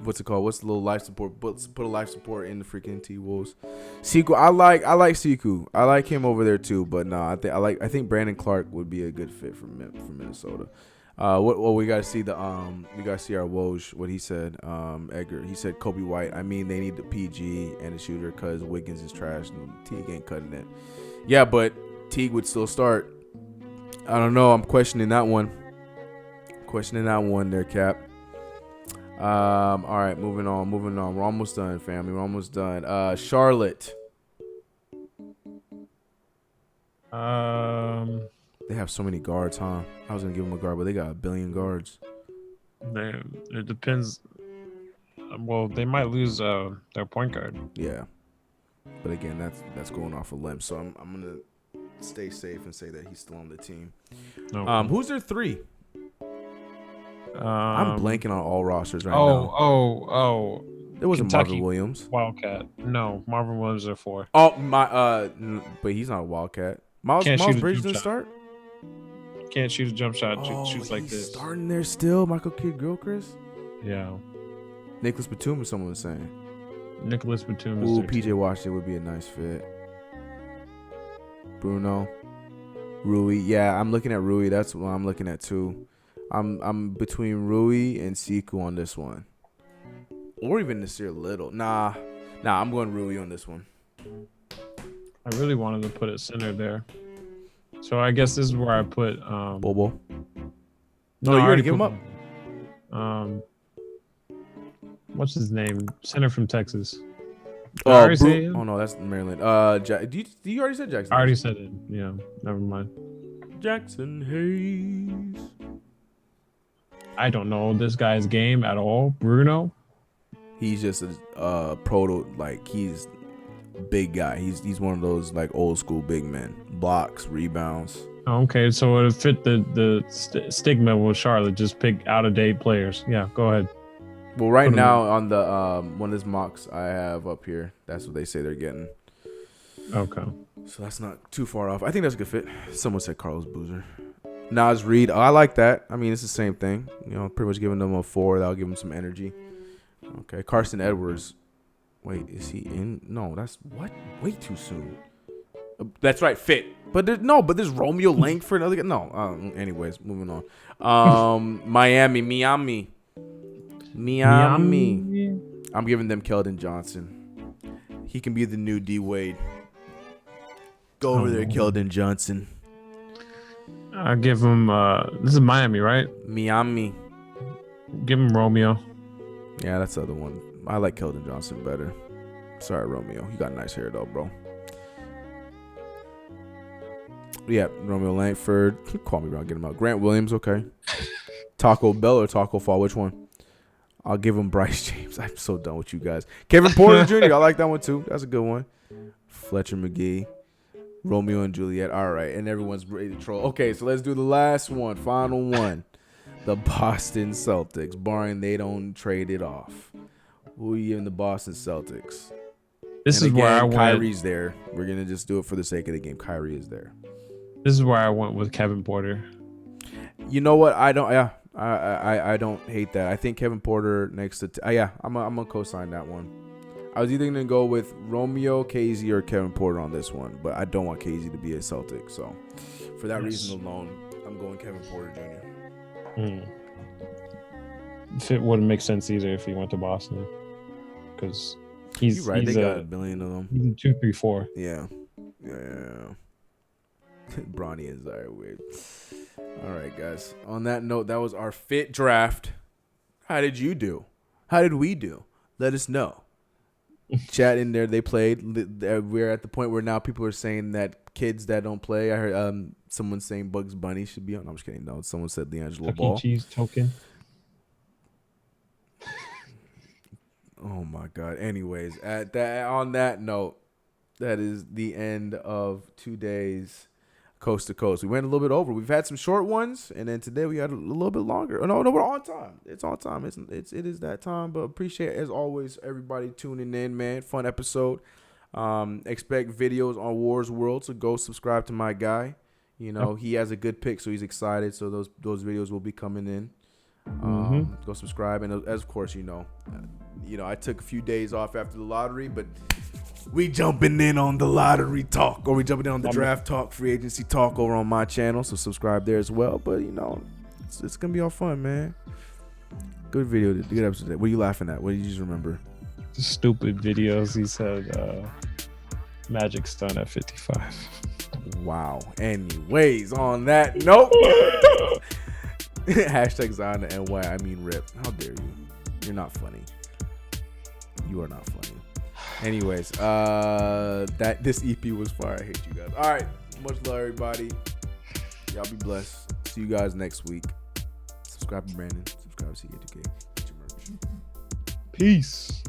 What's it called? What's the little life support? Put a life support in the freaking T-Wolves. Siku, I like Siku. I like him over there too. But no, I think Brandon Clark would be a good fit for Minnesota. We gotta see our Woj. What he said, Edgar. He said Kobe White. I mean, they need the PG and a shooter because Wiggins is trash and Teague ain't cutting it. Yeah, but Teague would still start. I don't know. I'm questioning that one. There, Cap. All right, moving on. We're almost done, family. We're almost done. Charlotte. They have so many guards, huh? I was gonna give them a guard, but they got 1 billion guards. Man, it depends. Well, they might lose their point guard. Yeah, but again, that's going off a limb. So I'm gonna stay safe and say that he's still on the team. Okay. Who's their 3? I'm blanking on all rosters right now. It wasn't Kentucky, Marvin Williams. Wildcat. No, Marvin Williams are 4. Oh my, but he's not a Wildcat. Miles Bridges didn't start. Can't shoot a jump shot. Shoots like this. Starting there still. Michael Kidd-Gilchrist. Yeah. Nicholas Batum, as someone was saying. Nicholas Batum. Ooh, PJ Washington would be a nice fit. Bruno, Rui. Yeah, I'm looking at Rui. That's what I'm looking at too. I'm between Rui and Siku on this one, or even Nasir Little. Nah, I'm going Rui on this one. I really wanted to put it center there, so I guess this is where I put Bobo. No, you already gave him up. What's his name? Center from Texas. Oh, oh no, that's Maryland. Do you already said Jackson? I already said it. Yeah, never mind. Jackson Hayes. I don't know this guy's game at all. Bruno. He's just a proto. Like he's a big guy. He's one of those like old school big men. Blocks, rebounds. Okay, so it fit the stigma with Charlotte. Just pick out of date players. Yeah, go ahead. Well, right now on the one of his mocks I have up here, that's what they say they're getting. Okay. So that's not too far off. I think that's a good fit. Someone said Carlos Boozer. Nas Reed. Oh, I like that. I mean, it's the same thing. You know, pretty much giving them a 4. That'll give them some energy. Okay. Carson Edwards. Wait, is he in? No, that's what? Way too soon. That's right, fit. But there's Romeo Langford. No. Anyways, moving on. Miami. I'm giving them Keldon Johnson. He can be the new D Wade. Go over there, Keldon Johnson. I give him. This is Miami, right? Miami. Give him Romeo. Yeah, that's the other one. I like Keldon Johnson better. Sorry, Romeo. You got nice hair though, bro. Yeah, Romeo Langford. Call me, bro. Get him out. Grant Williams, okay. Taco Bell or Taco Fall? Which one? I'll give him Bryce James. I'm so done with you guys. Kevin Porter Jr. I like that one too. That's a good one. Fletcher McGee. Romeo and Juliet. All right. And everyone's ready to troll. Okay, so let's do the last one. Final one. The Boston Celtics. Barring they don't trade it off. Who are you in the Boston Celtics? This is where I went. Kyrie's there. We're going to just do it for the sake of the game. Kyrie is there. This is where I went with Kevin Porter. You know what? I don't hate that. I think Kevin Porter next to I'm gonna co-sign that one. I was either gonna go with Romeo, KZ, or Kevin Porter on this one, but I don't want KZ to be a Celtic. So for that reason alone, I'm going Kevin Porter Jr. It wouldn't make sense either if he went to Boston, because he's right. He's they got a billion of them. 2, 3, 4. Yeah. Bronny and Zion weird. All right, guys. On that note, that was our fit draft. How did you do? How did we do? Let us know. Chat in there. They played. We're at the point where now people are saying that kids that don't play. I heard someone saying Bugs Bunny should be on. No, I'm just kidding. No, someone said D'Angelo Ball. Cheese token. Oh my God. Anyways, on that note, that is the end of today's Coast to Coast. We went a little bit over. We've had some short ones, and then today we had a little bit longer. No, we're on time. It's on time. It is that time. But appreciate, as always, everybody tuning in, man. Fun episode. Expect videos on Wars World, so go subscribe to my guy. You know, He has a good pick, so he's excited. So those videos will be coming in. Go subscribe, and as of course, I took a few days off after the lottery, but we jumping in on the lottery talk, or we jumping in on the draft talk, free agency talk over on my channel. So subscribe there as well. But it's gonna be all fun, man. Good video, good episode today. What are you laughing at? What did you just remember? Stupid videos. He said Magic's done at 55. Wow. Anyways, on that note, hashtag Zion to NY. I mean, rip. How dare you? You're not funny. You are not funny. Anyways, this EP was fire. I hate you guys. All right. Much love, everybody. Y'all be blessed. See you guys next week. Subscribe to Brandon. Subscribe to C8K. Get your merch. Peace.